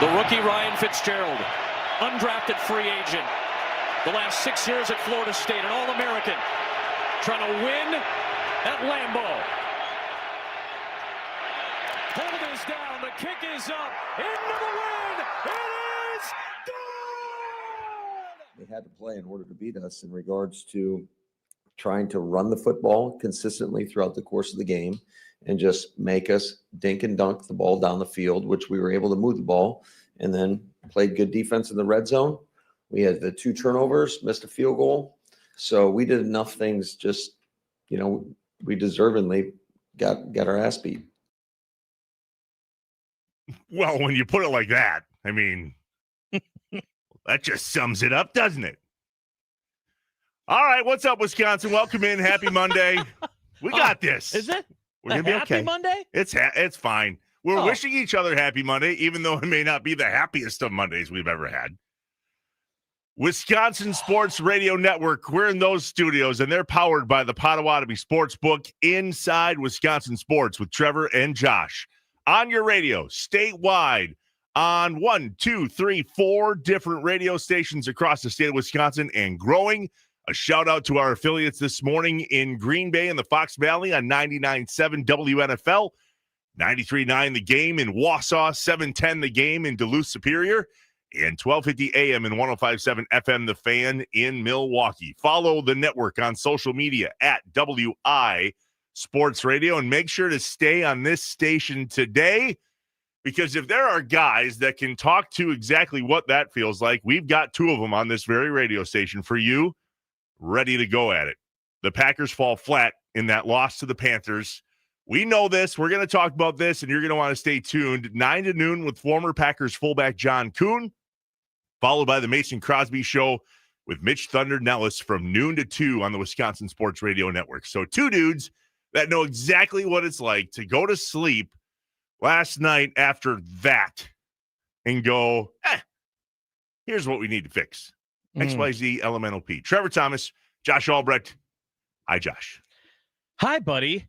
The rookie Ryan Fitzgerald, undrafted free agent. The last 6 years at Florida State, an All-American, trying to win at Lambeau. Hold is down, the kick is up, into the win, it is good! They had to play in order to beat us in regards to trying to run the football consistently throughout the course of the game and just make us dink and dunk the ball down the field, which we were able to move the ball, and then played good defense in the red zone. We had the 2 turnovers, missed a field goal. So we did enough things, just, we deservingly got our ass beat. Well, when you put it like that, I mean, that just sums it up, doesn't it? All right, what's up, Wisconsin? Welcome in. Happy Monday. We got this. Is it? We're going to be okay. Happy Monday? It's fine. We're wishing each other happy Monday, even though it may not be the happiest of Mondays we've ever had. Wisconsin Sports Radio Network. We're in those studios, and they're powered by the Potawatomi Sportsbook inside Wisconsin Sports with Trevor and Josh. On your radio, statewide, on 1, 2, 3, 4 different radio stations across the state of Wisconsin and growing. A shout out to our affiliates this morning in Green Bay and the Fox Valley on 99.7 WNFL, 93.9 The Game in Wausau, 710 The Game in Duluth Superior, and 1250 AM and 105.7 FM The Fan in Milwaukee. Follow the network on social media at WI Sports Radio, and make sure to stay on this station today, because if there are guys that can talk to exactly what that feels like, we've got 2 of them on this very radio station for you, ready to go at it. The Packers fall flat in that loss to the Panthers. We know this. We're going to talk about this, and you're going to want to stay tuned. 9 to noon with former Packers fullback John Kuhn, followed by the Mason Crosby Show with Mitch Thunder Nellis from noon to 2 on the Wisconsin Sports Radio Network. So 2 dudes that know exactly what it's like to go to sleep last night after that and go, here's what we need to fix. XYZ Elemental P. Trevor Thomas, Josh Albrecht. Hi, Josh. Hi, buddy.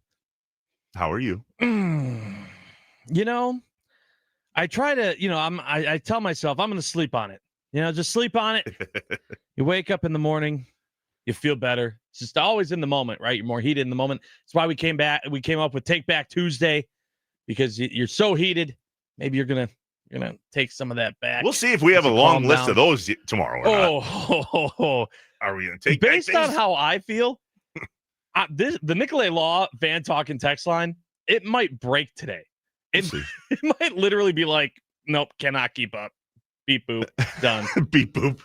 How are you? I try to, I tell myself I'm going to sleep on it. Just sleep on it. You wake up in the morning, you feel better. It's just always in the moment, right? You're more heated in the moment. That's why we came up with Take Back Tuesday, because you're so heated. Maybe you're going to take some of that back. We'll see if we have a long list of those tomorrow or not. Are we going to take based on how I feel? The Nicolay Law Van Talking text line, it might break today. It might literally be like, nope, cannot keep up. Beep boop, done. Beep boop.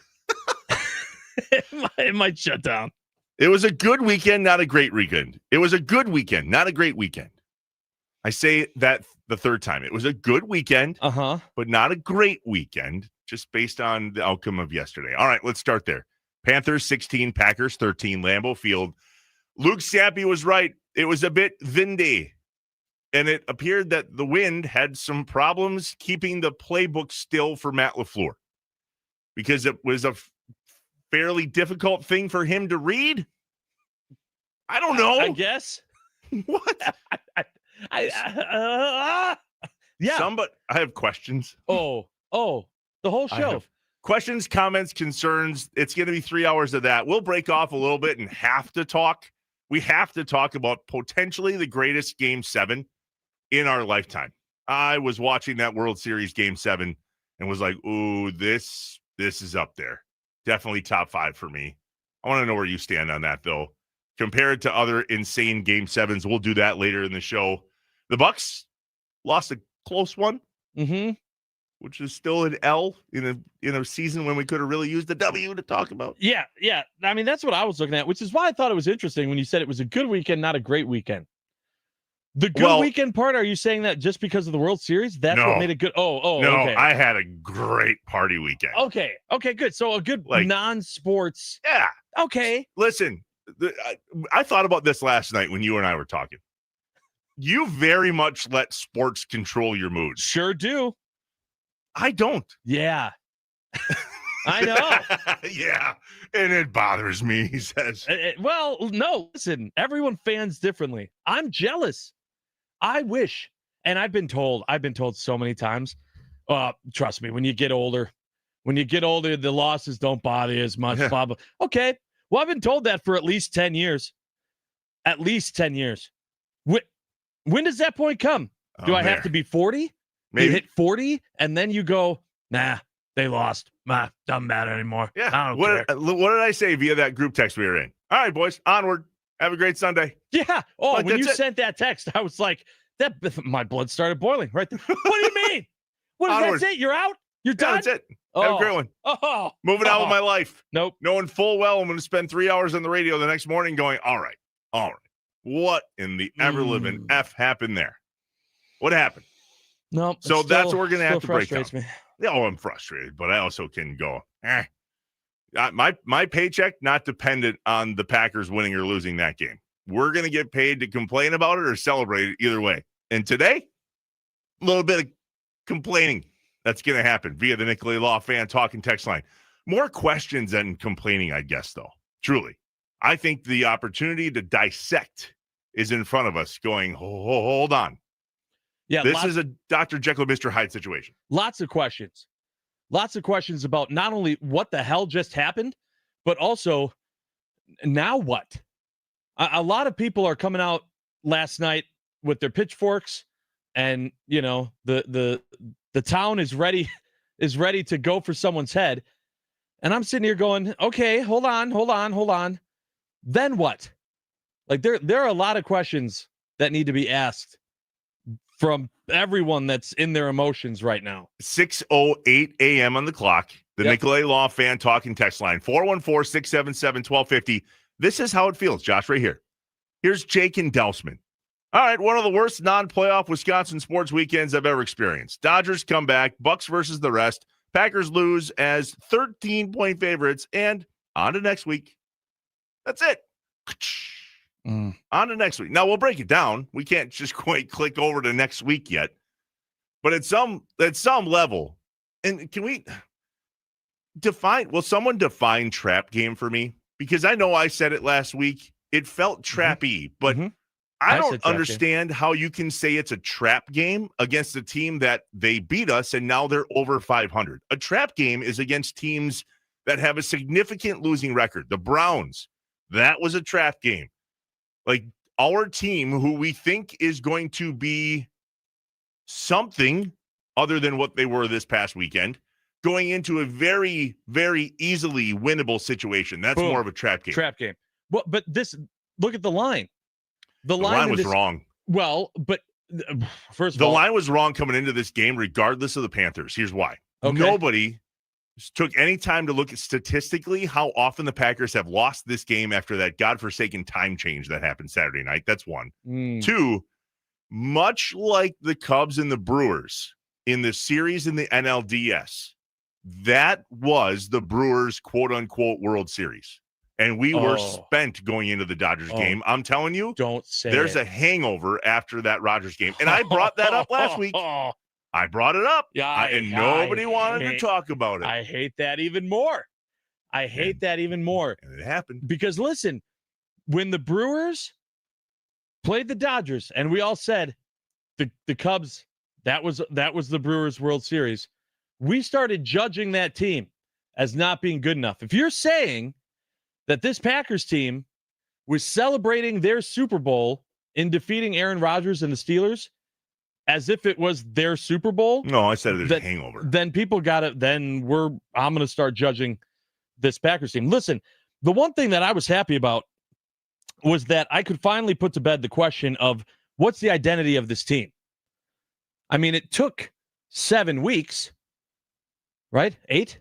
It might shut down. It was a good weekend, not a great weekend. It was a good weekend, not a great weekend. I say that the third time. It was a good weekend, but not a great weekend, just based on the outcome of yesterday. All right, let's start there. Panthers 16, Packers 13, Lambeau Field. Luke Sappy was right. It was a bit windy, and it appeared that the wind had some problems keeping the playbook still for Matt LaFleur, because it was a fairly difficult thing for him to read. I don't know. I guess. What? Yeah. I have questions. Oh, the whole show. Questions, comments, concerns. It's going to be 3 hours of that. We'll break off a little bit and have to talk. We have to talk about potentially the greatest Game 7 in our lifetime. I was watching that World Series Game 7 and was like, ooh, this is up there. Definitely top 5 for me. I want to know where you stand on that, though. Compared to other insane Game 7s, we'll do that later in the show. The Bucs lost a close one, which is still an L in a season when we could have really used a W to talk about. Yeah. I mean, that's what I was looking at, which is why I thought it was interesting when you said it was a good weekend, not a great weekend. The good weekend part, are you saying that just because of the World Series? That's what made it good? No, okay. I had a great party weekend. Okay, good. So a good non-sports. Yeah. Okay. Listen, I thought about this last night when you and I were talking. You very much let sports control your mood. Sure do. I don't. Yeah. I know. Yeah. And it bothers me, he says. Well, no, listen, everyone fans differently. I'm jealous. I wish, and I've been told so many times, Trust me, when you get older, the losses don't bother you as much. Blah, blah. Okay. Well, I've been told that for at least 10 years. At least 10 years. When does that point come? Do I have to be 40? Maybe. You hit 40, and then you go, nah, they lost. Doesn't matter anymore. Yeah. I don't care. What did I say via that group text we were in? All right, boys, onward. Have a great Sunday. Yeah. Oh, when you sent that text, I was like, my blood started boiling right there. What do you mean? That's it? You're out? You're done? Yeah, that's it. Have a great one. Moving on with my life. Nope. Knowing full well I'm going to spend 3 hours on the radio the next morning going, all right. What in the ever-living F happened there? What happened? No. So that's what we're going to have to break down. Me. Yeah, I'm frustrated, but I also can go, my paycheck not dependent on the Packers winning or losing that game. We're going to get paid to complain about it or celebrate it either way. And today, a little bit of complaining that's going to happen via the Nicolay Law fan talking text line. More questions than complaining, I guess, though. Truly. I think the opportunity to dissect is in front of us going, hold on. Yeah, this is a Dr. Jekyll, Mr. Hyde situation. Lots of questions. Lots of questions about not only what the hell just happened, but also now what? A lot of people are coming out last night with their pitchforks, and the town is ready to go for someone's head. And I'm sitting here going, okay, hold on. Then what? Like there are a lot of questions that need to be asked from everyone that's in their emotions right now. 6:08 a.m. on the clock. The Nicolay Law fan talking text line, 414-677-1250. This is how it feels, Josh, right here. Here's Jake and Dousman. All right, one of the worst non-playoff Wisconsin sports weekends I've ever experienced. Dodgers come back, Bucks versus the rest. Packers lose as 13-point favorites, and on to next week. That's it. On to next week. Now, we'll break it down. We can't just quite click over to next week yet. But at some level, and can we will someone define trap game for me? Because I know I said it last week. It felt trappy, but I don't understand how you can say it's a trap game against a team that they beat us and now they're over 500. A trap game is against teams that have a significant losing record. The Browns, that was a trap game. Like our team, who we think is going to be something other than what they were this past weekend, going into a very, very easily winnable situation. That's more of a trap game. Trap game. Well, but look at the line. The line was wrong. Well, but first of all, the line was wrong coming into this game, regardless of the Panthers. Here's why. Okay. Nobody took any time to look at statistically how often the Packers have lost this game after that godforsaken time change that happened Saturday night. That's one. 2, much like the Cubs and the Brewers in the series in the NLDS, that was the Brewers' quote-unquote World Series. And we were spent going into the Dodgers game. I'm telling you, don't say there's a hangover after that Rogers game. And I brought that up last week. I brought it up. Yeah, and nobody wanted to talk about it. I hate that even more. And it happened. Because listen, when the Brewers played the Dodgers, and we all said the Cubs, that was the Brewers World Series, we started judging that team as not being good enough. If you're saying that this Packers team was celebrating their Super Bowl in defeating Aaron Rodgers and the Steelers as if it was their Super Bowl. No, I said there's a hangover. Then people got it. I'm going to start judging this Packers team. Listen, the one thing that I was happy about was that I could finally put to bed the question of what's the identity of this team? I mean, it took 7 weeks, right? 8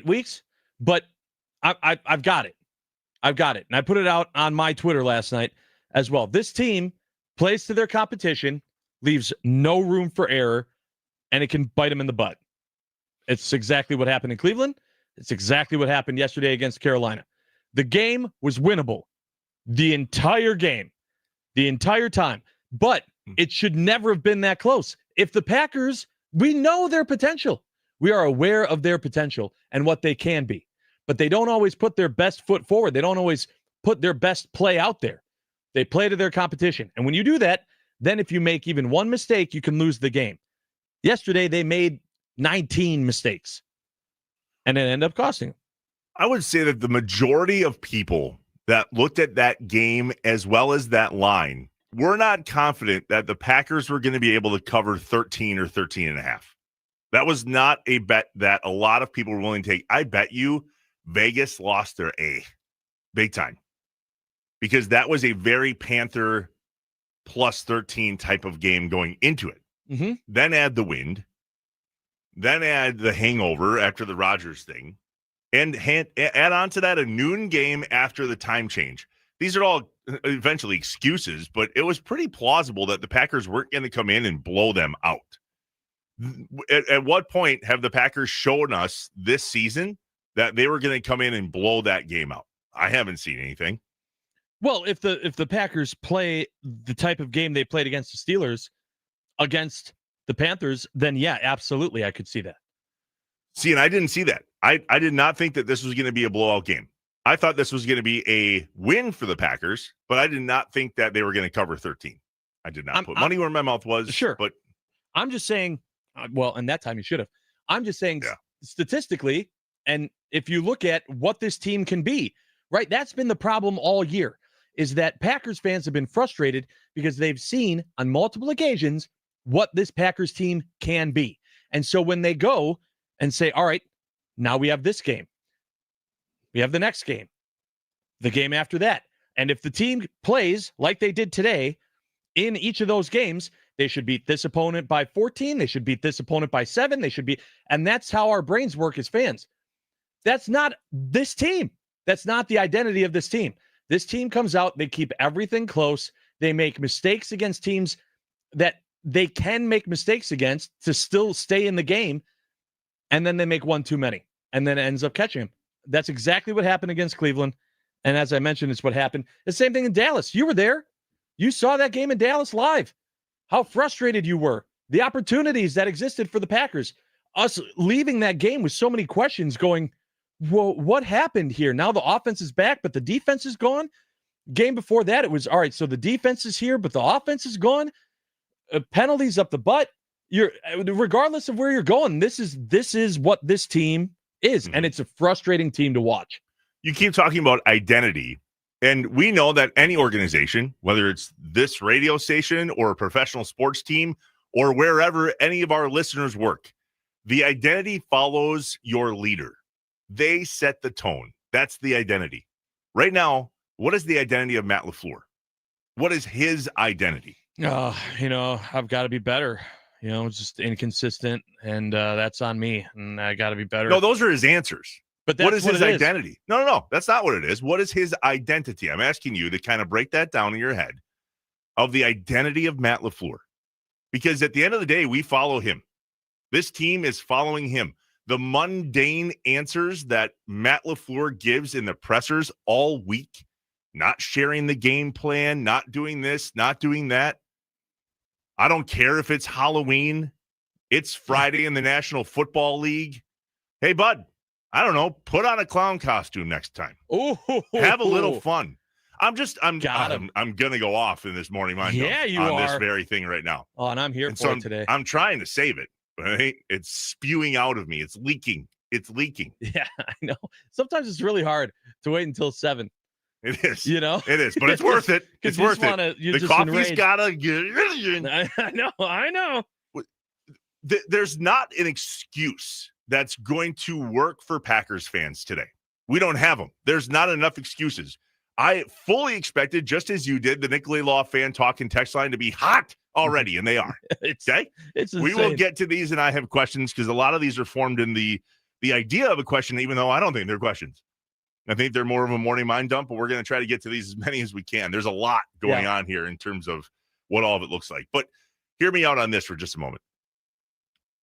weeks, but I've got it. And I put it out on my Twitter last night as well. This team plays to their competition, leaves no room for error, and it can bite them in the butt. It's exactly what happened in Cleveland. It's exactly what happened yesterday against Carolina. The game was winnable the entire game, the entire time, but it should never have been that close. If the Packers, we know their potential. We are aware of their potential and what they can be. But they don't always put their best foot forward. They don't always put their best play out there. They play to their competition. And when you do that, then if you make even one mistake, you can lose the game. Yesterday, they made 19 mistakes. And it ended up costing him. I would say that the majority of people that looked at that game as well as that line were not confident that the Packers were going to be able to cover 13 or 13 and a half. That was not a bet that a lot of people were willing to take. I bet you Vegas lost their A big time because that was a very Panther plus 13 type of game going into it. Mm-hmm. Then add the wind, then add the hangover after the Rodgers thing, and add on to that a noon game after the time change. These are all eventually excuses, but it was pretty plausible that the Packers weren't going to come in and blow them out. At what point have the Packers shown us this season that they were going to come in and blow that game out? I haven't seen anything. Well, if the Packers play the type of game they played against the Steelers against the Panthers, then yeah, absolutely, I could see that. See, and I didn't see that. I did not think that this was going to be a blowout game. I thought this was going to be a win for the Packers, but I did not think that they were going to cover 13. I did not put money where my mouth was. Sure. But I'm just saying, well, and that time you should have. I'm just saying statistically, and if you look at what this team can be, right, that's been the problem all year, is that Packers fans have been frustrated because they've seen on multiple occasions what this Packers team can be. And so when they go and say, all right, now we have this game, we have the next game, the game after that. And if the team plays like they did today in each of those games, they should beat this opponent by 14. They should beat this opponent by 7. They should be, and that's how our brains work as fans. That's not this team. That's not the identity of this team. This team comes out, they keep everything close. They make mistakes against teams that they can make mistakes against to still stay in the game. And then they make one too many. And then it ends up catching them. That's exactly what happened against Cleveland. And as I mentioned, it's what happened. The same thing in Dallas. You were there. You saw that game in Dallas live. How frustrated you were. The opportunities that existed for the Packers. Us leaving that game with so many questions going, whoa, what happened here? Now the offense is back, but the defense is gone. Game before that, it was, all right, so the defense is here, but the offense is gone. Penalties up the butt. You're regardless of where you're going, this is what this team is, and it's a frustrating team to watch. You keep talking about identity, and we know that any organization, whether it's this radio station or a professional sports team or wherever any of our listeners work, the identity follows your leader. They set the tone. That's the identity. Right now, what is the identity of Matt LaFleur? What is his identity? I've got to be better. It's just inconsistent, and that's on me, and I got to be better. No, those are his answers. But what is his identity? No, that's not what it is. What is his identity? I'm asking you to kind of break that down in your head of the identity of Matt LaFleur. Because at the end of the day, we follow him. This team is following him. The mundane answers that Matt LaFleur gives in the pressers all week, not sharing the game plan, not doing this, not doing that. I don't care if it's Halloween. It's Friday in the National Football League. Hey, bud, I don't know. Put on a clown costume next time. Ooh. Have a little fun. I'm going to go off in this morning mind on this very thing right now. Oh, and I'm here for it today. I'm trying to save it. Right? It's spewing out of me. It's leaking. Yeah, I know. Sometimes it's really hard to wait until 7. It is. It is, but it's worth it. It's worth it. The coffee's got to get. I know. There's not an excuse that's going to work for Packers fans today. We don't have them. There's not enough excuses. I fully expected, just as you did, the Nicolay Law fan talk and text line to be hot already, and they are. Okay? We will get to these, and I have questions because a lot of these are formed in the idea of a question, even though I don't think they're questions. I think they're more of a morning mind dump, but we're going to try to get to these as many as we can. There's a lot going on here in terms of what all of it looks like. But hear me out on this for just a moment.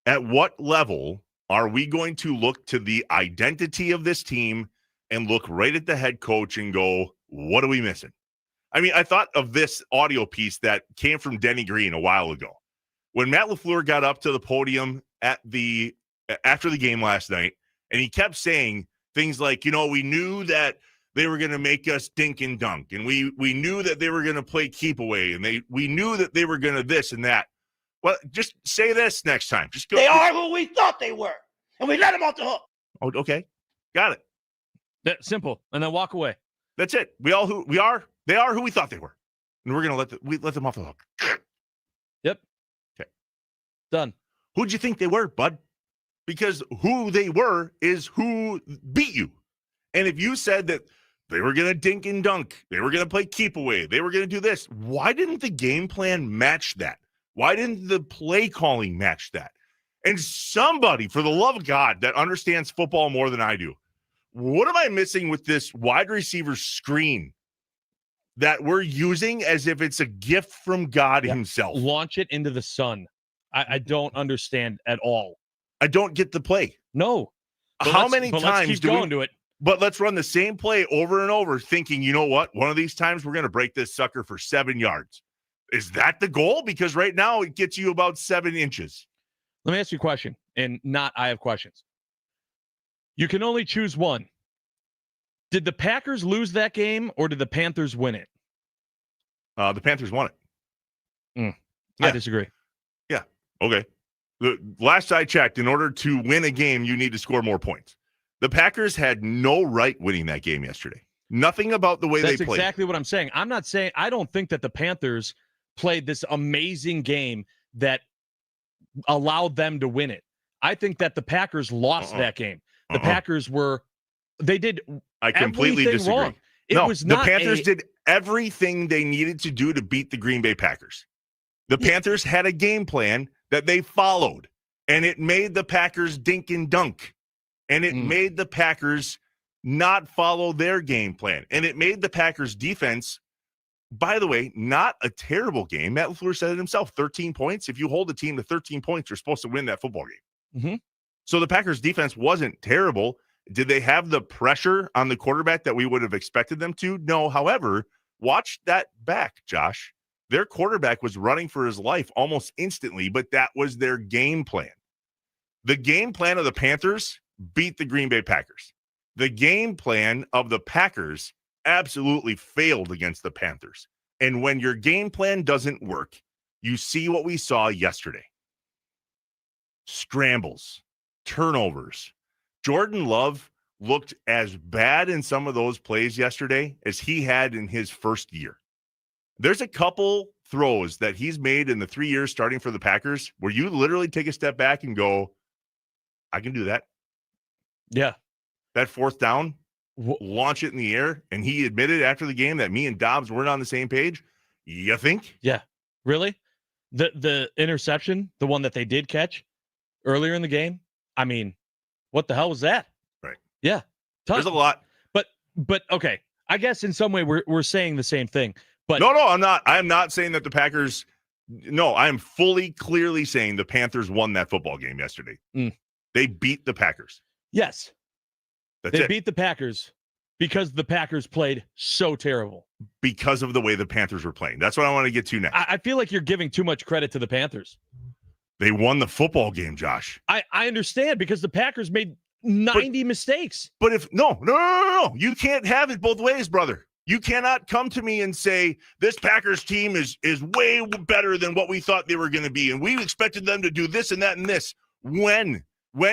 At what level are we going to look to the identity of this team and look right at the head coach and go, what are we missing? I mean, I thought of this audio piece that came from Denny Green a while ago. When Matt LaFleur got up to the podium after the game last night, and he kept saying things like, we knew that they were going to make us dink and dunk, and we knew that they were going to play keep away, and we knew that they were going to this and that. Well, just say this next time. Just go. They are who we thought they were, and we let them off the hook. Oh, okay. Got it. That's simple. And then walk away. That's it. We are who we thought they were. And we're going to let them off the hook. Yep. Okay. Done. Who'd you think they were, bud? Because who they were is who beat you. And if you said that they were going to dink and dunk, they were going to play keep away, they were going to do this, why didn't the game plan match that? Why didn't the play calling match that? And somebody, for the love of God, that understands football more than I do, what am I missing with this wide receiver screen that we're using as if it's a gift from God himself? Launch it into the sun. I don't understand at all. I don't get the play. No. How many times let's keep going to it? But let's run the same play over and over thinking, you know what? One of these times we're going to break this sucker for 7 yards. Is that the goal? Because right now it gets you about 7 inches. Let me ask you a question, and I have questions. You can only choose one. Did the Packers lose that game, or did the Panthers win it? The Panthers won it. I disagree. Yeah. Okay. The last I checked, in order to win a game, you need to score more points. The Packers had no right winning that game yesterday. Nothing about the way they played. That's exactly what I'm saying. I'm not saying I don't think that the Panthers played this amazing game that allowed them to win it. I think that the Packers lost that game. The Packers did I completely everything disagree. wrong. The Panthers did everything they needed to do to beat the Green Bay Packers. The Panthers had a game plan that they followed, and it made the Packers dink and dunk, and it made the Packers not follow their game plan, and it made the Packers defense, by the way, not a terrible game. Matt LaFleur said it himself, 13 points. If you hold a team to 13 points, you're supposed to win that football game. Mm-hmm. So the Packers defense wasn't terrible. Did they have the pressure on the quarterback that we would have expected them to? No. However, watch that back, Josh. Their quarterback was running for his life almost instantly, but that was their game plan. The game plan of the Panthers beat the Green Bay Packers. The game plan of the Packers absolutely failed against the Panthers. And when your game plan doesn't work, you see what we saw yesterday. Scrambles, turnovers. Jordan Love looked as bad in some of those plays yesterday as he had in his first year. There's a couple throws that he's made in the 3 years starting for the Packers where you literally take a step back and go, I can do that. Yeah. That fourth down, launch it in the air. And he admitted after the game that me and Dobbs weren't on the same page. You think? Yeah. Really? The interception, the one that they did catch earlier in the game, I mean, what the hell was that? Right. Yeah. There's a lot. But okay. I guess in some way we're saying the same thing. But no, I'm not. I'm not saying that the Packers. No, I am fully, clearly saying the Panthers won that football game yesterday. They beat the Packers. Yes. That's they it. beat the Packers because the Packers played so terrible. Because of the way the Panthers were playing. That's what I want to get to next. I feel like you're giving too much credit to the Panthers. They won the football game, Josh. I understand because the Packers made 90 mistakes. But if no, you can't have it both ways, brother. You cannot come to me and say this Packers team is way better than what we thought they were going to be, and we expected them to do this and that and this. When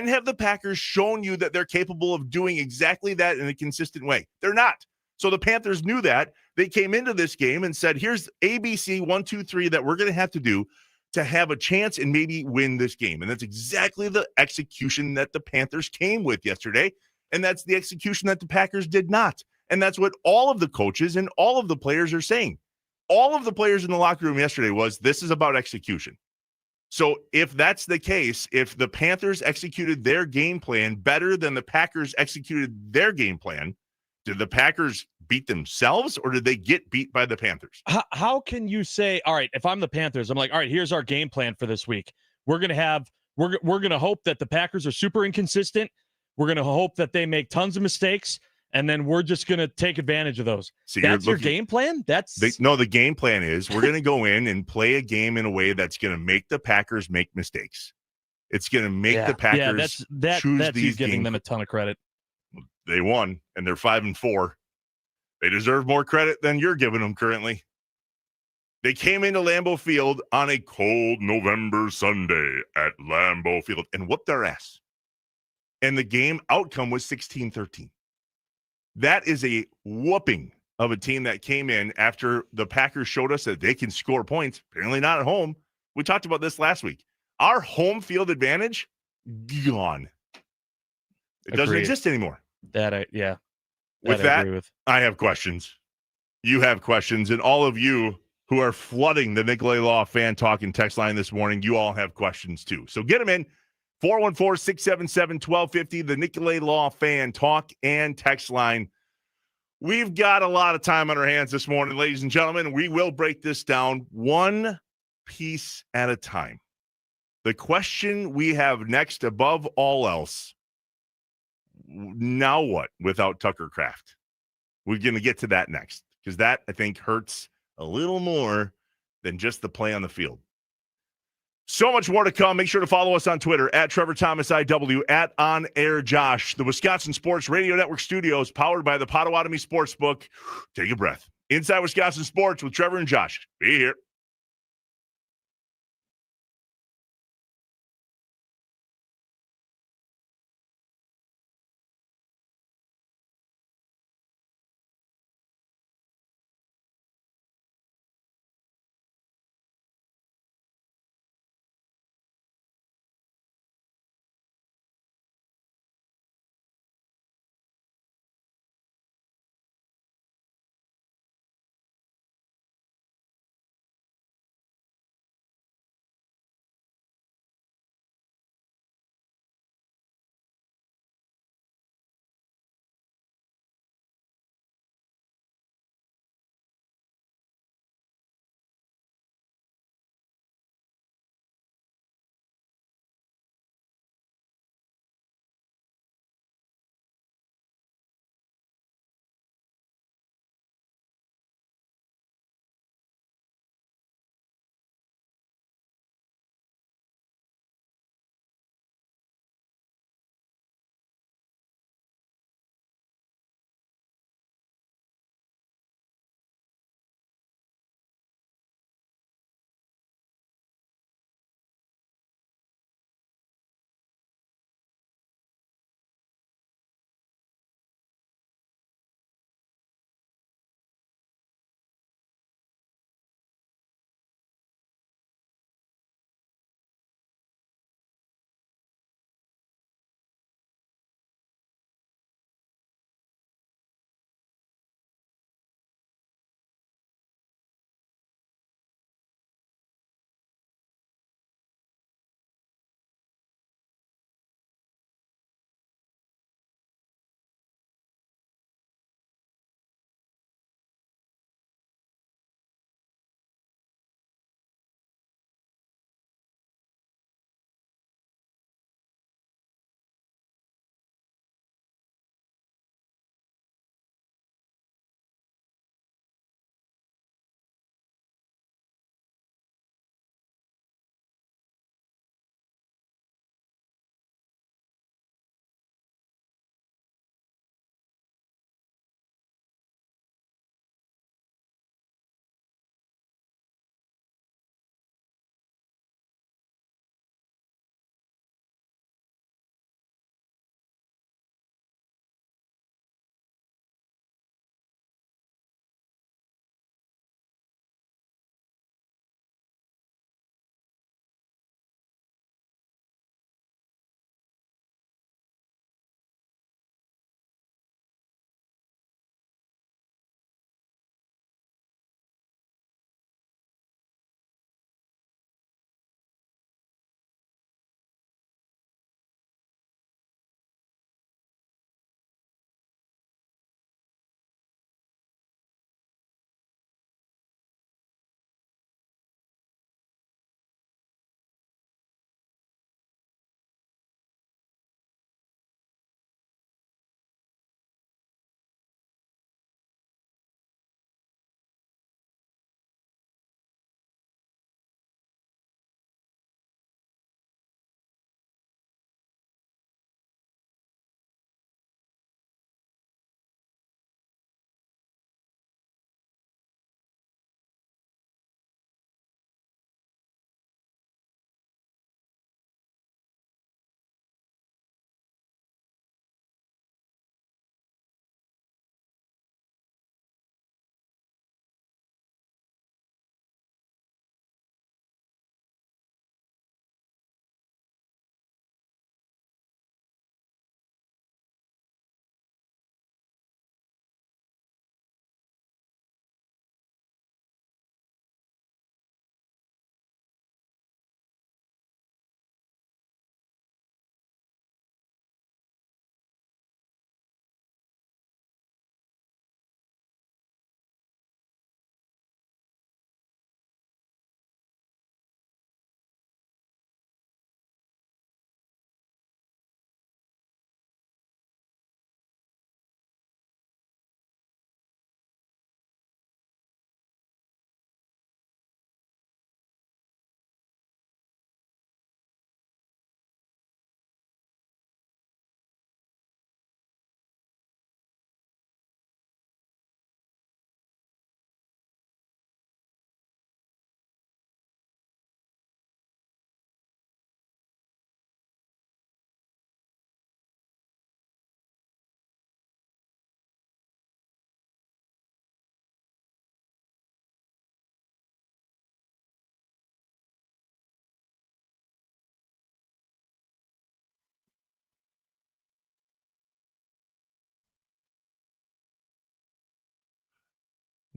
have the Packers shown you that they're capable of doing exactly that in a consistent way? They're not. So the Panthers knew that. They came into this game and said, here's ABC 1, 2, 3 that we're going to have to do to have a chance and maybe win this game. And that's exactly the execution that the Panthers came with yesterday. And that's the execution that the Packers did not. And that's what all of the coaches and all of the players are saying. All of the players in the locker room yesterday was, this is about execution. So if that's the case, if the Panthers executed their game plan better than the Packers executed their game plan, did the Packers beat themselves or did they get beat by the Panthers? How can you say, all right, if I'm the Panthers, I'm like, all right, here's our game plan for this week. We're going to hope that the Packers are super inconsistent. We're going to hope that they make tons of mistakes. And then we're just going to take advantage of those. So that's your game plan? The game plan is we're going to go in and play a game in a way that's going to make the Packers make mistakes. It's going to make the Packers choose that's these giving games. them a ton of credit. They won, and they're 5-4. They deserve more credit than you're giving them currently. They came into Lambeau Field on a cold November Sunday at Lambeau Field and whooped their ass. And the game outcome was 16-13. That is a whooping of a team that came in after the Packers showed us that they can score points, apparently not at home. We talked about this last week. Our home field advantage, gone. It doesn't Agreed. exist anymore. Yeah. With I that, agree with. I have questions. You have questions. And all of you who are flooding the Nicolay Law fan talk and text line this morning, you all have questions too. So get them in. 414-677-1250, the Nicolay Law fan talk and text line. We've got a lot of time on our hands this morning, ladies and gentlemen. We will break this down one piece at a time. The question we have next, above all else, now what without Tucker Kraft? We're going to get to that next because that, I think, hurts a little more than just the play on the field. So much more to come. Make sure to follow us on Twitter at Trevor Thomas IW, at On Air Josh. The Wisconsin Sports Radio Network studios powered by the Potawatomi Sportsbook. Take a breath. Inside Wisconsin Sports with Trevor and Josh. Be here.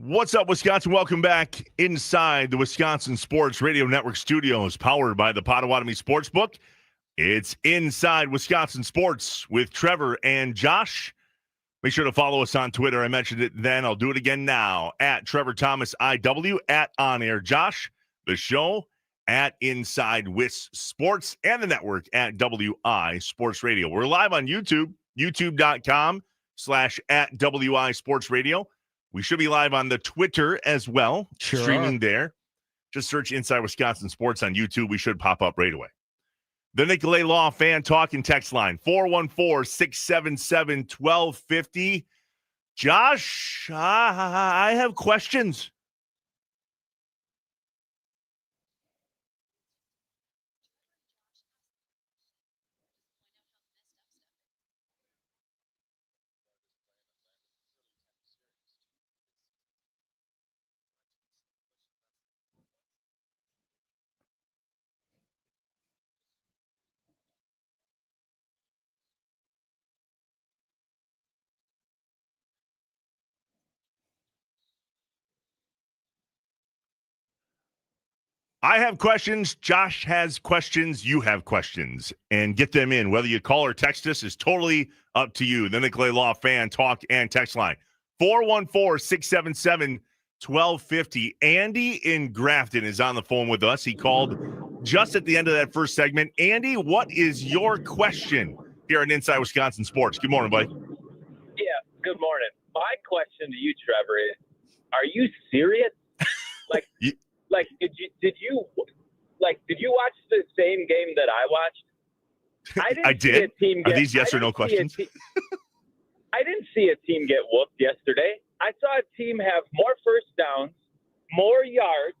What's up, Wisconsin? Welcome back inside the Wisconsin Sports Radio Network studios, powered by the Potawatomi Sportsbook. It's Inside Wisconsin Sports with Trevor and Josh. Make sure to follow us on Twitter. I mentioned it then. I'll do it again now. At Trevor Thomas IW, at On Air Josh. The show at Inside Wis Sports, and the network at WI Sports Radio. We're live on YouTube, youtube.com/@WI Sports Radio. We should be live on the Twitter as well, streaming there. Just search Inside Wisconsin Sports on YouTube. We should pop up right away. The Nicolay Law Fan Talk and Text Line, 414-677-1250. Josh, I have questions. I have questions. Josh has questions. You have questions. And get them in. Whether you call or text us is totally up to you. The Nicolay Law Fan Talk and Text Line, 414-677-1250. Andy in Grafton is on the phone with us. He called just at the end of that first segment. Andy, what is your question here on Inside Wisconsin Sports? Good morning, buddy. Yeah, good morning. My question to you, Trevor, is: are you serious? Did you watch the same game that I watched? I did. Are these yes or no questions? I didn't see a team get whooped yesterday. I saw a team have more first downs, more yards,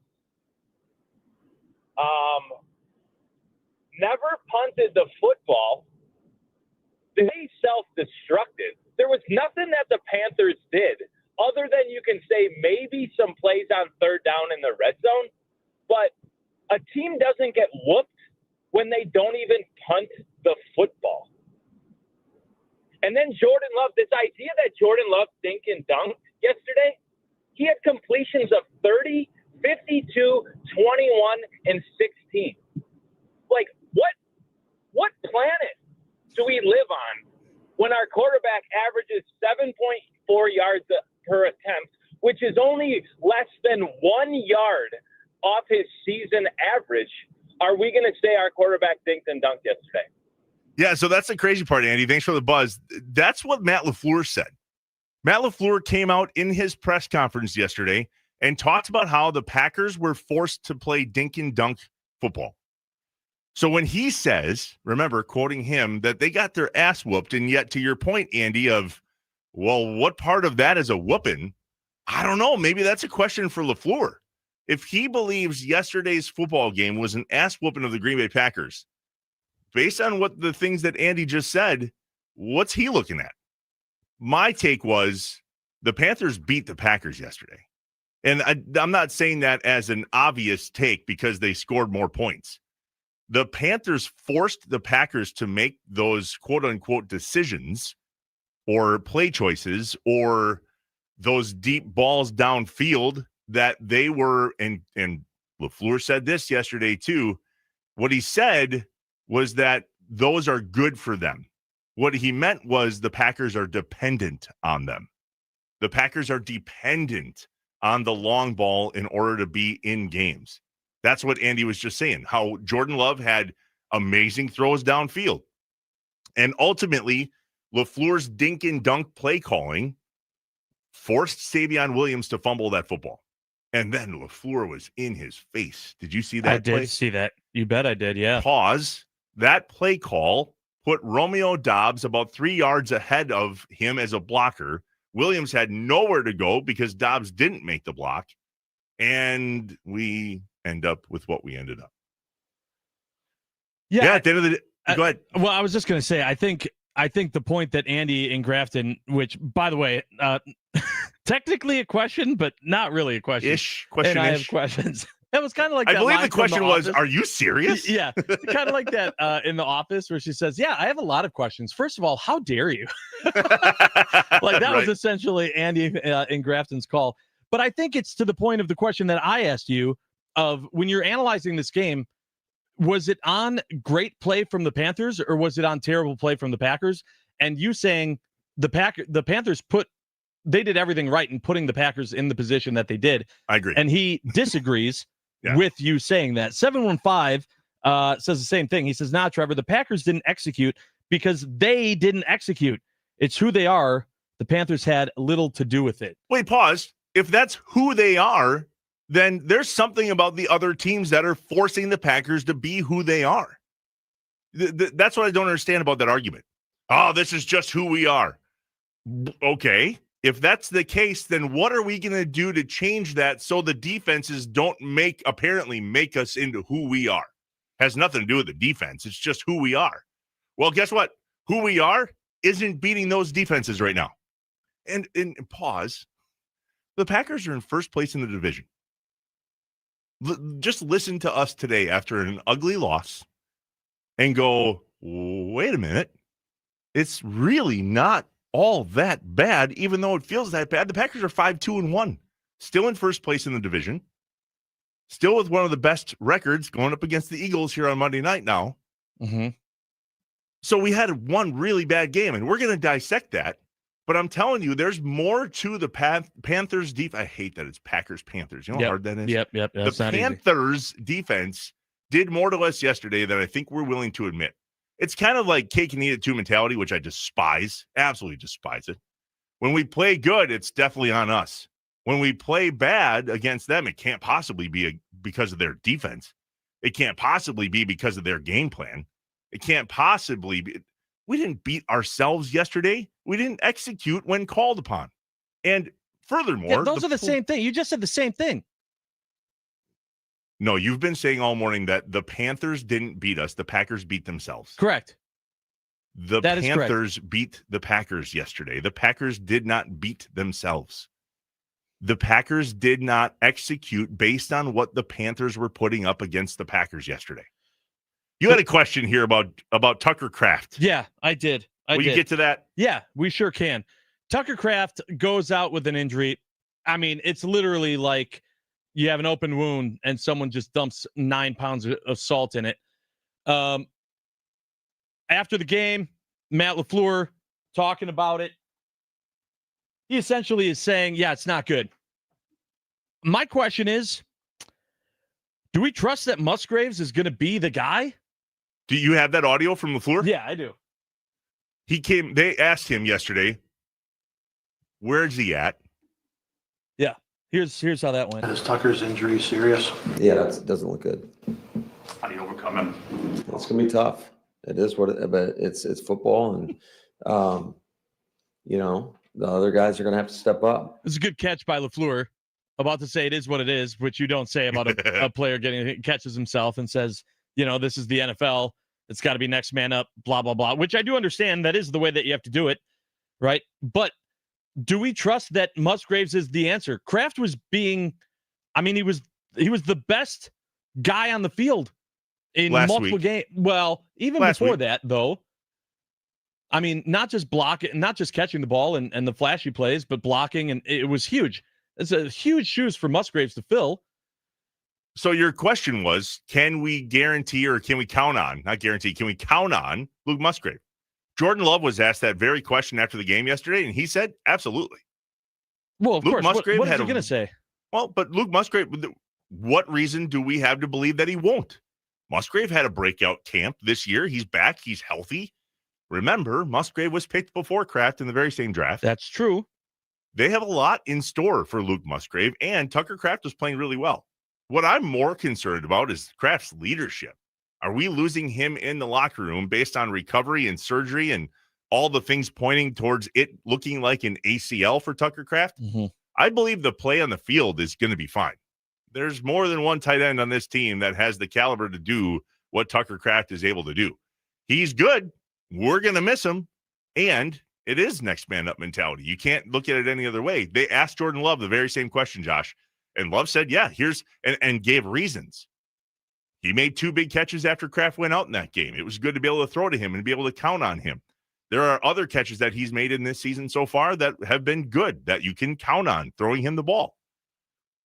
never punted the football. They self-destructed. There was nothing that the Panthers did other than you can say maybe some plays on third down in the red zone. But a team doesn't get whooped when they don't even punt the football. And then Jordan Love, this idea that Jordan Love dink and dunk yesterday, he had completions of 30, 52, 21, and 16. Like, what planet do we live on when our quarterback averages 7.4 yards per attempt, which is only less than 1 yard off his season average? Are we going to say our quarterback dinked and dunked yesterday? Yeah, so that's the crazy part, Andy. Thanks for the buzz. That's what Matt LaFleur said. Matt LaFleur came out in his press conference yesterday and talked about how the Packers were forced to play dink and dunk football. So when he says, remember, quoting him, that they got their ass whooped, and yet to your point, Andy, of, well, what part of that is a whooping? I don't know. Maybe that's a question for LaFleur. If he believes yesterday's football game was an ass whooping of the Green Bay Packers, based on what the things that Andy just said, what's he looking at? My take was the Panthers beat the Packers yesterday. And I'm not saying that as an obvious take because they scored more points. The Panthers forced the Packers to make those quote-unquote decisions or play choices or those deep balls downfield that they were, and LaFleur said this yesterday too. What he said was that those are good for them. What he meant was the Packers are dependent on them. The Packers are dependent on the long ball in order to be in games. That's what Andy was just saying, how Jordan Love had amazing throws downfield. And ultimately, LaFleur's dink and dunk play calling forced Savion Williams to fumble that football. And then LaFleur was in his face. Did you see that I play? did see that. You bet I did, yeah. Pause. That play call put Romeo Doubs about 3 yards ahead of him as a blocker. Williams had nowhere to go because Doubs didn't make the block. And we end up with what we ended up. Yeah, at the end of the day, go ahead. Well, I was just going to say, I think the point that Andy in Grafton, which, by the way, technically a question, but not really a question. Question. And I have questions. It was kind of like I that believe line the question from The was, Office. are you serious? Yeah, kind of like that in The Office where she says, yeah, I have a lot of questions. First of all, how dare you? Like that was essentially Andy in Grafton's call. But I think it's to the point of the question that I asked you of when you're analyzing this game, was it on great play from the Panthers or was it on terrible play from the Packers? And you saying the Panthers they did everything right in putting the Packers in the position that they did. I agree. And he disagrees Yeah. with you saying that. 715 says the same thing. He says, nah, Trevor, the Packers didn't execute because they didn't execute. It's who they are. The Panthers had little to do with it. Wait, pause. If that's who they are, then there's something about the other teams that are forcing the Packers to be who they are. That's what I don't understand about that argument. Oh, this is just who we are. Okay. If that's the case, then what are we going to do to change that so the defenses don't apparently make us into who we are? Has nothing to do with the defense. It's just who we are. Well, guess what? Who we are isn't beating those defenses right now. And pause. The Packers are in first place in the division. Just listen to us today after an ugly loss and go, wait a minute. It's really not all that bad, even though it feels that bad. The Packers are 5-2-1, still in first place in the division, still with one of the best records going up against the Eagles here on Monday night now. Mm-hmm. So we had one really bad game, and we're going to dissect that. But I'm telling you, there's more to the Panthers defense. I hate that it's Packers-Panthers. You know how hard that is? Yep. The Panthers defense did more to us yesterday than I think we're willing to admit. It's kind of like cake and eat it too mentality, which I despise, absolutely despise it. When we play good, it's definitely on us. When we play bad against them, it can't possibly be because of their defense. It can't possibly be because of their game plan. It can't possibly be. We didn't beat ourselves yesterday. We didn't execute when called upon. And furthermore, those are the same thing. You just said the same thing. No, you've been saying all morning that the Panthers didn't beat us. The Packers beat themselves. Correct. The Panthers beat the Packers yesterday. The Packers did not beat themselves. The Packers did not execute based on what the Panthers were putting up against the Packers yesterday. You had a question here about Tucker Kraft. Yeah, I did. Will you get to that? Yeah, we sure can. Tucker Kraft goes out with an injury. I mean, it's literally like you have an open wound and someone just dumps 9 pounds of salt in it. After the game, Matt LaFleur talking about it. He essentially is saying, yeah, it's not good. My question is, do we trust that Musgraves is going to be the guy? Do you have that audio from LaFleur? Yeah, I do. They asked him yesterday, where's he at? Yeah. Here's how that went. Is Tucker's injury serious? Yeah, that doesn't look good. How do you overcome him? It's gonna be tough. It is what but it's football, and the other guys are gonna have to step up. It's a good catch by LaFleur. About to say it is what it is, which you don't say about a player catches himself and says, this is the NFL. It's got to be next man up, blah, blah, blah, which I do understand. That is the way that you have to do it, right? But do we trust that Musgraves is the answer? Kraft was he was the best guy on the field in multiple games. Well, even before that, though. I mean, not just blocking, not just catching the ball and the flashy plays, but blocking, and it was huge. It's a huge shoes for Musgraves to fill. So your question was, can we guarantee or can we count on, not guarantee, can we count on Luke Musgrave? Jordan Love was asked that very question after the game yesterday, and he said, absolutely. Well, of Luke course. Musgrave what is he going to say? Well, but Luke Musgrave, what reason do we have to believe that he won't? Musgrave had a breakout camp this year. He's back. He's healthy. Remember, Musgrave was picked before Kraft in the very same draft. That's true. They have a lot in store for Luke Musgrave, and Tucker Kraft was playing really well. What I'm more concerned about is Kraft's leadership. Are we losing him in the locker room based on recovery and surgery and all the things pointing towards it looking like an ACL for Tucker Kraft? Mm-hmm. I believe the play on the field is going to be fine. There's more than one tight end on this team that has the caliber to do what Tucker Kraft is able to do. He's good. We're going to miss him. And it is next man up mentality. You can't look at it any other way. They asked Jordan Love the very same question, Josh. And Love said, yeah, and gave reasons. He made 2 big catches after Kraft went out in that game. It was good to be able to throw to him and be able to count on him. There are other catches that he's made in this season so far that have been good, that you can count on throwing him the ball.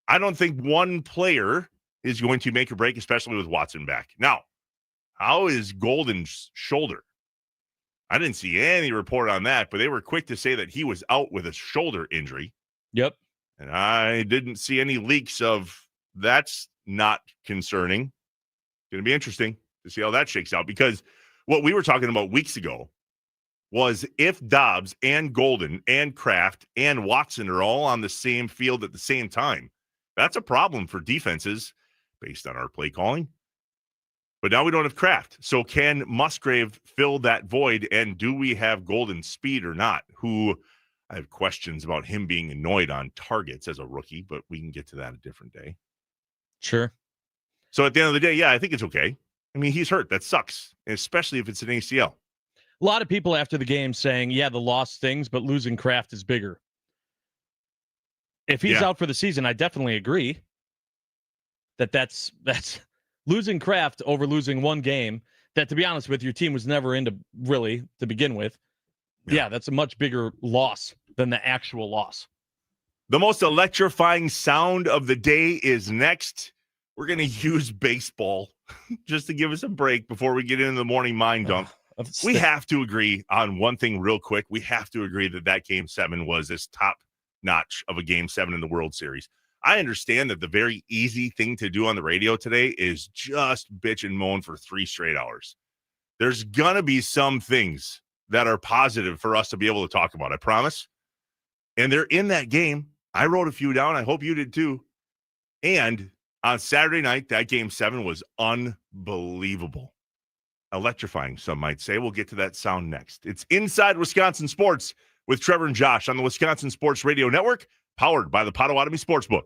I don't think one player is going to make or break, especially with Watson back. Now, how is Golden's shoulder? I didn't see any report on that, but they were quick to say that he was out with a shoulder injury. Yep. And I didn't see any leaks of that's not concerning. It's going to be interesting to see how that shakes out, because what we were talking about weeks ago was if Dobbs and Golden and Kraft and Watson are all on the same field at the same time, that's a problem for defenses based on our play calling. But now we don't have Kraft. So can Musgrave fill that void? And do we have Golden speed or not? Who I have questions about him being annoyed on targets as a rookie, but we can get to that a different day. Sure. So at the end of the day, yeah, I think it's okay. I mean, he's hurt. That sucks, especially if it's an ACL. A lot of people after the game saying, yeah, the loss stings, but losing Kraft is bigger. If he's out for the season, I definitely agree that's losing Kraft over losing one game that, to be honest with you, your team was never into really to begin with. Yeah, that's a much bigger loss than the actual loss. The most electrifying sound of the day is next. We're going to use baseball just to give us a break before we get into the morning mind dump. We have to agree on one thing real quick. We have to agree that Game 7 was as top notch of a Game 7 in the World Series. I understand that the very easy thing to do on the radio today is just bitch and moan for 3 straight hours. There's going to be some things that are positive for us to be able to talk about, I promise. And they're in that game. I wrote a few down. I hope you did too. And on Saturday night, that Game 7 was unbelievable. Electrifying, some might say. We'll get to that sound next. It's Inside Wisconsin Sports with Trevor and Josh on the Wisconsin Sports Radio Network, powered by the Potawatomi Sportsbook.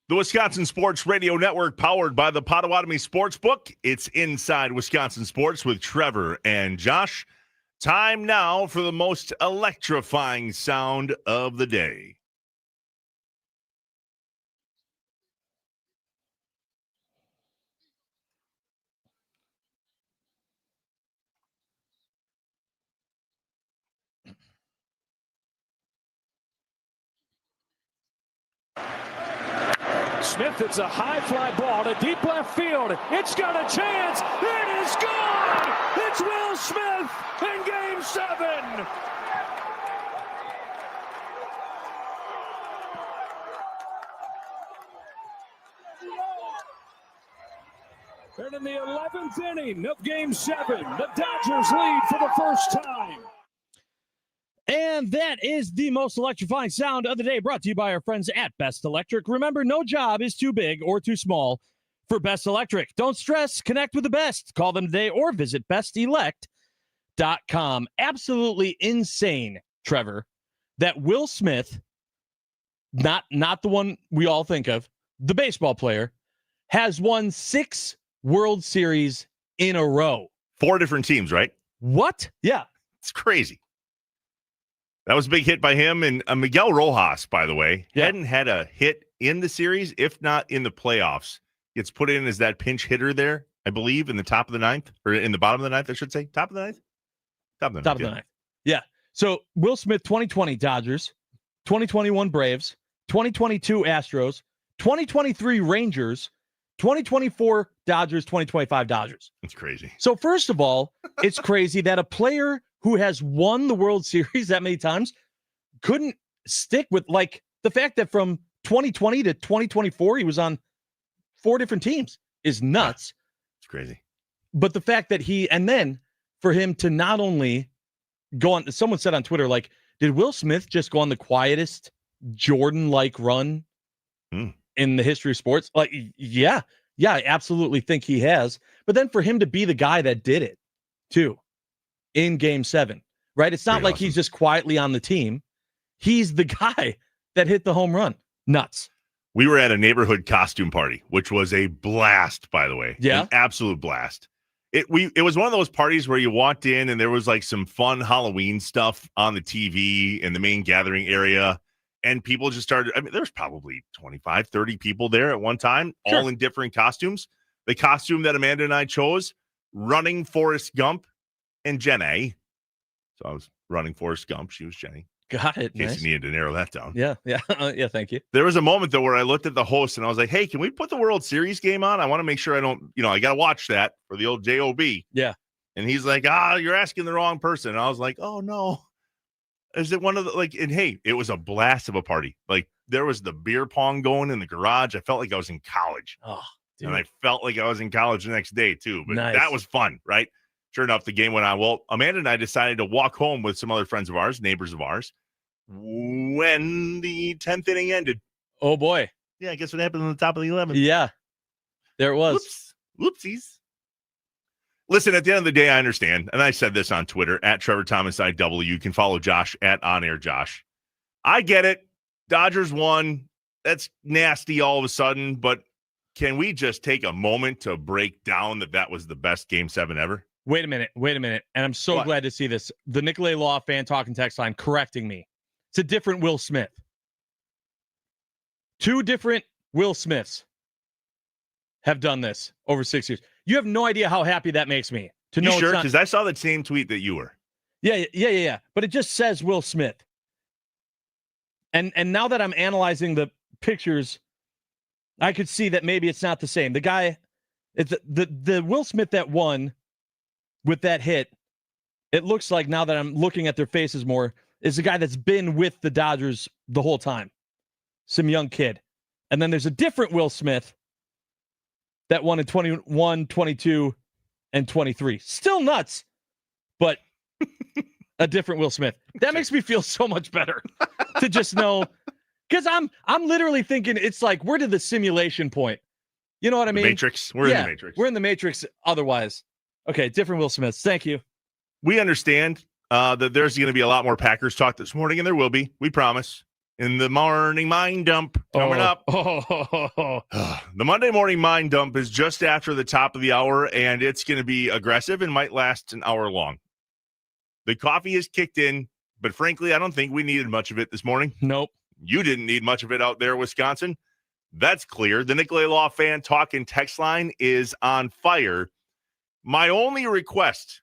The Wisconsin Sports Radio Network, powered by the Potawatomi Sportsbook. It's Inside Wisconsin Sports with Trevor and Josh. Time now for the most electrifying sound of the day. Smith, it's a high fly ball to deep left field. It's got a chance. It is gone. It's Will Smith in Game 7. And in the 11th inning of Game 7, the Dodgers lead for the first time. And that is the most electrifying sound of the day, brought to you by our friends at Best Electric. Remember, no job is too big or too small for Best Electric. Don't stress. Connect with the best. Call them today or visit bestelect.com. Absolutely insane, Trevor, that Will Smith, not the one we all think of, the baseball player, has won 6 World Series in a row. 4 different teams, right? What? Yeah. It's crazy. That was a big hit by him. And Miguel Rojas, by the way, hadn't had a hit in the series, if not in the playoffs. Gets put in as that pinch hitter there, I believe, in the top of the 9th, or in the bottom of the 9th, I should say. Top of the 9th? Top of the 9th. Yeah. So Will Smith, 2020 Dodgers, 2021 Braves, 2022 Astros, 2023 Rangers, 2024 Dodgers, 2025 Dodgers. It's crazy. So first of all, it's crazy that a player who has won the World Series that many times couldn't stick with, like, the fact that from 2020 to 2024 he was on 4 different teams is nuts. It's crazy. But the fact that and then for him to not only go on, someone said on Twitter, like, did Will Smith just go on the quietest Jordan-like run in the history of sports? Like, yeah, I absolutely think he has. But then for him to be the guy that did it too in Game 7, right? It's not like he's just quietly on the team. He's the guy that hit the home run. Nuts. We were at a neighborhood costume party, which was a blast, by the way. Yeah. An absolute blast. It was one of those parties where you walked in and there was like some fun Halloween stuff on the TV in the main gathering area. And people just started, I mean, there's probably 25, 30 people there at one time, all in different costumes. The costume that Amanda and I chose, running Forrest Gump and Jenny. So I was running Forrest Gump. She was Jenny. Got it. In case Nice. you needed to narrow that down. Yeah. Yeah, thank you. There was a moment, though, where I looked at the host and I was like, hey, can we put the World Series game on? I want to make sure I don't, I got to watch that for the old JOB. Yeah. And he's like, you're asking the wrong person. And I was like, oh, no. Is it one of the, and hey, it was a blast of a party. Like, there was the beer pong going in the garage. I felt like I was in college. Oh, dude. And I felt like I was in college the next day, too. But Nice. That was fun, right? Sure enough, the game went on. Well, Amanda and I decided to walk home with some other friends of ours, neighbors of ours, when the 10th inning ended. Oh, boy. Yeah, guess what happened on the top of the 11th? Yeah. There it was. Whoopsies. Listen, at the end of the day, I understand. And I said this on Twitter, at Trevor Thomas IW. You can follow Josh at On Air Josh. I get it. Dodgers won. That's nasty all of a sudden. But can we just take a moment to break down that was the best Game 7 ever? Wait a minute. And I'm so glad to see this. The Nicolay Law fan talking text line correcting me. It's a different Will Smith. 2 different Will Smiths have done this over 6 years. You have no idea how happy that makes me to know. You sure? Because I saw that same tweet that you were. Yeah. But it just says Will Smith. And now that I'm analyzing the pictures, I could see that maybe it's not the same. The guy, it's the Will Smith that won with that hit. It looks like, now that I'm looking at their faces more, is the guy that's been with the Dodgers the whole time. Some young kid. And then there's a different Will Smith that won in 21, 22, and 23. Still nuts, but a different Will Smith. That makes me feel so much better to just know, because I'm literally thinking, it's like, where did the simulation point? You know what I mean? Matrix. We're in the Matrix. We're in the Matrix otherwise. Okay, different Will Smiths. Thank you. We understand that there's going to be a lot more Packers talk this morning, and there will be. We promise. in the morning mind dump coming up. The Monday morning mind dump is just after the top of the hour, and it's going to be aggressive and might last an hour long. The coffee is kicked in, but frankly, I don't think we needed much of it this morning. Nope. You didn't need much of it out there, Wisconsin. That's clear. The Nicolay Law Fan Talk and Text line is on fire. My only request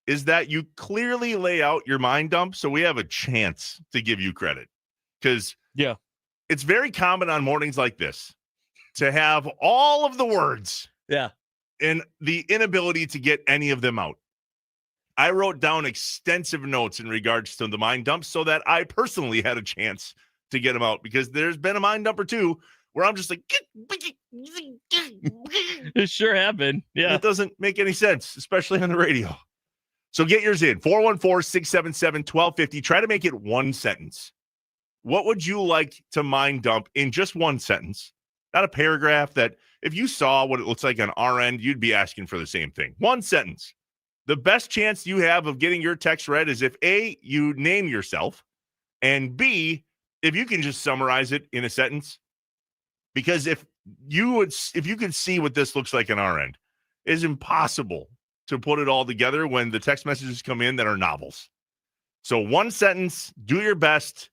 is that you clearly lay out your mind dump so we have a chance to give you credit. Because it's very common on mornings like this to have all of the words and the inability to get any of them out. I wrote down extensive notes in regards to the mind dump so that I personally had a chance to get them out, because there's been a mind dump or two where I'm just like, it sure happened. Yeah. It doesn't make any sense, especially on the radio. So get yours in 414-677-1250. Try to make it one sentence. What would you like to mind dump in just one sentence? Not a paragraph that if you saw what it looks like on our end, you'd be asking for the same thing. One sentence. The best chance you have of getting your text read is if A, you name yourself, and B, if you can just summarize it in a sentence. Because if you could see what this looks like on our end, it's impossible to put it all together when the text messages come in that are novels. So one sentence, do your best.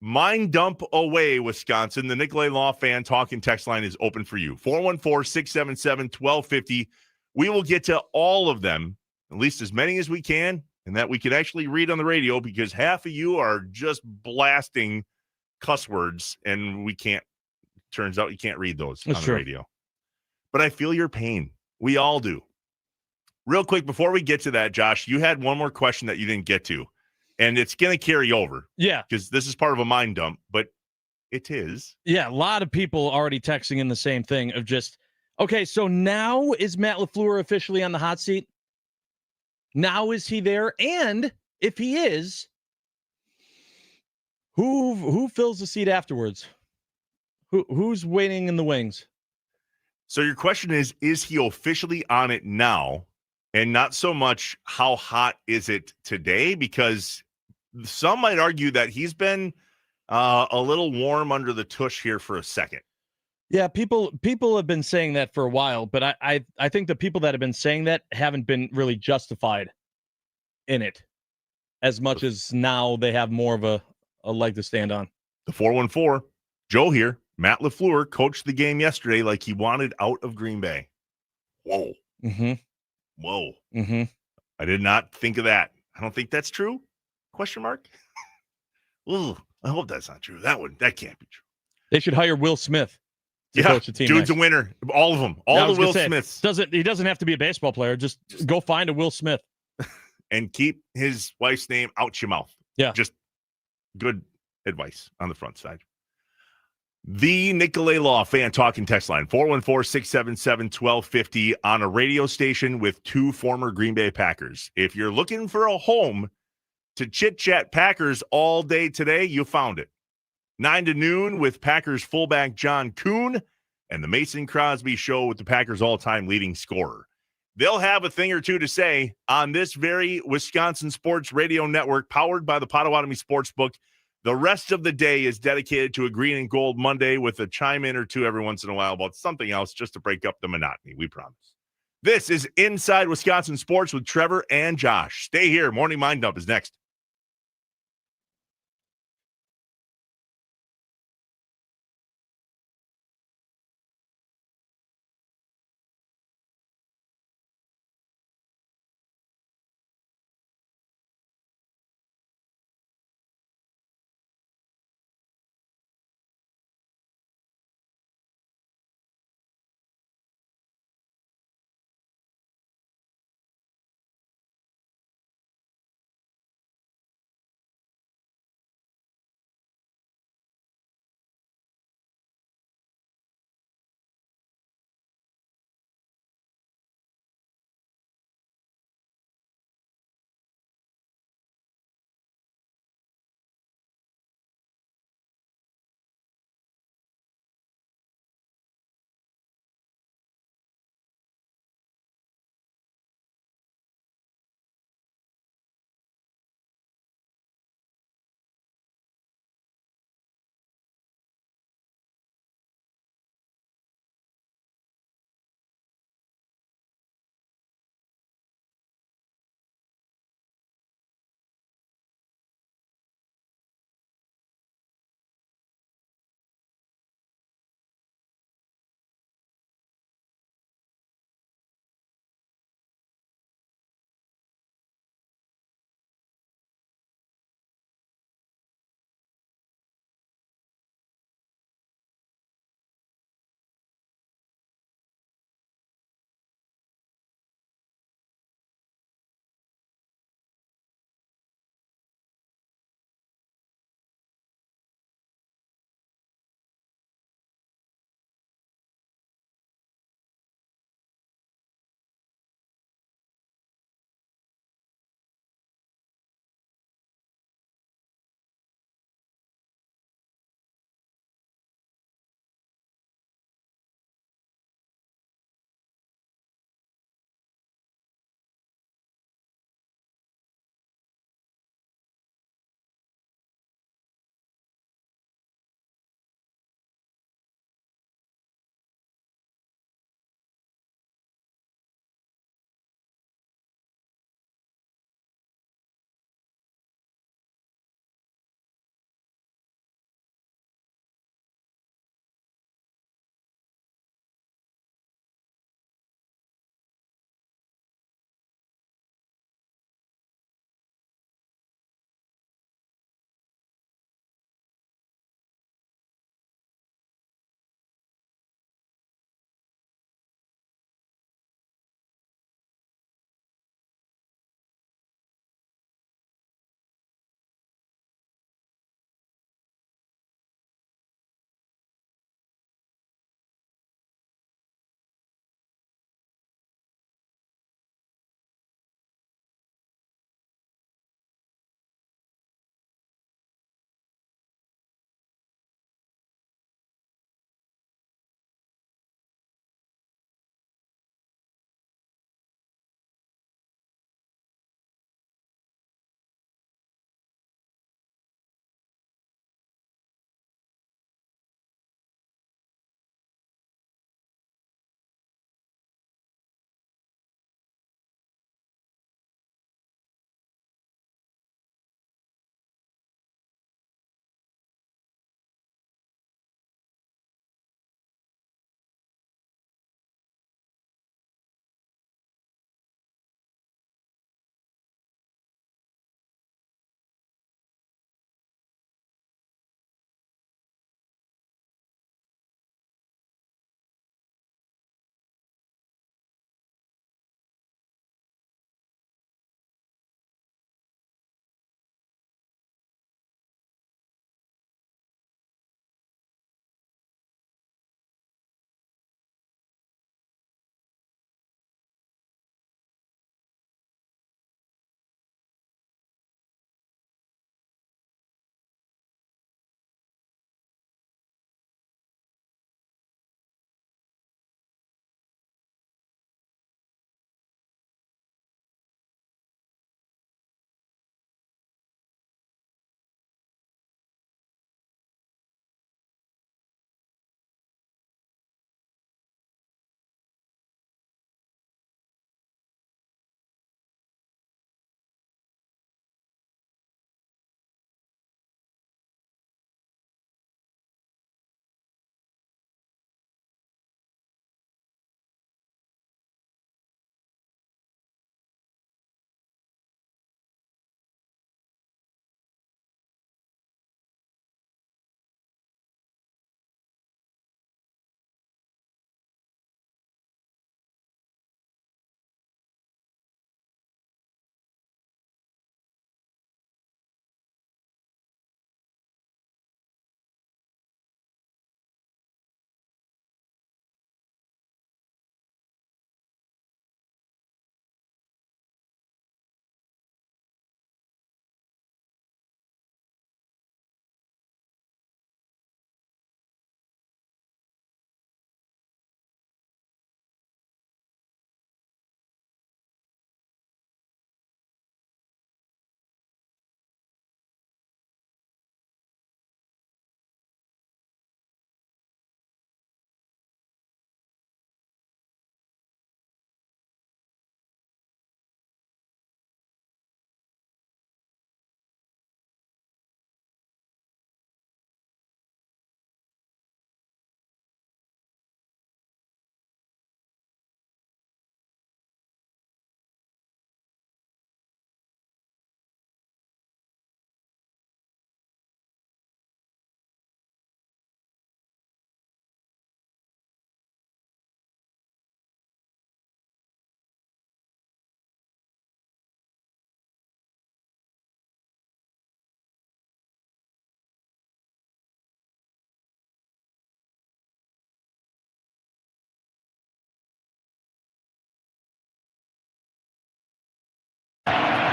Mind dump away, Wisconsin. The Nicolay Law Fan Talk and Text line is open for you. 414-677-1250. We will get to all of them, at least as many as we can, and that we can actually read on the radio, because half of you are just blasting cuss words, and we can't. Turns out you can't read those on the radio. But I feel your pain. We all do. Real quick, before we get to that, Josh, you had one more question that you didn't get to, and it's going to carry over. Yeah. Because this is part of a mind dump, but it is. Yeah, a lot of people already texting in the same thing of just, okay, so now is Matt LaFleur officially on the hot seat? Now is he there? And if he is, who fills the seat afterwards? Who's waiting in the wings? So your question is he officially on it now? And not so much how hot is it today, because some might argue that he's been a little warm under the tush here for a second. Yeah, people have been saying that for a while, but I think the people that have been saying that haven't been really justified in it as much as now they have more of a leg to stand on. The 414, Joe here. Matt LaFleur coached the game yesterday like he wanted out of Green Bay. Whoa. Mm-hmm. Whoa. Mm-hmm. I did not think of that. I don't think that's true? Question mark? Ooh, I hope that's not true. That can't be true. They should hire Will Smith to coach the team. Dude's next. a winner. All of them. All the Will Smiths. He doesn't have to be a baseball player. Just go find a Will Smith. And keep his wife's name out your mouth. Yeah. Just good advice on the front side. The Nicolay Law Fan Talking Text line, 414-677-1250, on a radio station with two former Green Bay Packers. If you're looking for a home to chit-chat Packers all day today, you found it. 9 to noon with Packers fullback John Kuhn and the Mason Crosby Show with the Packers all-time leading scorer. They'll have a thing or two to say on this very Wisconsin Sports Radio Network, powered by the Potawatomi Sportsbook. The rest of the day is dedicated to a Green and Gold Monday with a chime in or two every once in a while about something else just to break up the monotony, we promise. This is Inside Wisconsin Sports with Trevor and Josh. Stay here. Morning Mind Dump is next.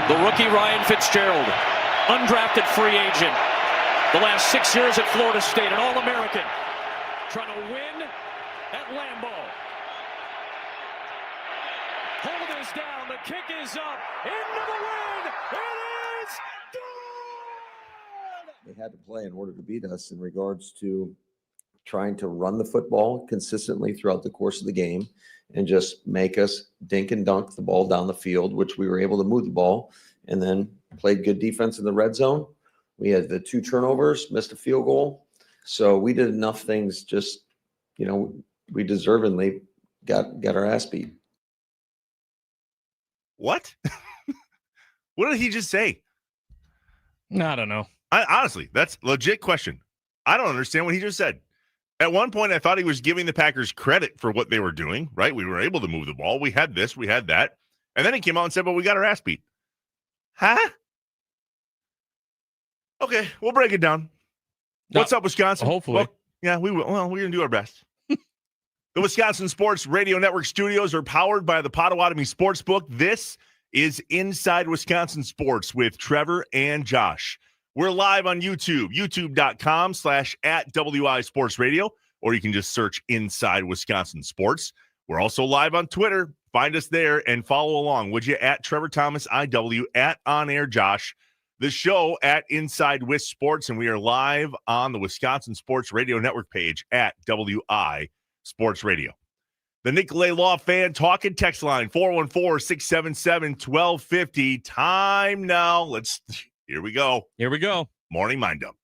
The rookie Ryan Fitzgerald, undrafted free agent. The last 6 years at Florida State, an All-American. Trying to win at Lambeau. Hold is down. The kick is up. Into the win. It is good. They had to play in order to beat us in regards to trying to run the football consistently throughout the course of the game and just make us dink and dunk the ball down the field, which we were able to move the ball and then played good defense in the red zone. We had the 2 turnovers, missed a field goal. So we did enough things, just, we deservingly got our ass beat. What? What did he just say? I don't know. Honestly, that's a legit question. I don't understand what he just said. At one point, I thought he was giving the Packers credit for what they were doing, right? We were able to move the ball. We had this, we had that. And then he came out and said, well, we got our ass beat. Huh? Okay, we'll break it down. What's up, Wisconsin? Hopefully. Well, yeah, we will. Well, we're going to do our best. The Wisconsin Sports Radio Network studios are powered by the Potawatomi Sportsbook. This is Inside Wisconsin Sports with Trevor and Josh. We're live on YouTube, youtube.com/@WI Sports Radio, or you can just search Inside Wisconsin Sports. We're also live on Twitter. Find us there and follow along, would you? At Trevor Thomas IW, at On Air Josh. The show at Inside Wis Sports, and we are live on the Wisconsin Sports Radio Network page at WI Sports Radio. The Nicolay Law Fan Talk and Text Line, 414-677-1250. Time now. Here we go. Here we go. Morning Mind Dump.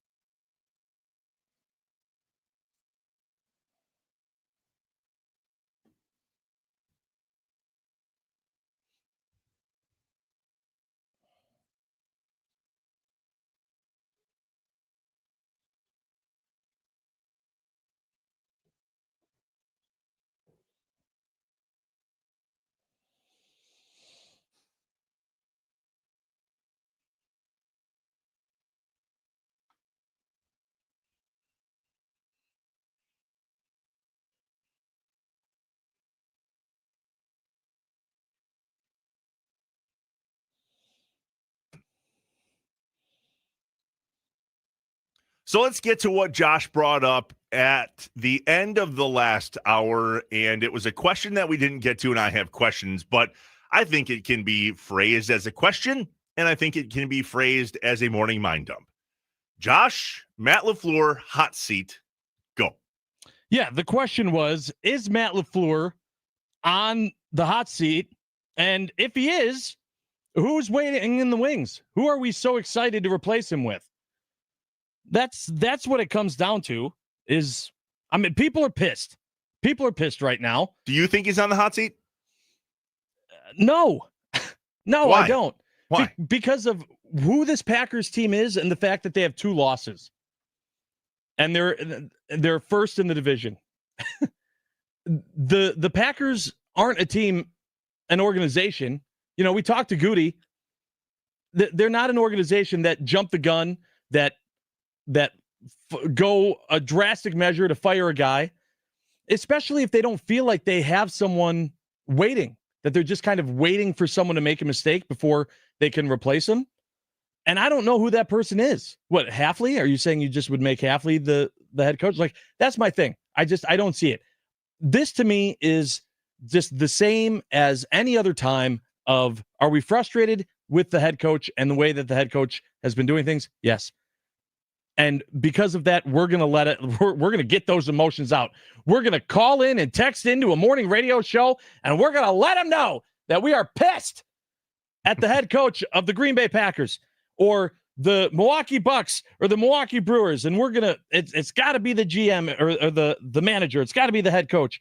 So let's get to what Josh brought up at the end of the last hour, and it was a question that we didn't get to, and I have questions, but I think it can be phrased as a question, and I think it can be phrased as a morning mind dump. Josh, Matt LaFleur, hot seat, go. Yeah, the question was, is Matt LaFleur on the hot seat? And if he is, who's waiting in the wings? Who are we so excited to replace him with? That's what it comes down to. People are pissed. People are pissed right now. Do you think he's on the hot seat? No. No, Why? I don't. Why? Because of who this Packers team is and the fact that they have 2 losses. And they're first in the division. The Packers aren't a team, an organization. We talked to Goody. They're not an organization that jump the gun, that go a drastic measure to fire a guy, especially if they don't feel like they have someone waiting, that they're just kind of waiting for someone to make a mistake before they can replace him. And I don't know who that person is. What, Hafley? Are you saying you just would make Hafley the head coach? Like, that's my thing. I don't see it. This to me is just the same as any other time of, are we frustrated with the head coach and the way that the head coach has been doing things? Yes. And because of that, we're going to get those emotions out. We're going to call in and text into a morning radio show, and we're going to let them know that we are pissed at the head coach of the Green Bay Packers or the Milwaukee Bucks or the Milwaukee Brewers. And it's got to be the GM or the manager. It's got to be the head coach.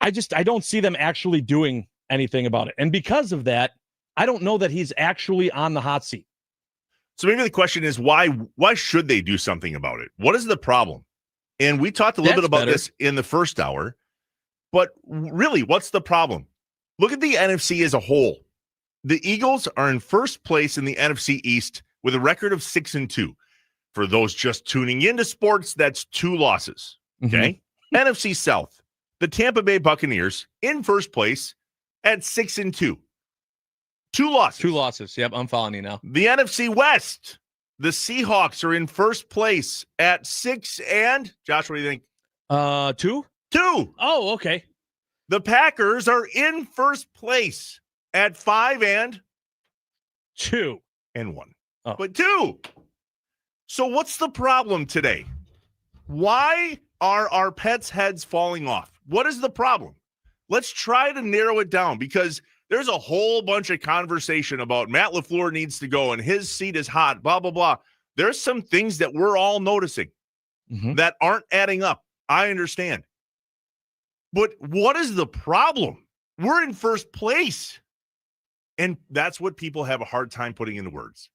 I don't see them actually doing anything about it. And because of that, I don't know that he's actually on the hot seat. So maybe the question is, why should they do something about it? What is the problem? And we talked a little bit about this in the first hour, but really, what's the problem? Look at the NFC as a whole. The Eagles are in first place in the NFC East with a record of 6-2. For those just tuning into sports, that's 2 losses. Okay. NFC South, the Tampa Bay Buccaneers in first place at 6-2. 2 losses. 2 losses. Yep, I'm following you now. The NFC West, the Seahawks are in first place at 6 and Josh, what do you think? 2? 2. Oh, okay. The Packers are in first place at 5 and 2 and 1. Oh. But 2. So what's the problem today? Why are our pets' heads falling off? What is the problem? Let's try to narrow it down, because there's a whole bunch of conversation about Matt LaFleur needs to go and his seat is hot, blah, blah, blah. There's some things that we're all noticing that aren't adding up. I understand. But what is the problem? We're in first place. And that's what people have a hard time putting into words,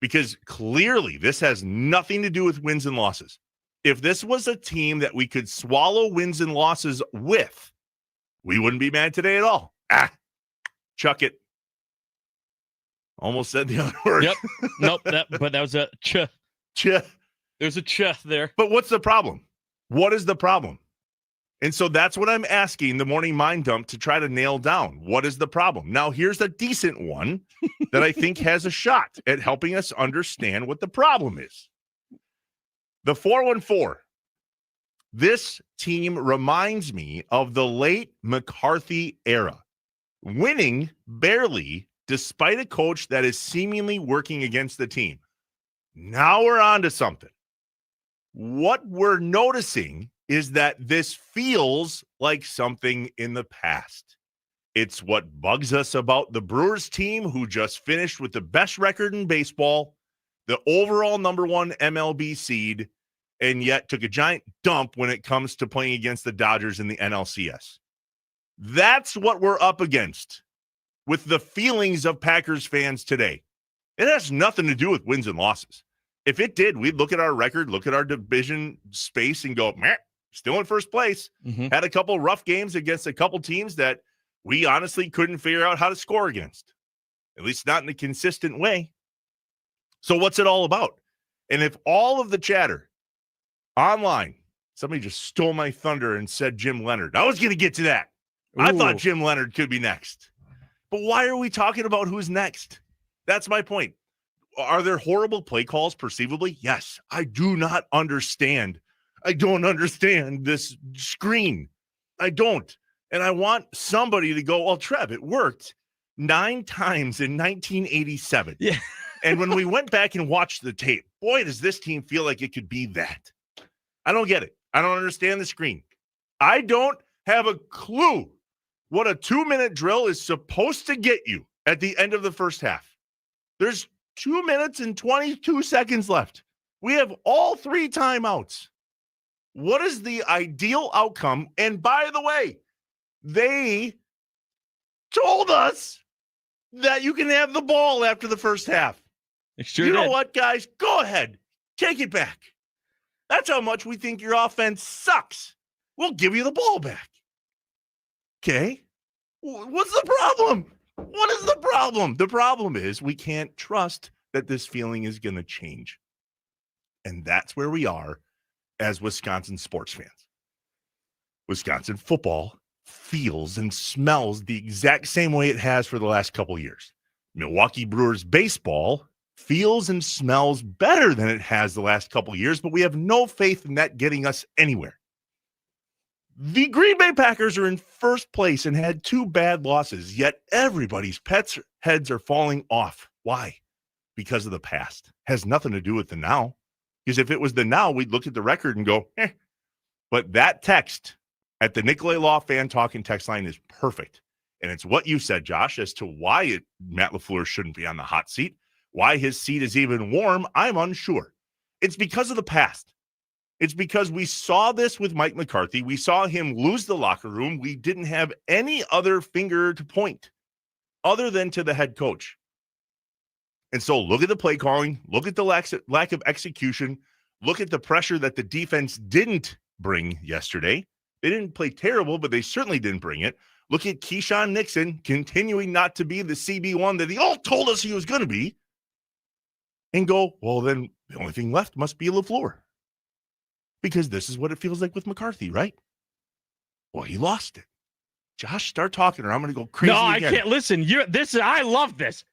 because clearly this has nothing to do with wins and losses. If this was a team that we could swallow wins and losses with, we wouldn't be mad today at all. Chuck it. Almost said the other word. Yep. Nope. But that was a ch. There's a ch there. But what's the problem? What is the problem? And so that's what I'm asking the morning mind dump to try to nail down. What is the problem? Now, here's a decent one that I think has a shot at helping us understand what the problem is. The 414. This team reminds me of the late McCarthy era. Winning barely, despite a coach that is seemingly working against the team. Now we're on to something. What we're noticing is that this feels like something in the past. It's what bugs us about the Brewers team, who just finished with the best record in baseball, the overall #1 MLB seed, and yet took a giant dump when it comes to playing against the Dodgers in the NLCS. That's what we're up against with the feelings of Packers fans today. It has nothing to do with wins and losses. If it did, we'd look at our record, look at our division space and go, meh, still in first place. Had a couple rough games against a couple teams that we honestly couldn't figure out how to score against, at least not in a consistent way. So what's it all about? And if all of the chatter online, somebody just stole my thunder and said Jim Leonard. I was going to get to that. I thought Jim Leonard could be next. But why are we talking about who's next? That's my point. Are there horrible play calls perceivably? Yes. I do not understand. I don't understand this screen. I don't. And I want somebody to go, well, Trev, it worked 9 times in 1987. Yeah. And when we went back and watched the tape, boy, does this team feel like it could be that. I don't get it. I don't understand the screen. I don't have a clue what a 2-minute drill is supposed to get you at the end of the first half. There's 2 minutes and 22 seconds left. We have all 3 timeouts. What is the ideal outcome? And by the way, they told us that you can have the ball after the first half. Sure you know did. what, guys? Go ahead. Take it back. That's how much we think your offense sucks. We'll give you the ball back. Okay? What's the problem? What is the problem? The problem is we can't trust that this feeling is going to change. And that's where we are as Wisconsin sports fans. Wisconsin football feels and smells the exact same way it has for the last couple of years. Milwaukee Brewers baseball feels and smells better than it has the last couple of years, but we have no faith in that getting us anywhere. The Green Bay Packers are in first place and had 2 bad losses, yet everybody's pets' heads are falling off. Why? Because of the past. Has nothing to do with the now. Because if it was the now, we'd look at the record and go, eh. But that text at the Nicolay Law Fan Talking text line is perfect. And it's what you said, Josh, as to why Matt LaFleur shouldn't be on the hot seat. Why his seat is even warm, I'm unsure. It's because of the past. It's because we saw this with Mike McCarthy. We saw him lose the locker room. We didn't have any other finger to point other than to the head coach. And so look at the play calling. Look at the lack of execution. Look at the pressure that the defense didn't bring yesterday. They didn't play terrible, but they certainly didn't bring it. Look at Keyshawn Nixon continuing not to be the CB1 that he all told us he was going to be. And go, well, then the only thing left must be LaFleur. Because this is what it feels like with McCarthy, right? Well, he lost it. Josh, start talking or I'm going to go crazy No, I again. can't. Listen, I love this.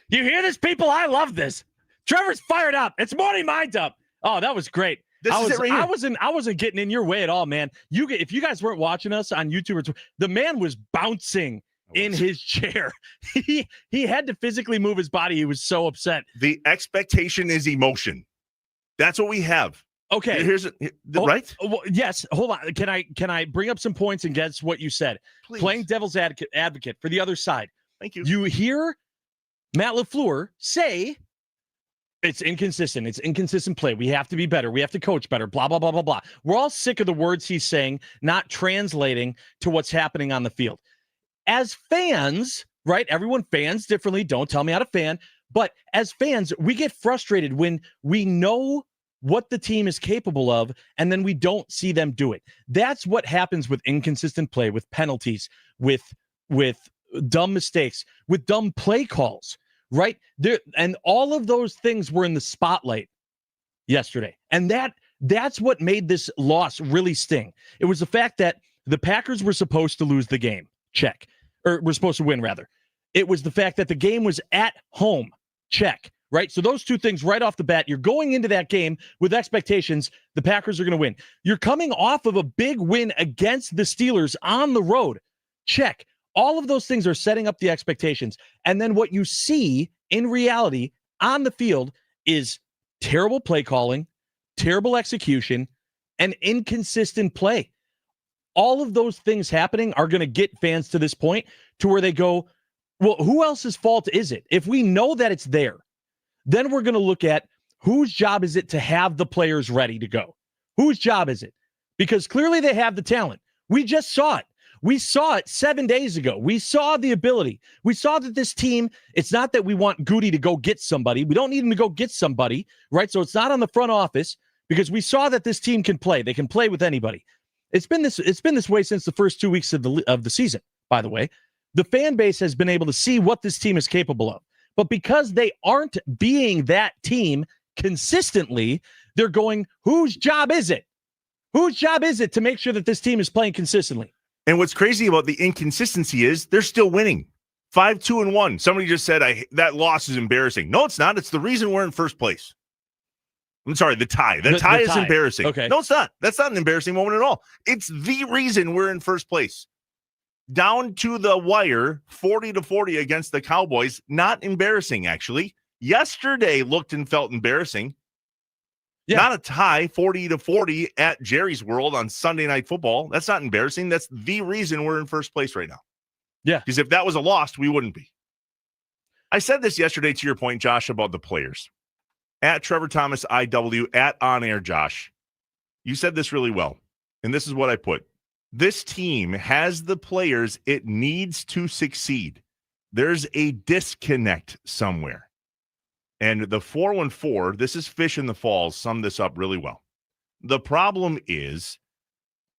You hear this, people? I love this. Trevor's fired up. It's morning mind up. Oh, that was great. This is it right here. I wasn't getting in your way at all, man. If you guys weren't watching us on YouTube, the man was bouncing in his chair. He had to physically move his body. He was so upset. The expectation is emotion. That's what we have. Okay. Right? Well, yes. Hold on. Can I bring up some points and guess what you said? Please. Playing devil's advocate for the other side. Thank you. You hear Matt LaFleur say it's inconsistent. It's inconsistent play. We have to be better. We have to coach better. Blah, blah, blah, blah, blah. We're all sick of the words he's saying, not translating to what's happening on the field. As fans, right? Everyone fans differently. Don't tell me how to fan. But as fans, we get frustrated when we know what the team is capable of, and then we don't see them do it. That's what happens with inconsistent play, with penalties, with dumb mistakes, with dumb play calls, right? There, and all of those things were in the spotlight yesterday. And that's what made this loss really sting. It was the fact that the Packers were supposed to lose the game. Check. Or we're supposed to win, rather. It was the fact that the game was at home. Check. Right? So those two things right off the bat, you're going into that game with expectations the Packers are going to win. You're coming off of a big win against the Steelers on the road. Check. All of those things are setting up the expectations. And then what you see in reality on the field is terrible play calling, terrible execution, and inconsistent play. All of those things happening are going to get fans to this point to where they go, well, who else's fault is it? If we know that it's there, then we're going to look at whose job is it to have the players ready to go? Whose job is it? Because clearly they have the talent. We just saw it. We saw it 7 days ago. We saw the ability. We saw that this team, it's not that we want Goody to go get somebody. We don't need him to go get somebody, right? So it's not on the front office because we saw that this team can play. They can play with anybody. It's been this way since the first 2 weeks of the season, by the way. The fan base has been able to see what this team is capable of. But because they aren't being that team consistently, they're going, whose job is it? Whose job is it to make sure that this team is playing consistently? And what's crazy about the inconsistency is they're still winning. 5-2-1. Somebody just said that loss is embarrassing. No, it's not. It's the reason we're in first place. I'm sorry, the tie. The tie is embarrassing. Okay. No, it's not. That's not an embarrassing moment at all. It's the reason we're in first place. Down to the wire, 40-40 against the Cowboys. Not embarrassing, actually. Yesterday looked and felt embarrassing. Yeah. Not a tie, 40-40 at Jerry's World on Sunday Night Football. That's not embarrassing. That's the reason we're in first place right now. Yeah. Because if that was a loss, we wouldn't be. I said this yesterday to your point, Josh, about the players. At Trevor Thomas IW, at On Air Josh. You said this really well. And this is what I put. This team has the players it needs to succeed. There's a disconnect somewhere. And the 414, this is Fish in the Falls, summed this up really well. The problem is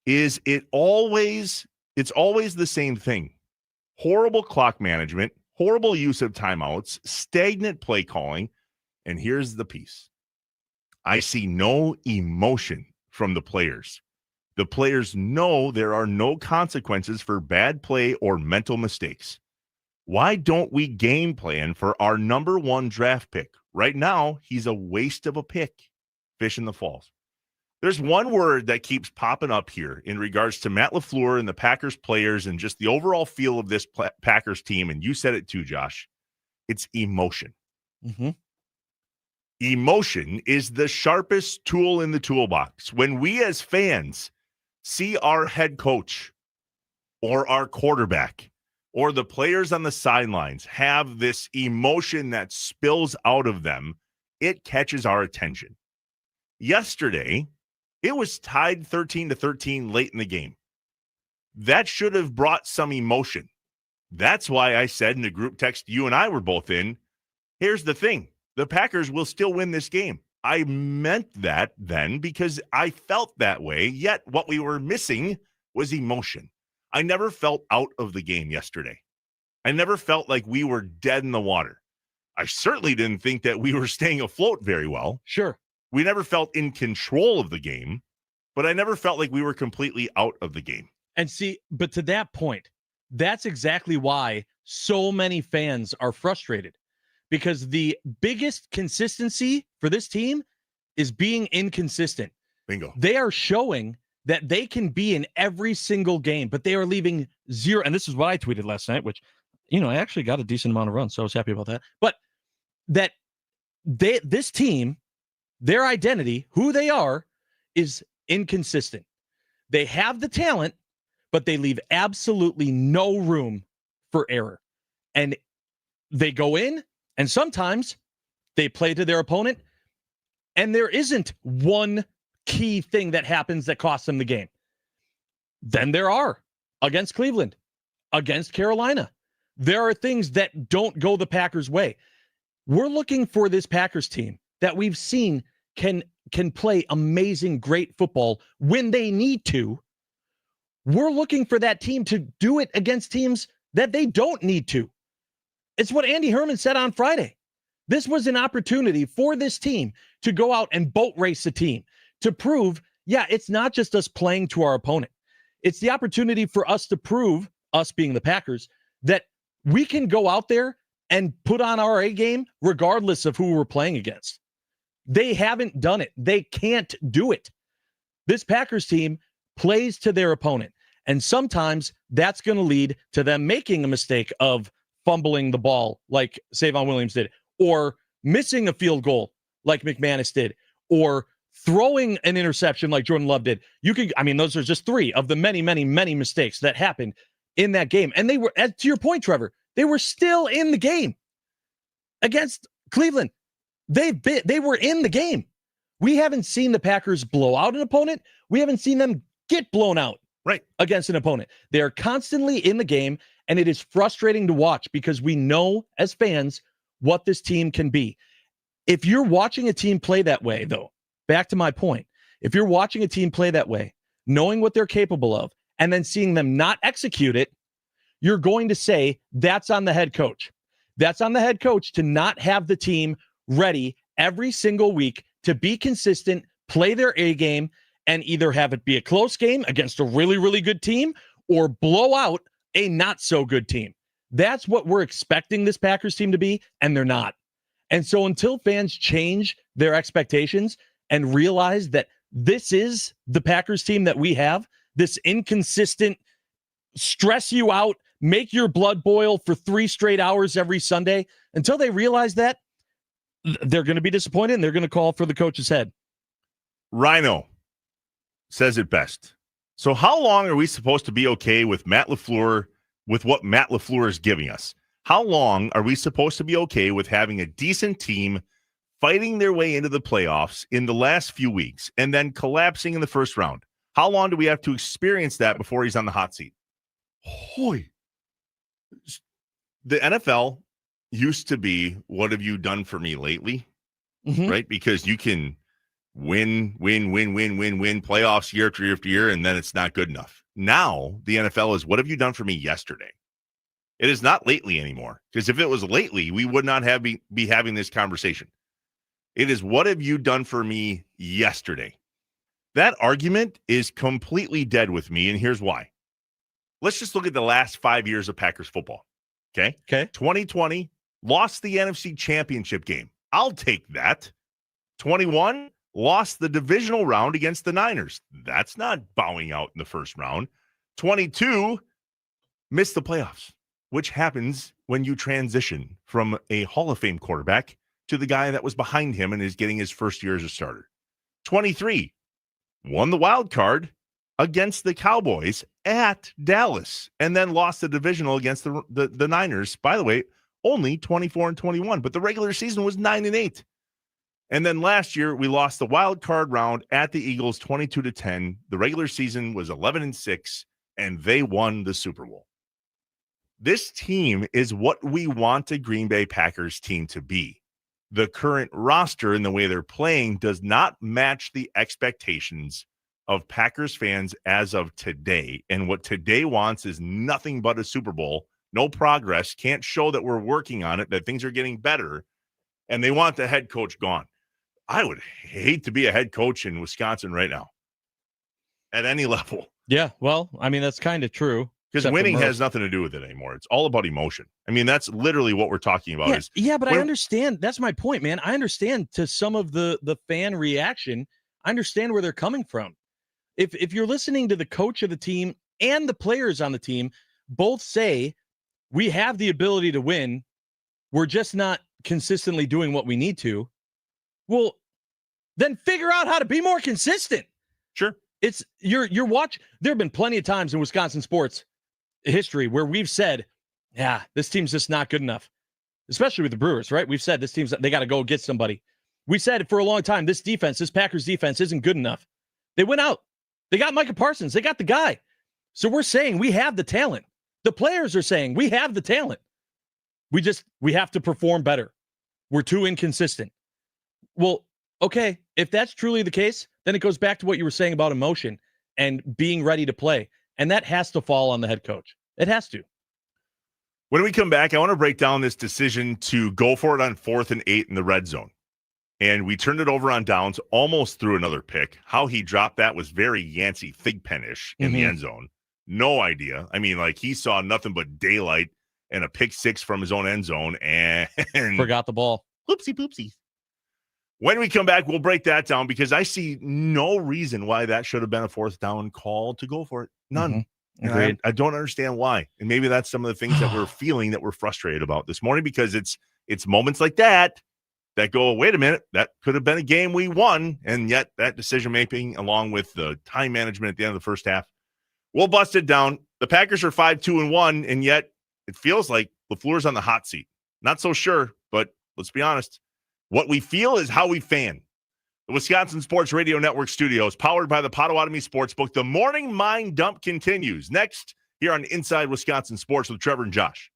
it's always the same thing. Horrible clock management, horrible use of timeouts, stagnant play calling. And here's the piece. I see no emotion from the players. The players know there are no consequences for bad play or mental mistakes. Why don't we game plan for our number one draft pick? Right now, he's a waste of a pick. Fish in the Falls. There's one word that keeps popping up here in regards to Matt LaFleur and the Packers players and just the overall feel of this Packers team. And you said it too, Josh. It's emotion. Mm-hmm. Emotion is the sharpest tool in the toolbox. When we as fans see our head coach or our quarterback or the players on the sidelines have this emotion that spills out of them, it catches our attention. Yesterday, it was tied 13-13 late in the game. That should have brought some emotion. That's why I said in the group text you and I were both in, here's the thing. The Packers will still win this game. I meant that then because I felt that way, yet what we were missing was emotion. I never felt out of the game yesterday. I never felt like we were dead in the water. I certainly didn't think that we were staying afloat very well. Sure. We never felt in control of the game, but I never felt like we were completely out of the game. And see, but to that point, that's exactly why so many fans are frustrated, because the biggest consistency for this team is being inconsistent. Bingo. They are showing that they can be in every single game, but they are leaving zero. And this is what I tweeted last night, which, I actually got a decent amount of runs, so I was happy about that. But that this team, their identity, who they are, is inconsistent. They have the talent, but they leave absolutely no room for error. And they go in, and sometimes they play to their opponent, and there isn't one key thing that happens that costs them the game. Then there are against Cleveland, against Carolina. There are things that don't go the Packers' way. We're looking for this Packers team that we've seen can play amazing, great football when they need to. We're looking for that team to do it against teams that they don't need to. It's what Andy Herman said on Friday. This was an opportunity for this team to go out and boat race a team, to prove, it's not just us playing to our opponent. It's the opportunity for us to prove, us being the Packers, that we can go out there and put on our A game regardless of who we're playing against. They haven't done it. They can't do it. This Packers team plays to their opponent, and sometimes that's going to lead to them making a mistake of fumbling the ball like Savon Williams did, or missing a field goal like McManus did, or throwing an interception like Jordan Love did. Those are just three of the many, many, many mistakes that happened in that game. And they were, to your point, Trevor, they were still in the game against Cleveland. They were in the game. We haven't seen the Packers blow out an opponent. We haven't seen them get blown out against an opponent. They are constantly in the game, and it is frustrating to watch because we know as fans what this team can be. If you're watching a team play that way, though, back to my point, if you're watching a team play that way, knowing what they're capable of, and then seeing them not execute it, you're going to say that's on the head coach. That's on the head coach to not have the team ready every single week to be consistent, play their A game, and either have it be a close game against a really, really good team or blow out a not so good team. That's what we're expecting this Packers team to be, and they're not. And so until fans change their expectations and realize that this is the Packers team that we have, this inconsistent, stress you out, make your blood boil for 3 straight hours every Sunday, until they realize that, they're going to be disappointed, and they're going to call for the coach's head. Rhino says it best. So how long are we supposed to be okay with Matt LaFleur, with what Matt LaFleur is giving us? How long are we supposed to be okay with having a decent team fighting their way into the playoffs in the last few weeks and then collapsing in the first round? How long do we have to experience that before he's on the hot seat? Hoy. The NFL used to be, what have you done for me lately? Mm-hmm. Right? Because you can win playoffs year after year after year, and then it's not good enough. Now the NFL is, what have you done for me yesterday? It is not lately anymore, because if it was lately, we would not be having this conversation. It is, what have you done for me yesterday? That argument is completely dead with me, and here's why. Let's just look at the last 5 years of Packers football. Okay. 2020, lost the NFC Championship game. I'll take that. 21, lost the divisional round against the Niners. That's not bowing out in the first round. 22, missed the playoffs, which happens when you transition from a Hall of Fame quarterback to the guy that was behind him and is getting his first year as a starter. 23, won the wild card against the Cowboys at Dallas, and then lost the divisional against the Niners. By the way, only 24-21, but the regular season was 9-8. And then last year, we lost the wild card round at the Eagles 22-10. The regular season was 11-6, and they won the Super Bowl. This team is what we want a Green Bay Packers team to be. The current roster and the way they're playing does not match the expectations of Packers fans as of today. And what today wants is nothing but a Super Bowl, no progress, can't show that we're working on it, that things are getting better, and they want the head coach gone. I would hate to be a head coach in Wisconsin right now at any level. Yeah, well, I mean, that's kind of true. Because winning has nothing to do with it anymore. It's all about emotion. I mean, that's literally what we're talking about. But I understand. That's my point, man. I understand to some of the fan reaction. I understand where they're coming from. If you're listening to the coach of the team and the players on the team, both say we have the ability to win, we're just not consistently doing what we need to. Well, then figure out how to be more consistent. Sure. It's you're watch. There have been plenty of times in Wisconsin sports history where we've said, yeah, this team's just not good enough, especially with the Brewers, right? We've said they got to go get somebody. We said for a long time, this Packers defense isn't good enough. They went out. They got Micah Parsons. They got the guy. So we're saying we have the talent. The players are saying we have the talent. We have to perform better. We're too inconsistent. Well, okay, if that's truly the case, then it goes back to what you were saying about emotion and being ready to play. And that has to fall on the head coach. It has to. When we come back, I want to break down this decision to go for it on 4th and 8 in the red zone. And we turned it over on downs, almost threw another pick. How he dropped that was very Yancey Thigpen-ish in the end zone. No idea. I mean, like, he saw nothing but daylight and a pick 6 from his own end zone and forgot the ball. Whoopsie poopsie. When we come back, we'll break that down because I see no reason why that should have been a 4th down call to go for it. None. Agreed. I don't understand why. And maybe that's some of the things that we're feeling that we're frustrated about this morning, because it's moments like that go, wait a minute, that could have been a game we won. And yet that decision making, along with the time management at the end of the first half, we'll bust it down. The Packers are 5-2-1, and yet it feels like LaFleur's on the hot seat. Not so sure, but let's be honest. What we feel is how we fan. The Wisconsin Sports Radio Network studios, powered by the Potawatomi Sportsbook. The morning mind dump continues next here on Inside Wisconsin Sports with Trevor and Josh.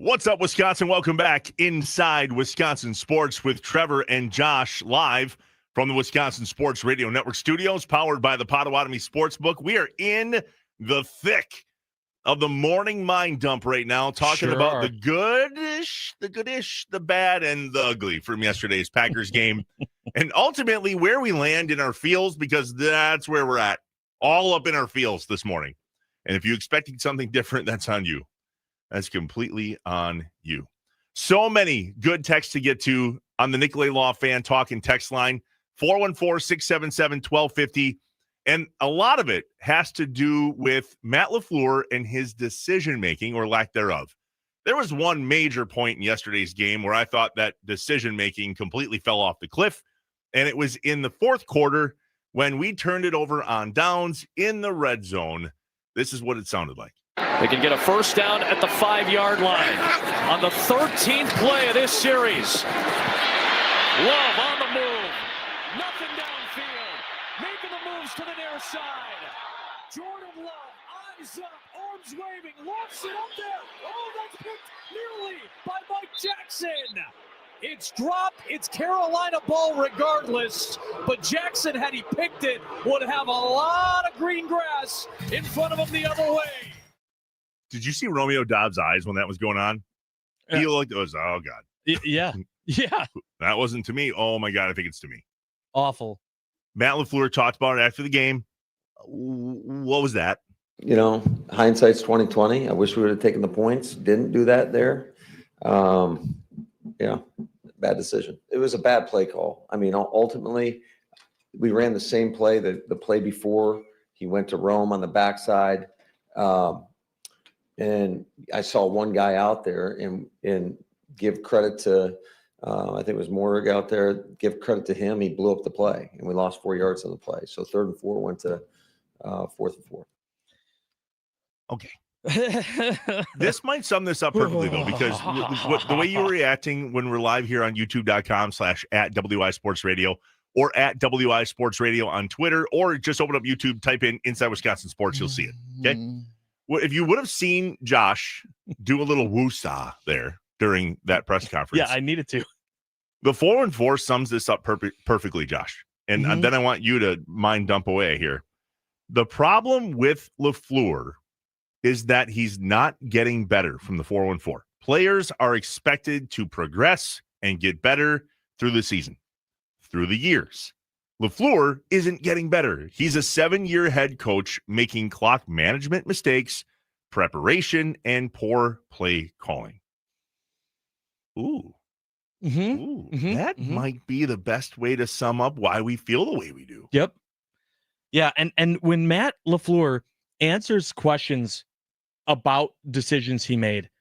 What's up, Wisconsin? Welcome back inside Wisconsin Sports with Trevor and Josh, live from the Wisconsin Sports Radio Network studios, powered by the Potawatomi Sportsbook. We are in the thick of the morning mind dump right now, talking about the goodish, the bad, and the ugly from yesterday's Packers game, and ultimately where we land in our feels, because that's where we're at, all up in our feels this morning. And if you're expecting something different, that's on you. That's completely on you. So many good texts to get to on the Nicolay Law Fan Talk and text line, 414-677-1250. And a lot of it has to do with Matt LaFleur and his decision-making, or lack thereof. There was one major point in yesterday's game where I thought that decision-making completely fell off the cliff, and it was in the fourth quarter when we turned it over on downs in the red zone. This is what it sounded like. They can get a first down at the 5-yard line on the 13th play of this series. Love on the move. Nothing downfield. Making the moves to the near side. Jordan Love, eyes up, arms waving, lofts it up there. Oh, that's picked nearly by Mike Jackson. It's dropped. It's Carolina ball regardless. But Jackson, had he picked it, would have a lot of green grass in front of him the other way. Did you see Romeo Dobbs' eyes when that was going on? He looked, it was, oh, God. Yeah. Yeah. That wasn't to me. Oh, my God, I think it's to me. Awful. Matt LaFleur talked about it after the game. What was that? You know, hindsight's 20/20. I wish we would have taken the points. Didn't do that there. Yeah, bad decision. It was a bad play call. I mean, ultimately, we ran the same play that the play before. He went to Rome on the backside. And I saw one guy out there and give credit to, I think it was Morrig out there, give credit to him. He blew up the play, and we lost 4 yards on the play. So 3rd and 4 went to 4th and 4. Okay. This might sum this up perfectly, though, because the way you were reacting when we're live here on youtube.com/@WI Sports Radio or @WI Sports Radio on Twitter, or just open up YouTube, type in Inside Wisconsin Sports, you'll see it. Okay. Well, if you would have seen Josh do a little woosah there during that press conference. Yeah, I needed to. The 4 and 4 sums this up perfectly, Josh. And then I want you to mind dump away here. The problem with LaFleur is that he's not getting better from the 4-1-4. Players are expected to progress and get better through the season, through the years. LaFleur isn't getting better. He's a 7-year head coach making clock management mistakes, preparation, and poor play calling. Ooh. That might be the best way to sum up why we feel the way we do. Yep. Yeah, and when Matt LaFleur answers questions about decisions he made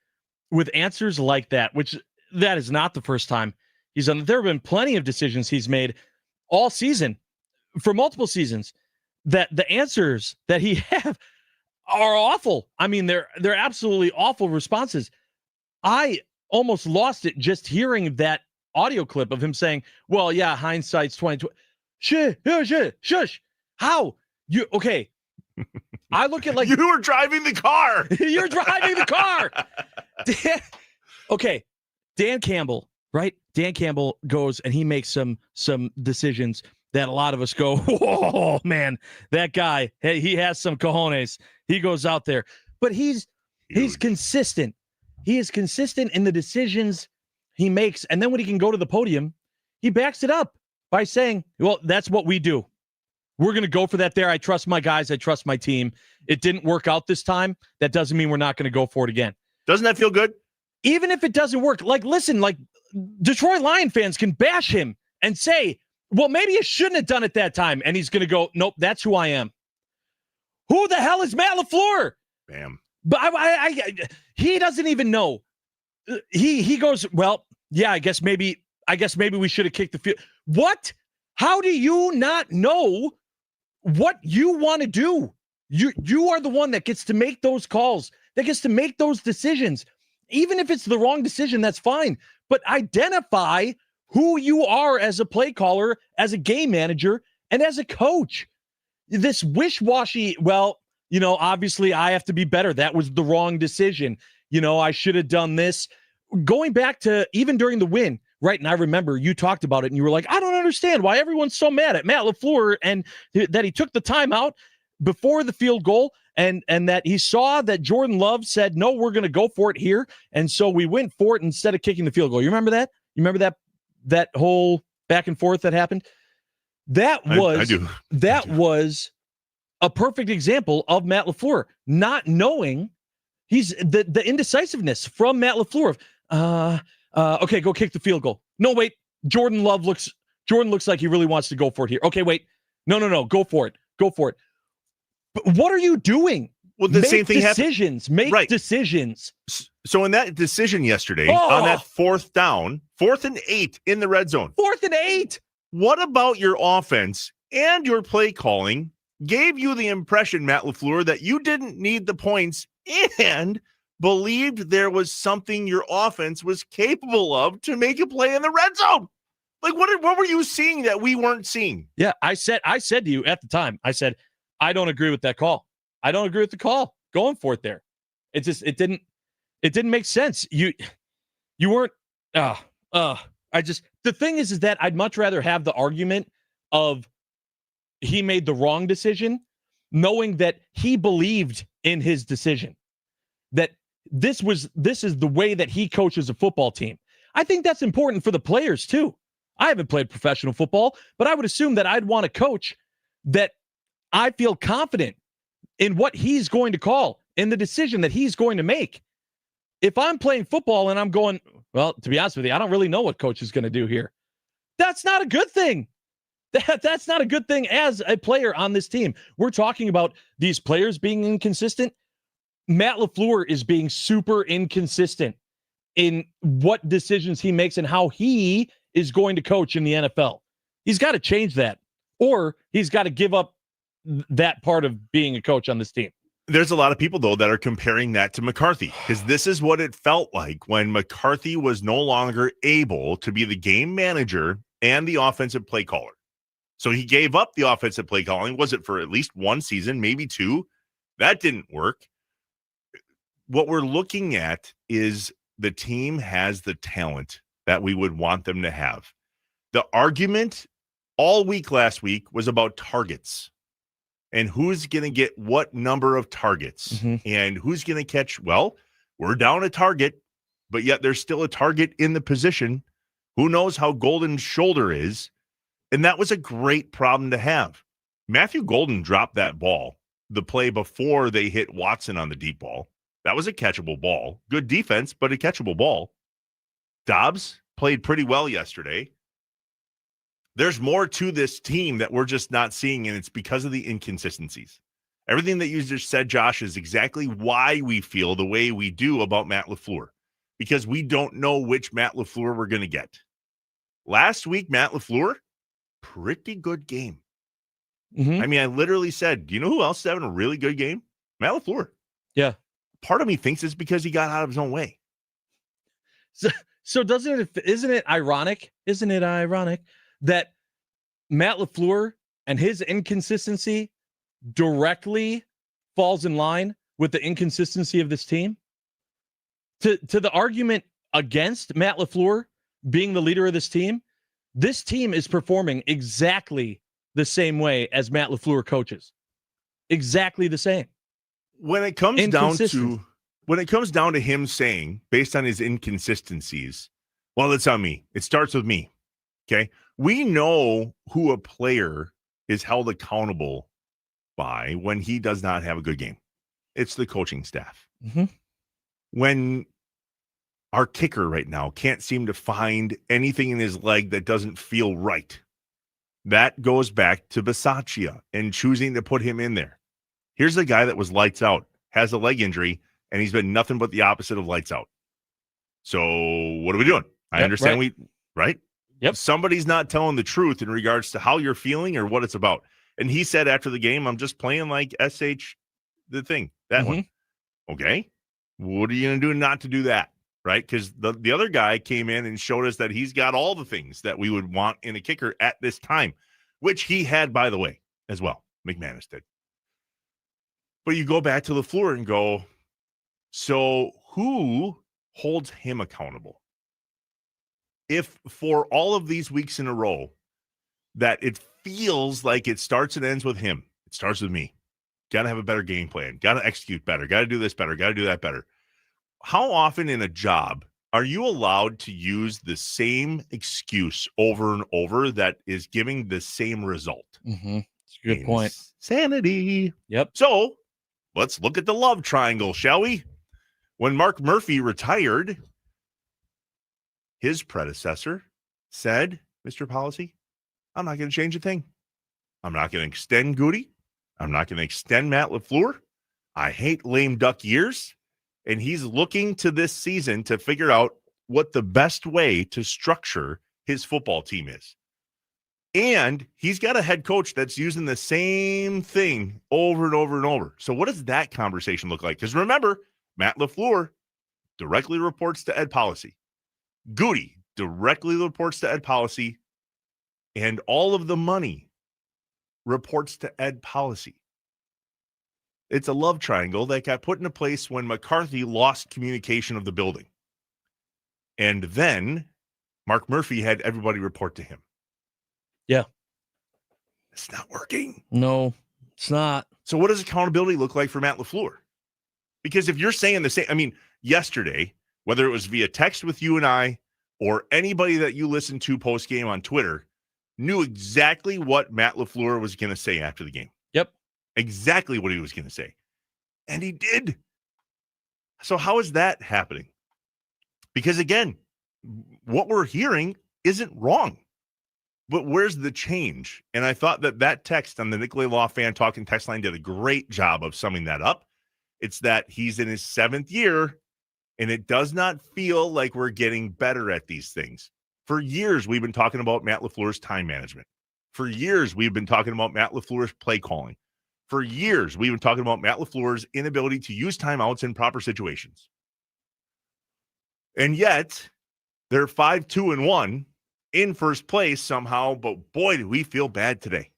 with answers like that, which that is not the first time he's done. There have been plenty of decisions he's made all season for multiple seasons that the answers that he have are awful. I mean, they're absolutely awful responses. I almost lost it just hearing that audio clip of him saying, well, yeah, hindsight's 2020. Shush. How? You okay? I look at like you were driving the car. You're driving the car. Okay. Dan Campbell, right? Dan Campbell goes and he makes some decisions that a lot of us go, whoa, man, that guy, he has some cojones. He goes out there, but he's consistent. He is consistent in the decisions he makes. And then when he can go to the podium, he backs it up by saying, well, that's what we do. We're going to go for that there. I trust my guys. I trust my team. It didn't work out this time. That doesn't mean we're not going to go for it again. Doesn't that feel good? Even if it doesn't work, like, listen, like Detroit Lion fans can bash him and say, well, maybe you shouldn't have done it that time. And he's going to go, nope, that's who I am. Who the hell is Matt LaFleur? Bam. But he doesn't even know. He goes, well, yeah, I guess maybe we should have kicked the field. What? How do you not know what you want to do? You are the one that gets to make those calls, that gets to make those decisions. Even if it's the wrong decision, that's fine. But identify who you are as a play caller, as a game manager, and as a coach. This wish-washy, well, obviously I have to be better. That was the wrong decision. I should have done this. Going back to even during the win, right? And I remember you talked about it and you were like, I don't understand why everyone's so mad at Matt LaFleur and that he took the timeout before the field goal and that he saw that Jordan Love said, no, we're going to go for it here. And so we went for it instead of kicking the field goal. You remember that? You remember that whole back and forth that happened? That was a perfect example of Matt LaFleur not knowing he's the indecisiveness from Matt LaFleur. Okay, go kick the field goal. No, wait. Jordan looks like he really wants to go for it here. Okay, wait. No. Go for it. But what are you doing? Well, the same thing happened. Make decisions. So in that decision yesterday, on that 4th down, 4th and 8 in the red zone. 4th and 8. What about your offense and your play calling gave you the impression, Matt LaFleur, that you didn't need the points and believed there was something your offense was capable of to make a play in the red zone? Like, what were you seeing that we weren't seeing? Yeah, I said to you at the time, I said, I don't agree with that call. I don't agree with the call going for it there. It didn't make sense. You weren't, the thing is that I'd much rather have the argument of he made the wrong decision, knowing that he believed in his decision, that this is the way that he coaches a football team. I think that's important for the players too. I haven't played professional football, but I would assume that I'd want a coach that I feel confident in what he's going to call, in the decision that he's going to make. If I'm playing football and I'm going, well, to be honest with you, I don't really know what coach is going to do here. That's not a good thing. That's not a good thing as a player on this team. We're talking about these players being inconsistent. Matt LaFleur is being super inconsistent in what decisions he makes and how he is going to coach in the NFL. He's got to change that, or he's got to give up that part of being a coach on this team. There's a lot of people, though, that are comparing that to McCarthy, because this is what it felt like when McCarthy was no longer able to be the game manager and the offensive play caller. So he gave up the offensive play calling. Was it for at least one season, maybe two? That didn't work. What we're looking at is the team has the talent that we would want them to have. The argument all week last week was about targets and who's going to get what number of targets and who's going to catch. Well, we're down a target, but yet there's still a target in the position. Who knows how Golden's shoulder is? And that was a great problem to have. Matthew Golden dropped that ball the play before they hit Watson on the deep ball. That was a catchable ball. Good defense, but a catchable ball. Dobbs played pretty well yesterday. There's more to this team that we're just not seeing, and it's because of the inconsistencies. Everything that you just said, Josh, is exactly why we feel the way we do about Matt LaFleur, because we don't know which Matt LaFleur we're going to get. Last week, Matt LaFleur, pretty good game. I mean, I literally said, do you know who else is having a really good game? Matt LaFleur. Yeah. Part of me thinks it's because he got out of his own way. So isn't it ironic? Isn't it ironic that Matt LaFleur and his inconsistency directly falls in line with the inconsistency of this team? To the argument against Matt LaFleur being the leader of this team is performing exactly the same way as Matt LaFleur coaches. Exactly the same. When it comes down to him saying, based on his inconsistencies, well, it's on me. It starts with me. Okay. We know who a player is held accountable by when he does not have a good game. It's the coaching staff. When our kicker right now can't seem to find anything in his leg that doesn't feel right, that goes back to Bisaccia and choosing to put him in there. Here's a guy that was lights out, has a leg injury, and he's been nothing but the opposite of lights out. So what are we doing? I understand right? Yep. Somebody's not telling the truth in regards to how you're feeling or what it's about. And he said after the game, I'm just playing like SH, the thing, that one. Okay. What are you going to do not to do that? Right? Because the other guy came in and showed us that he's got all the things that we would want in a kicker at this time, which he had, by the way, as well. McManus did. But you go back to LaFleur and go, so who holds him accountable? If for all of these weeks in a row that it feels like it starts and ends with him, it starts with me. Got to have a better game plan. Got to execute better. Got to do this better. Got to do that better. How often in a job are you allowed to use the same excuse over and over that is giving the same result? Mm-hmm. That's a good point. Insanity. Yep. So let's look at the love triangle, shall we? When Mark Murphy retired, his predecessor said, Mr. Policy, I'm not going to change a thing. I'm not going to extend Goody. I'm not going to extend Matt LaFleur. I hate lame duck years. And he's looking to this season to figure out what the best way to structure his football team is. And he's got a head coach that's using the same thing over and over and over. So what does that conversation look like? Because remember, Matt LaFleur directly reports to Ed Policy. Goody directly reports to Ed Policy. And all of the money reports to Ed Policy. It's a love triangle that got put into place when McCarthy lost communication of the building. And then Mark Murphy had everybody report to him. Yeah. It's not working. No, it's not. So what does accountability look like for Matt LaFleur? Because if you're saying the same, yesterday, whether it was via text with you and I or anybody that you listened to post-game on Twitter, knew exactly what Matt LaFleur was going to say after the game. Yep. Exactly what he was going to say. And he did. So how is that happening? Because again, what we're hearing isn't wrong. But where's the change? And I thought that text on the Nicolay Law Fan Talking text line did a great job of summing that up. It's that he's in his 7th year, and it does not feel like we're getting better at these things. For years, we've been talking about Matt LaFleur's time management. For years, we've been talking about Matt LaFleur's play calling. For years, we've been talking about Matt LaFleur's inability to use timeouts in proper situations. And yet, they're 5-2-1 in first place somehow, but boy, do we feel bad today.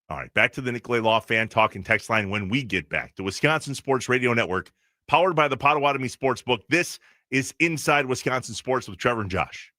All right, back to the Nicolay Law Fan Talking text line when we get back. The Wisconsin Sports Radio Network, powered by the Potawatomi Sportsbook. This is Inside Wisconsin Sports with Trevor and Josh.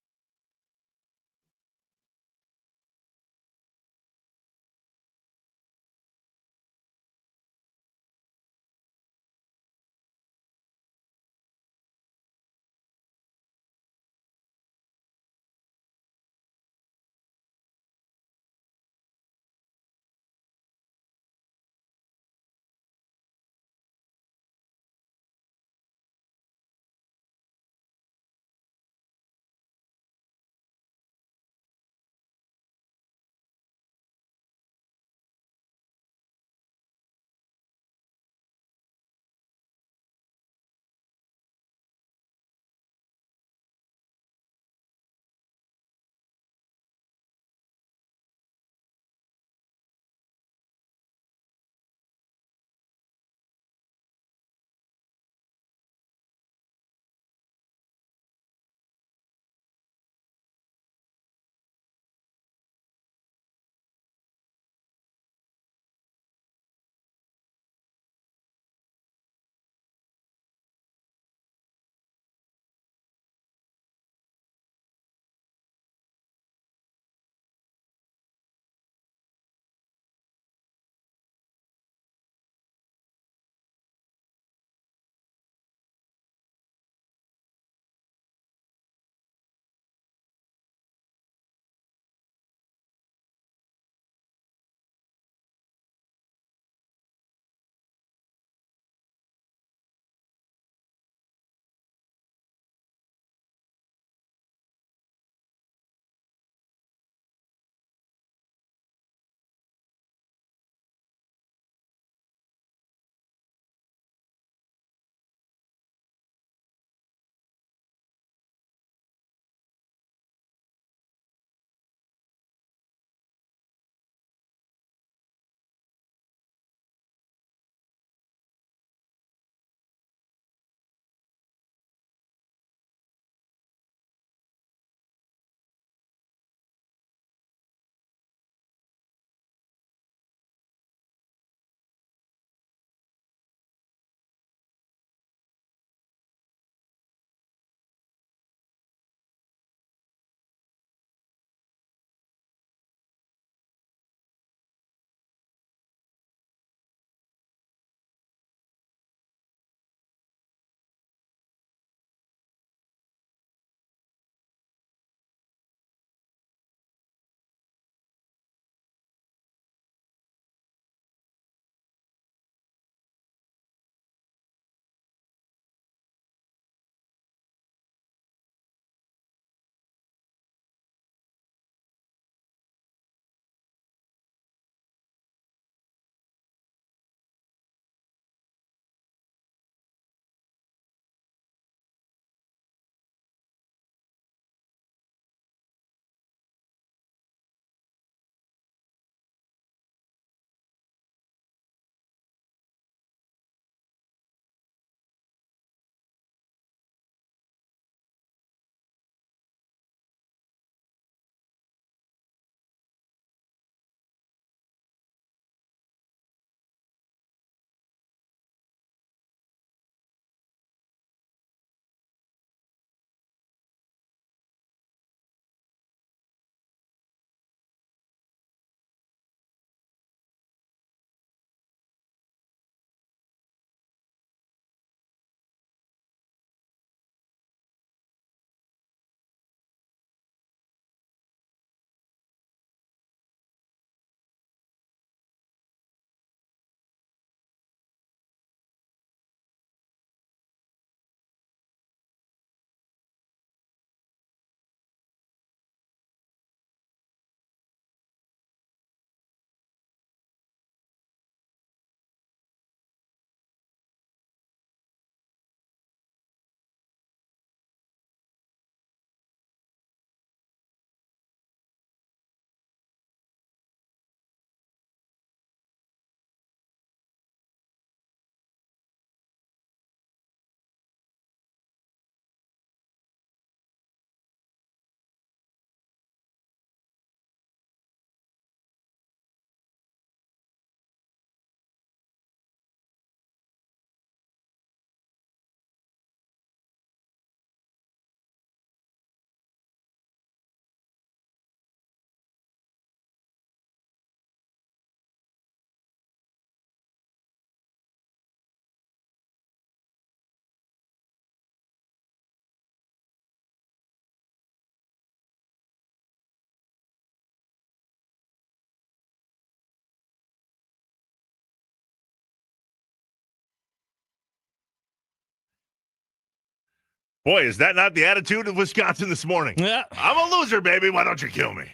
Boy, is that not the attitude of Wisconsin this morning? Yeah. I'm a loser, baby. Why don't you kill me?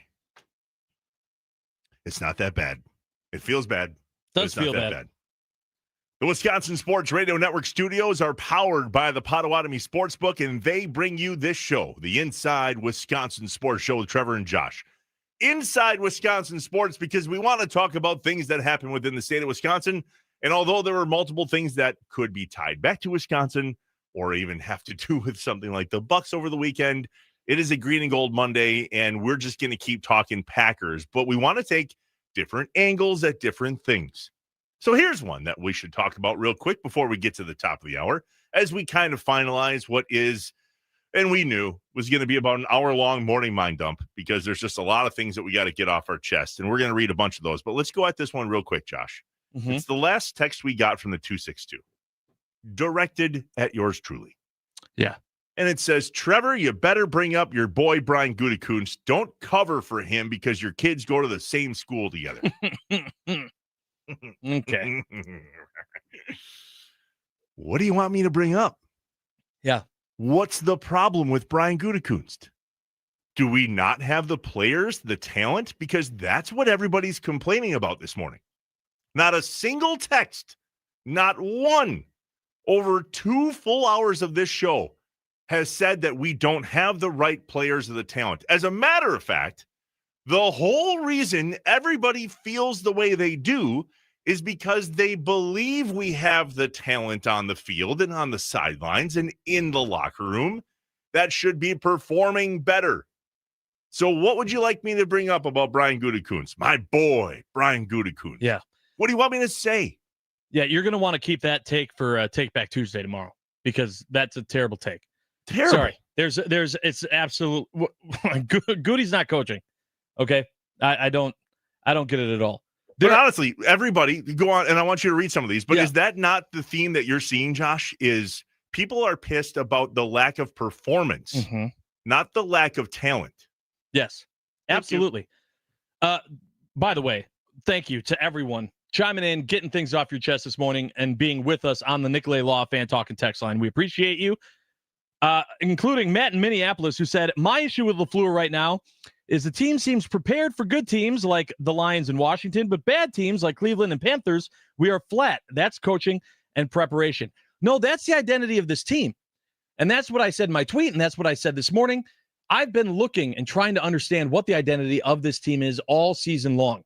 It's not that bad. It feels bad. But Does it's not feel that bad. The Wisconsin Sports Radio Network studios are powered by the Potawatomi Sportsbook, and they bring you this show, the Inside Wisconsin Sports Show with Trevor and Josh. Inside Wisconsin Sports, because we want to talk about things that happen within the state of Wisconsin. And although there are multiple things that could be tied back to Wisconsin or even have to do with something like the Bucks over the weekend, it is a Green and Gold Monday, and we're just going to keep talking Packers. But we want to take different angles at different things. So here's one that we should talk about real quick before we get to the top of the hour, as we kind of finalize what is, and we knew was going to be about an hour-long morning mind dump, because there's just a lot of things that we got to get off our chest, and we're going to read a bunch of those. But let's go at this one real quick, Josh. Mm-hmm. It's the last text we got from the 262, directed at yours truly. Yeah. And it says, Trevor, you better bring up your boy Brian Gutekunst. Don't cover for him because your kids go to the same school together. Okay. What do you want me to bring up? Yeah. What's the problem with Brian Gutekunst? Do we not have the players, the talent? Because that's what everybody's complaining about this morning. Not a single text, not one, over 2 full hours of this show has said that we don't have the right players or the talent. As a matter of fact, the whole reason everybody feels the way they do is because they believe we have the talent on the field and on the sidelines and in the locker room that should be performing better. So what would you like me to bring up about Brian Gutekunst? My boy, Brian Gutekunst. Yeah. What do you want me to say? Yeah, you're going to want to keep that take for Take Back Tuesday tomorrow, because that's a terrible take. Terrible. Sorry. It's absolute. Goody's not coaching. Okay. I don't get it at all. But honestly, everybody go on, and I want you to read some of these, but Yeah. Is that not the theme that you're seeing, Josh? Is people are pissed about the lack of performance, Mm-hmm. not the lack of talent. Yes, Thank absolutely. By the way, thank you to everyone chiming in, getting things off your chest this morning, and being with us on the Nicolay Law Fan Talking text line. We appreciate you, including Matt in Minneapolis, who said, my issue with LaFleur right now is the team seems prepared for good teams like the Lions in Washington, but bad teams like Cleveland and Panthers, we are flat. That's coaching and preparation. No, that's the identity of this team. And that's what I said in my tweet, and that's what I said this morning. I've been looking and trying to understand what the identity of this team is all season long.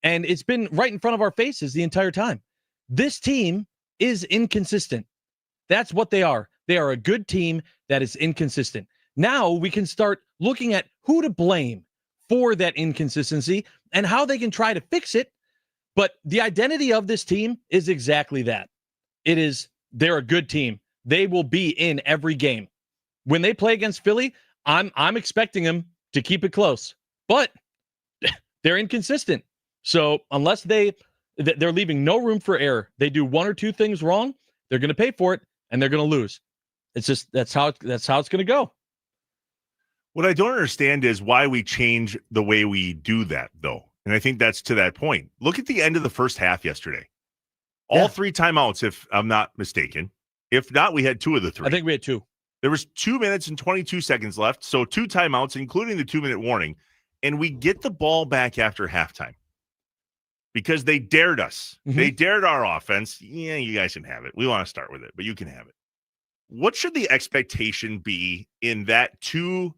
And it's been right in front of our faces the entire time. This team is inconsistent. That's what they are. They are a good team that is inconsistent. Now we can start looking at who to blame for that inconsistency and how they can try to fix it. But the identity of this team is exactly that. They're a good team. They will be in every game. When they play against Philly, I'm expecting them to keep it close, but they're inconsistent. So unless they're leaving no room for error, they do one or two things wrong, they're going to pay for it and they're going to lose. It's just that's how it's going to go. What I don't understand is why we change the way we do that, though. And I think that's to that point. Look at the end of the first half yesterday. All 3 timeouts, if I'm not mistaken. If not, we had 2 of the 3. I think we had 2. There was 2 minutes and 22 seconds left, so 2 timeouts, including the 2-minute warning, and we get the ball back after halftime because they dared us. Mm-hmm. They dared our offense. Yeah, you guys can have it. We want to start with it, but you can have it. What should the expectation be in that 2+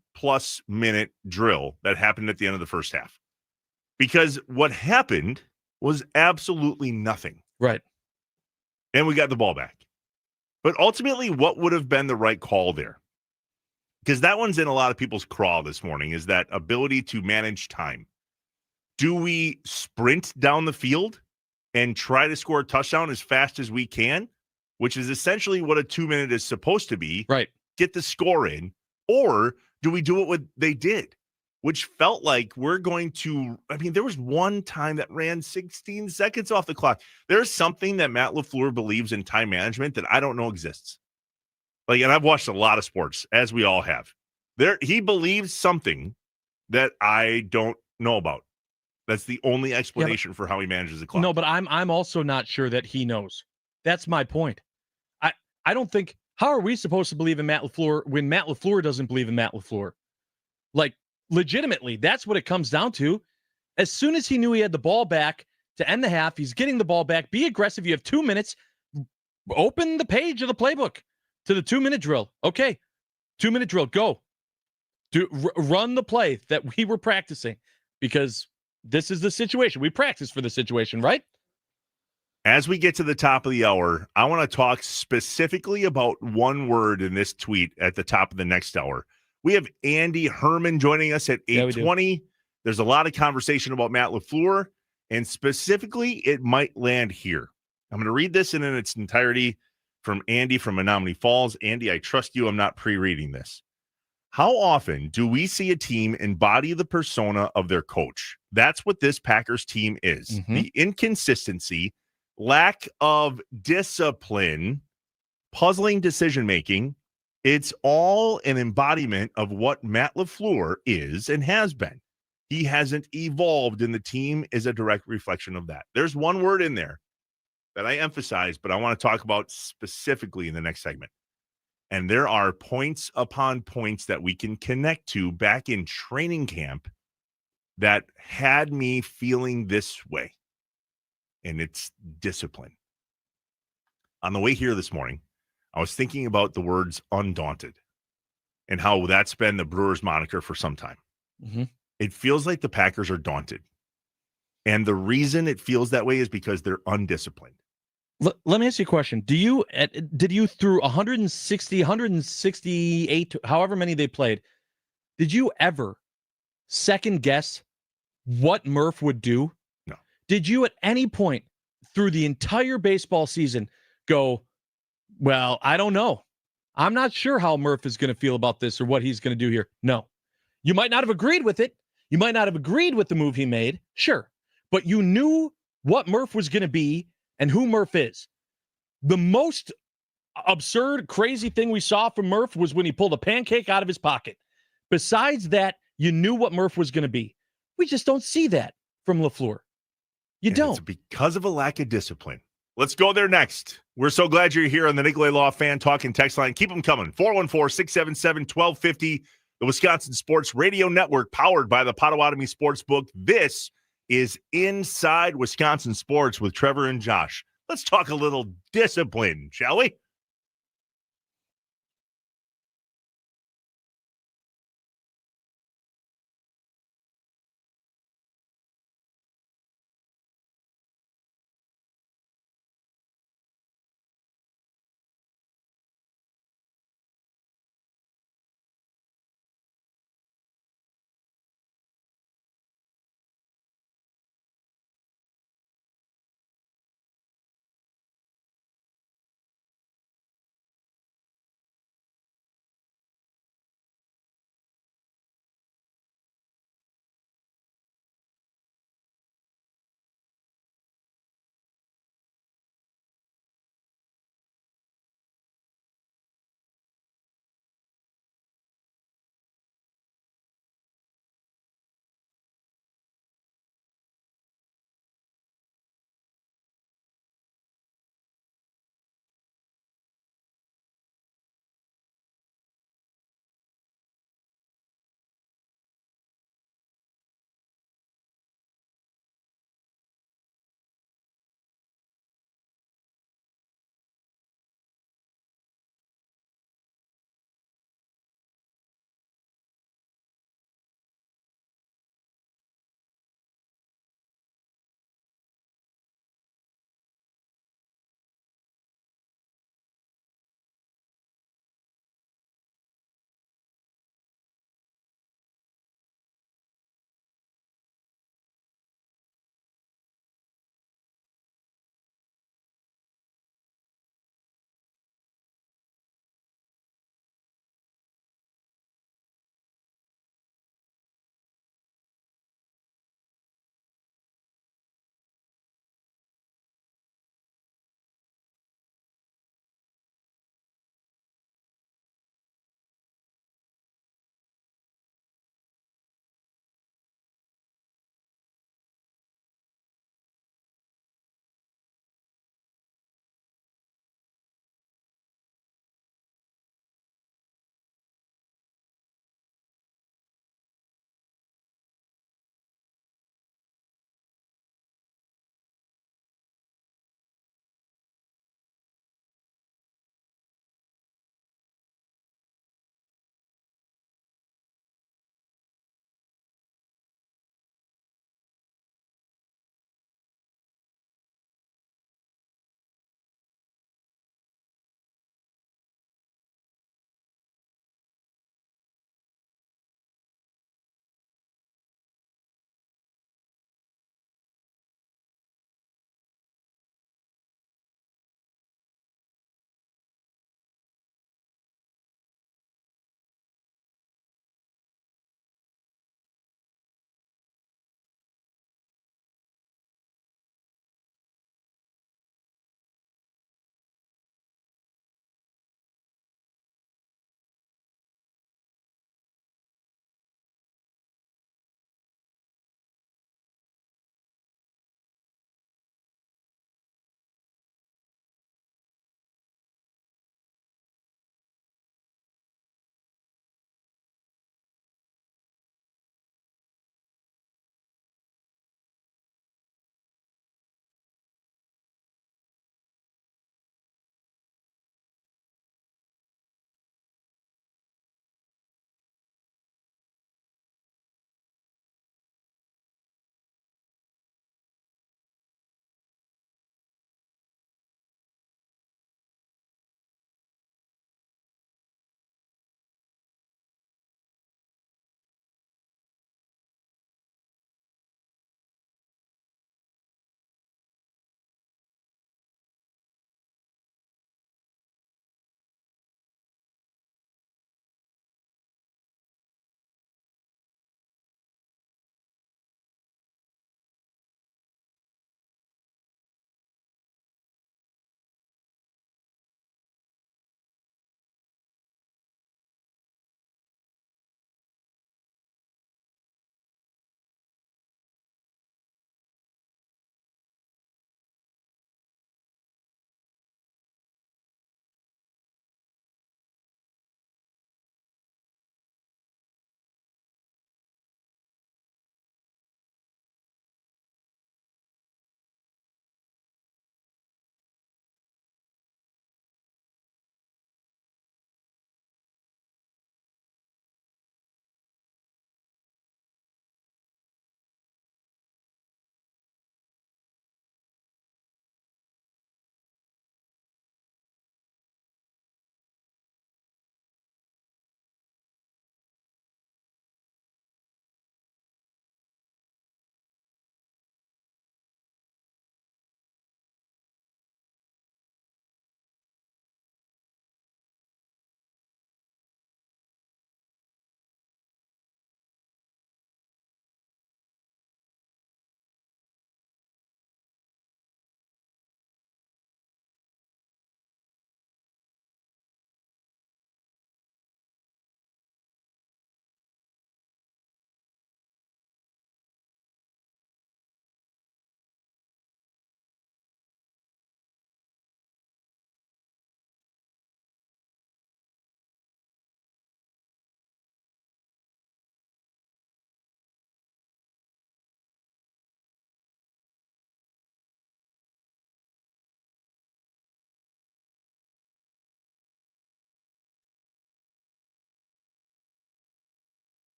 minute drill that happened at the end of the first half? Because what happened was absolutely nothing. Right. And we got the ball back. But ultimately, what would have been the right call there? Because that one's in a lot of people's craw this morning, is that ability to manage time. Do we sprint down the field and try to score a touchdown as fast as we can, which is essentially what a 2-minute is supposed to be, right? Get the score in, or do we do what they did, which felt like we're going to, there was one time that ran 16 seconds off the clock. There's something that Matt LaFleur believes in time management that I don't know exists. And I've watched a lot of sports, as we all have. He believes something that I don't know about. That's the only explanation for how he manages the clock. No, but I'm also not sure that he knows. That's my point. I don't think How are we supposed to believe in Matt LaFleur when Matt LaFleur doesn't believe in Matt LaFleur? Like, legitimately, that's what it comes down to. As soon as he knew he had the ball back to end the half, he's getting the ball back. Be aggressive. You have 2 minutes. Open the page of the playbook to the 2-minute drill. Okay, 2-minute drill. Go. Run the play that we were practicing, because this is the situation. We practice for the situation, right? As we get to the top of the hour, I want to talk specifically about one word in this tweet at the top of the next hour. We have Andy Herman joining us at 8:20. There's a lot of conversation about Matt LaFleur, and specifically, it might land here. I'm going to read this in its entirety from Andy from Menominee Falls. Andy, I trust you. I'm not pre-reading this. How often do we see a team embody the persona of their coach? That's what this Packers team is. Mm-hmm. The inconsistency, lack of discipline, puzzling decision-making, it's all an embodiment of what Matt LaFleur is and has been. He hasn't evolved, and the team is a direct reflection of that. There's one word in there that I emphasize, but I want to talk about specifically in the next segment. And there are points upon points that we can connect to back in training camp that had me feeling this way. And it's discipline. On the way here this morning, I was thinking about the words undaunted and how that's been the Brewers moniker for some time. Mm-hmm. It feels like the Packers are daunted. And the reason it feels that way is because they're undisciplined. Let me ask you a question. Did you through 160, 168, however many they played, did you ever second guess what Murph would do? No. Did you at any point through the entire baseball season go, well, I don't know. I'm not sure how Murph is going to feel about this or what he's going to do here. No. You might not have agreed with it. You might not have agreed with the move he made. Sure. But you knew what Murph was going to be and who Murph is. The most absurd, crazy thing we saw from Murph was when he pulled a pancake out of his pocket. Besides that, you knew what Murph was going to be. We just don't see that from LaFleur. You don't. It's because of a lack of discipline. Let's go there next. We're so glad you're here on the Nicolay Law Fan Talk and Text Line. Keep them coming. 414-677-1250. The Wisconsin Sports Radio Network, powered by the Potawatomi Sportsbook. This is Inside Wisconsin Sports with Trevor and Josh. Let's talk a little discipline, shall we?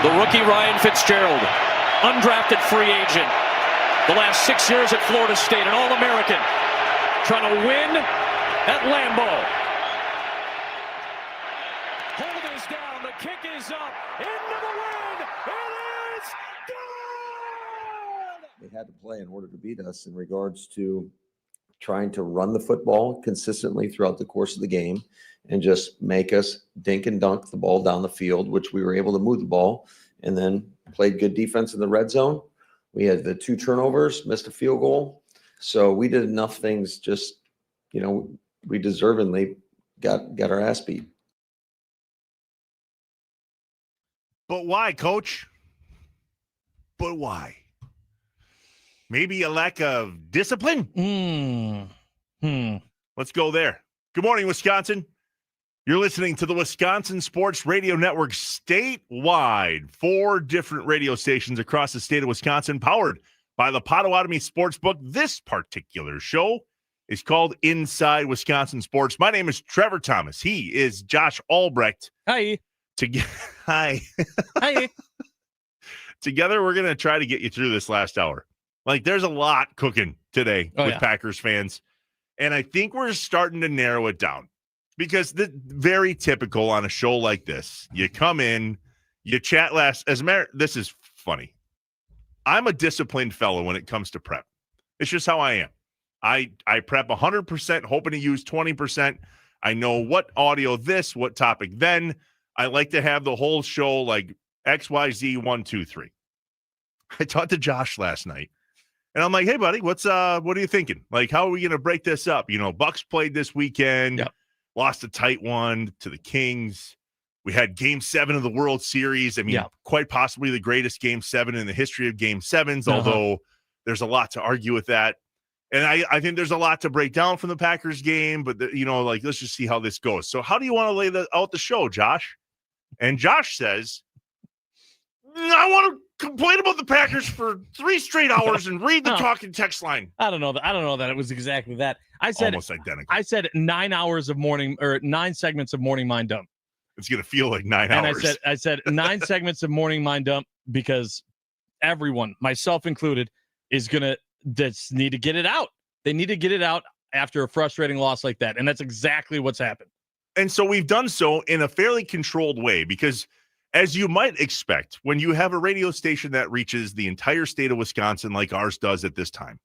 The rookie Ryan Fitzgerald, undrafted free agent. The last 6 years at Florida State, an All-American, trying to win at Lambeau. Hold is down, the kick is up, into the wind, it is good! They had to play in order to beat us in regards to trying to run the football consistently throughout the course of the game and just make us dink and dunk the ball down the field, which we were able to move the ball, and then played good defense in the red zone. We had the 2 turnovers, missed a field goal. So we did enough things, just, we deservingly got our ass beat. But why, Coach? But why? Maybe a lack of discipline? Let's go there. Good morning, Wisconsin. You're listening to the Wisconsin Sports Radio Network statewide. 4 different radio stations across the state of Wisconsin, powered by the Potawatomi Sportsbook. This particular show is called Inside Wisconsin Sports. My name is Trevor Thomas. He is Josh Albrecht. Hi. Hi. Hi. Together, we're going to try to get you through this last hour. Like, there's a lot cooking today with Packers fans. And I think we're starting to narrow it down. Because very typical on a show like this, you come in, you chat this is funny. I'm a disciplined fellow when it comes to prep. It's just how I am. I prep 100%, hoping to use 20%. I know what audio this, what topic then. I like to have the whole show like XYZ 1, 2, 3. I talked to Josh last night. And I'm like, hey, buddy, what are you thinking? Like, how are we going to break this up? Bucks played this weekend. Yep. Lost a tight one to the Kings. We had Game 7 of the World Series. I mean, quite possibly the greatest Game 7 in the history of Game 7s, although there's a lot to argue with that. And I think there's a lot to break down from the Packers game, but, let's just see how this goes. So how do you want to lay out the show, Josh? And Josh says, I want to complain about the Packers for 3 straight hours and read the talking text line. I don't know that it was exactly that. I said almost identical. I said 9 hours of morning, or 9 segments of morning mind dump. It's gonna feel like 9 hours. And I said 9 segments of morning mind dump because everyone, myself included, is gonna just need to get it out. They need to get it out after a frustrating loss like that, and that's exactly what's happened. And so we've done so in a fairly controlled way because, as you might expect, when you have a radio station that reaches the entire state of Wisconsin like ours does at this time,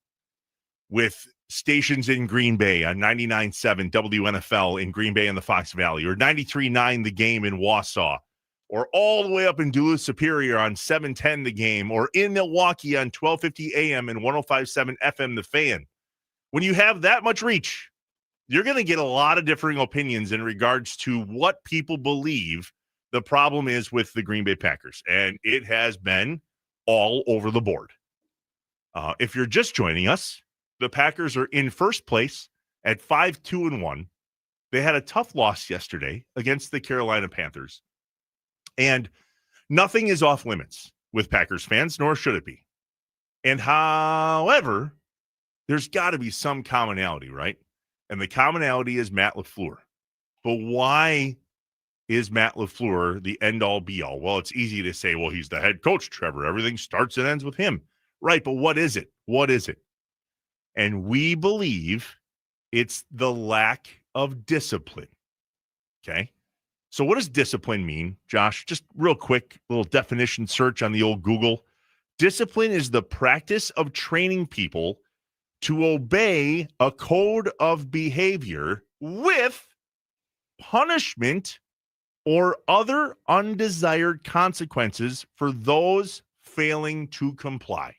with stations in Green Bay on 99.7 WNFL in Green Bay and the Fox Valley, or 93.9 The Game in Wausau, or all the way up in Duluth Superior on 710 The Game, or in Milwaukee on 1250 AM and 105.7 FM The Fan. When you have that much reach, you're going to get a lot of differing opinions in regards to what people believe the problem is with the Green Bay Packers, and it has been all over the board. If you're just joining us, the Packers are in first place at 5-2-1. They had a tough loss yesterday against the Carolina Panthers, and nothing is off limits with Packers fans, nor should it be. And however, there's got to be some commonality, right? And the commonality is Matt LaFleur. But why is Matt LaFleur the end-all, be-all? Well, it's easy to say, well, he's the head coach, Trevor. Everything starts and ends with him. Right, but what is it? What is it? And we believe it's the lack of discipline. Okay? So what does discipline mean, Josh? Just real quick, little definition search on the old Google. Discipline is the practice of training people to obey a code of behavior with punishment or other undesired consequences for those failing to comply.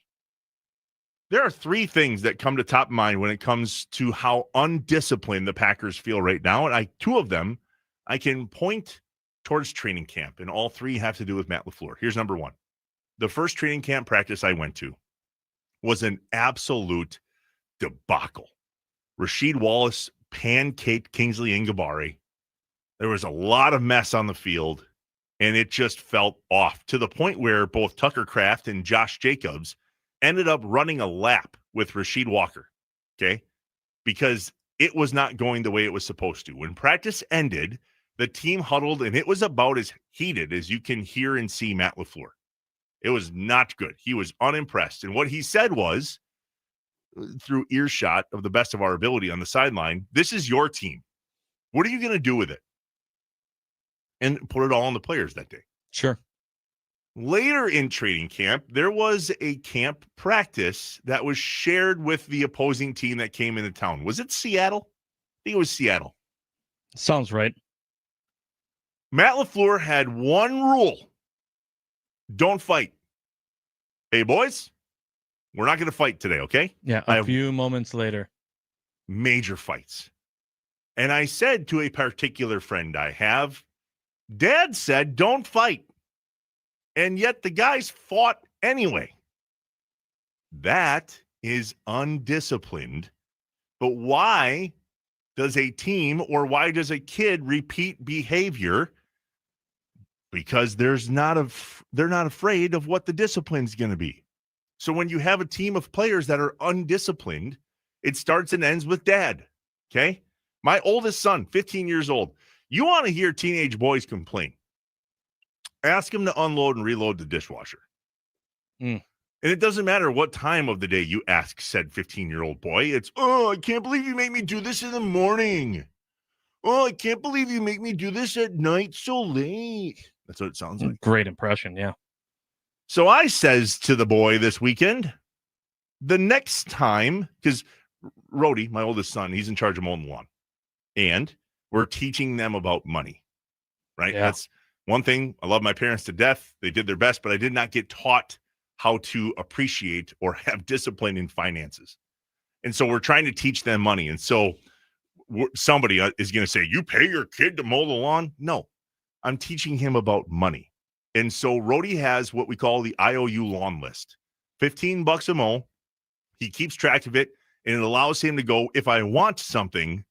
There are 3 things that come to top of mind when it comes to how undisciplined the Packers feel right now. And 2 of them, I can point towards training camp, and all 3 have to do with Matt LaFleur. Here's number 1. The first training camp practice I went to was an absolute debacle. Rasheed Wallace pancaked Kingsley Ngabare. There was a lot of mess on the field, and it just felt off to the point where both Tucker Kraft and Josh Jacobs ended up running a lap with Rasheed Walker, okay, because it was not going the way it was supposed to. When practice ended, the team huddled, and it was about as heated as you can hear and see Matt LaFleur. It was not good. He was unimpressed. And what he said was, through earshot of the best of our ability on the sideline, this is your team. What are you going to do with it? And put it all on the players that day. Sure. Later in training camp, there was a camp practice that was shared with the opposing team that came into town. Was it Seattle? I think it was Seattle. Sounds right. Matt LaFleur had one rule. Don't fight. Hey, boys, we're not going to fight today, okay? Yeah, a few moments later. Major fights. And I said to a particular friend I have, Dad said don't fight. And yet the guys fought anyway. That is undisciplined. But why does a team or why does a kid repeat behavior? Because they're not afraid of what the discipline is going to be. So when you have a team of players that are undisciplined, it starts and ends with dad. Okay? My oldest son, 15 years old. You want to hear teenage boys complain? Ask him to unload and reload the dishwasher. And it doesn't matter what time of the day you ask said 15-year-old boy. It's, oh, I can't believe you make me do this in the morning. Oh, I can't believe you make me do this at night so late. That's what it sounds like. Great impression, yeah. So I says to the boy this weekend, the next time, because Rhodey, my oldest son, he's in charge of mowing the lawn. And we're teaching them about money, right? Yeah. That's one thing. I love my parents to death. They did their best, but I did not get taught how to appreciate or have discipline in finances. And so we're trying to teach them money. And so somebody is going to say, you pay your kid to mow the lawn? No, I'm teaching him about money. And so Rhodey has what we call the IOU lawn list, $15 a mow. He keeps track of it, and it allows him to go, if I want something,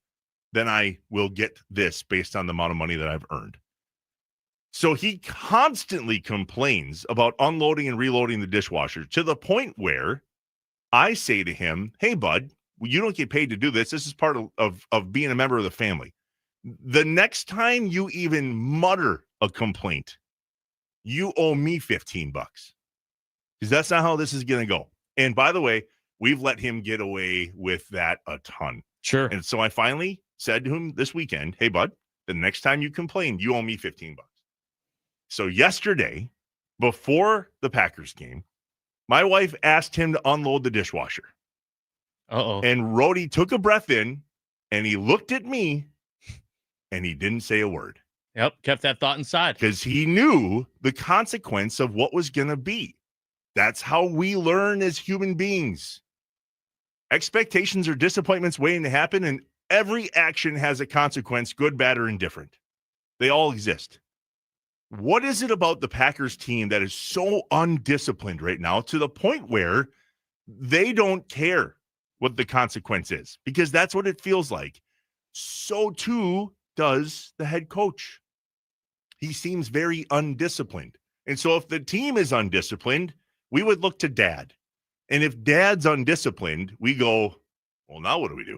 then I will get this based on the amount of money that I've earned. So he constantly complains about unloading and reloading the dishwasher to the point where I say to him, hey, bud, you don't get paid to do this. This is part of being a member of the family. The next time you even mutter a complaint, you owe me $15 because that's not how this is going to go. And by the way, we've let him get away with that a ton. Sure. And so I finally said to him this weekend, hey, bud, the next time you complain, you owe me $15. So yesterday, before the Packers game, my wife asked him to unload the dishwasher. Uh-oh. And Rhodey took a breath in, and he looked at me, and he didn't say a word. Yep, kept that thought inside. Because he knew the consequence of what was going to be. That's how we learn as human beings. Expectations or disappointments waiting to happen, and every action has a consequence, good, bad, or indifferent. They all exist. What is it about the Packers team that is so undisciplined right now to the point where they don't care what the consequence is? Because that's what it feels like. So too does the head coach. He seems very undisciplined. And so if the team is undisciplined, we would look to dad. And if dad's undisciplined, we go, well, now what do we do?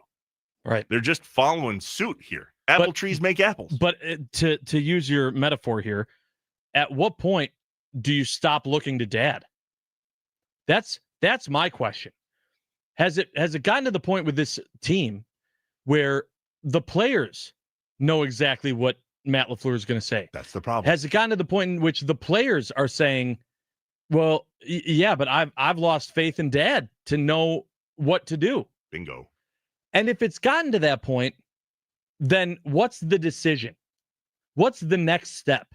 Right. They're just following suit here. Apple trees make apples. But to use your metaphor here, at what point do you stop looking to dad? That's my question. Has it gotten to the point with this team where the players know exactly what Matt LaFleur is going to say? That's the problem. Has it gotten to the point in which the players are saying, well, yeah, but I've lost faith in dad to know what to do? Bingo. And if it's gotten to that point, then what's the decision? What's the next step?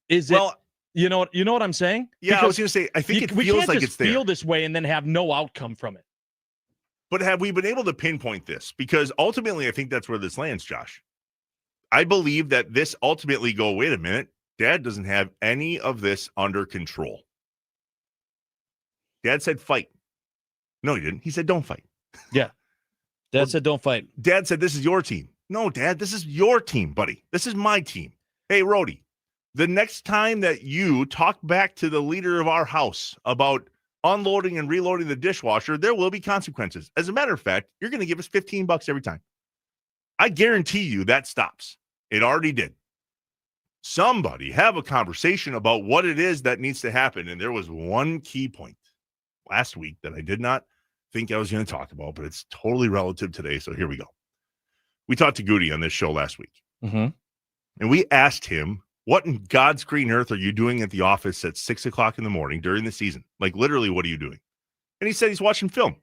Is it, you know what I'm saying? Yeah, Because I was going to say, I think it feels like it's there. Feel this way and then have no outcome from it. But have we been able to pinpoint this? Because ultimately, I think that's where this lands, Josh. I believe that this ultimately wait a minute, dad doesn't have any of this under control. Dad said fight. No, he didn't. He said don't fight. Yeah. Dad said don't fight. Dad said this is your team. No, Dad, this is your team, buddy. This is my team. Hey, Rhodey, the next time that you talk back to the leader of our house about unloading and reloading the dishwasher, there will be consequences. As a matter of fact, you're going to give us $15 every time. I guarantee you that stops. It already did. somebody have a conversation about what it is that needs to happen. And there was one key point last week that I did not think I was going to talk about, but it's totally relative today. So here we go. We talked to Goody on this show last week. Mm-hmm. And we asked him, what in God's green earth are you doing at the office at 6 o'clock in the morning during the season? Like, literally, what are you doing? And he said he's watching film.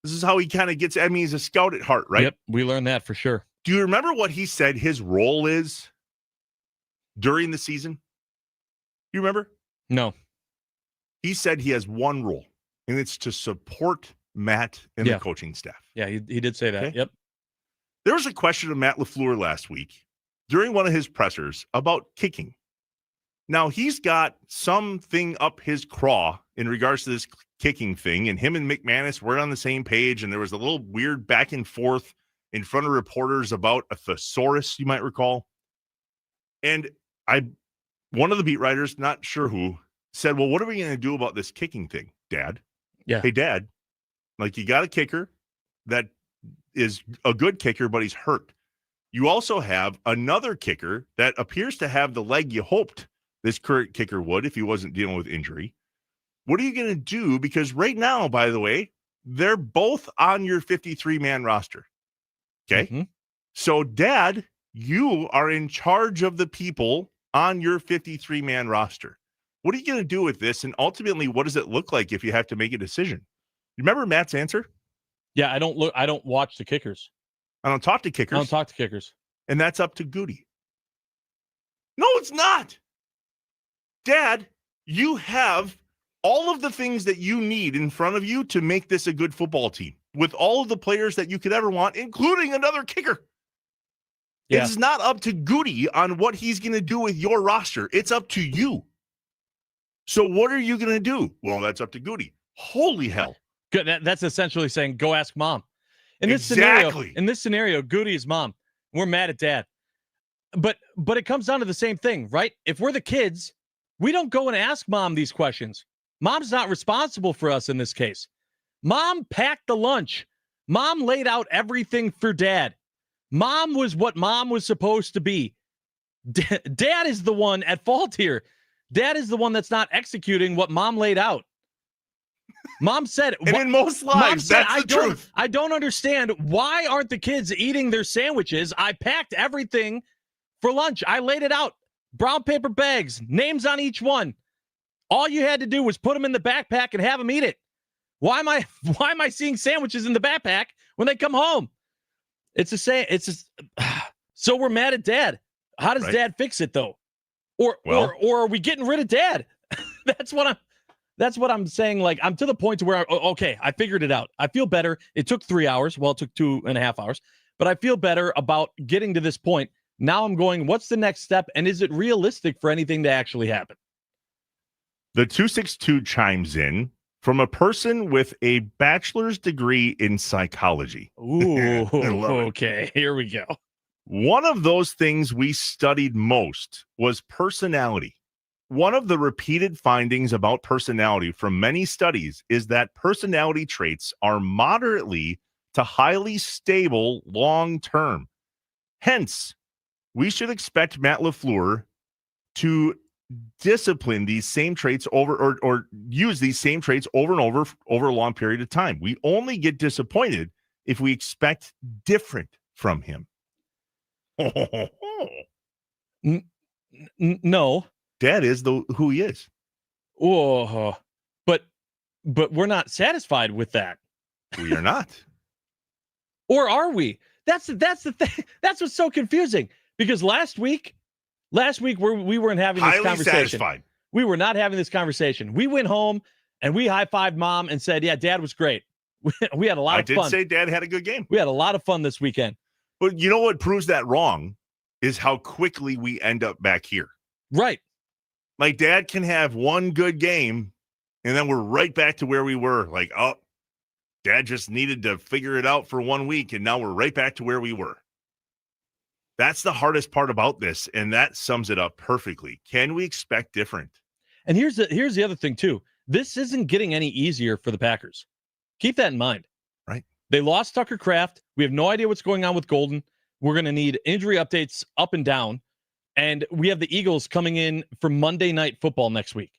This is how he kind of gets, I mean, he's a scout at heart, right? Yep, we learned that for sure. Do you remember what he said his role is during the season? You remember? No. He said he has one role, and it's to support Matt and the coaching staff. Yeah, he did say that. Okay. Yep. There was a question of Matt LaFleur last week during one of his pressers about kicking. Now, he's got something up his craw in regards to this kicking thing, and him and McManus were on the same page, and there was a little weird back and forth in front of reporters about a thesaurus, you might recall. And one of the beat writers, not sure who, said, well, what are we going to do about this kicking thing, Dad? Yeah. Hey, Dad, like, you got a kicker that is a good kicker, but he's hurt. You also have another kicker that appears to have the leg you hoped this current kicker would if he wasn't dealing with injury. What are you going to do? Because right now, by the way, they're both on your 53-man roster. Okay? Mm-hmm. So, Dad, you are in charge of the people on your 53-man roster. What are you going to do with this? And ultimately, what does it look like if you have to make a decision? You remember Matt's answer? Yeah, I don't watch the kickers. I don't talk to kickers. I don't talk to kickers. And that's up to Goody. No, it's not. Dad, you have all of the things that you need in front of you to make this a good football team with all of the players that you could ever want, including another kicker. Yeah. It's not up to Goody on what he's going to do with your roster. It's up to you. So what are you going to do? Well, that's up to Goody. Holy hell. Good. That's essentially saying, go ask Mom. In this scenario, Goody is Mom. We're mad at Dad. But it comes down to the same thing, right? If we're the kids, we don't go and ask Mom these questions. Mom's not responsible for us in this case. Mom packed the lunch. Mom laid out everything for Dad. Mom was what Mom was supposed to be. Dad is the one at fault here. Dad is the one that's not executing what Mom laid out. Mom said, and in most lives, that's the truth. I don't understand. Why aren't the kids eating their sandwiches? I packed everything for lunch. I laid it out. Brown paper bags, names on each one. All you had to do was put them in the backpack and have them eat it. Why am I seeing sandwiches in the backpack when they come home? So we're mad at Dad. How does Dad fix it though? Or are we getting rid of Dad? That's what I'm saying. Like, I'm to the point to where, okay, I figured it out. I feel better. It took 3 hours. Well, it took 2.5 hours, but I feel better about getting to this point. Now I'm going, what's the next step? And is it realistic for anything to actually happen? The 262 chimes in from a person with a bachelor's degree in psychology. Ooh, okay, here we go. One of those things we studied most was personality. One of the repeated findings about personality from many studies is that personality traits are moderately to highly stable long-term. Hence, we should expect Matt LaFleur to discipline these same traits over or use these same traits over and over a long period of time. We only get disappointed if we expect different from him. No. Dad is who he is. Oh, but we're not satisfied with that. We are not. Or are we? That's the thing. That's what's so confusing. Because last week we weren't having this conversation. Satisfied. We were not having this conversation. We went home and we high-fived Mom and said, yeah, Dad was great. We had a lot of fun. I did say Dad had a good game. We had a lot of fun this weekend. But you know what proves that wrong is how quickly we end up back here. Right. Like, Dad can have one good game, and then we're right back to where we were. Like, oh, Dad just needed to figure it out for 1 week, and now we're right back to where we were. That's the hardest part about this, and that sums it up perfectly. Can we expect different? And here's the other thing, too. This isn't getting any easier for the Packers. Keep that in mind. Right. They lost Tucker Kraft. We have no idea what's going on with Golden. We're going to need injury updates up and down. And we have the Eagles coming in for Monday Night Football next week.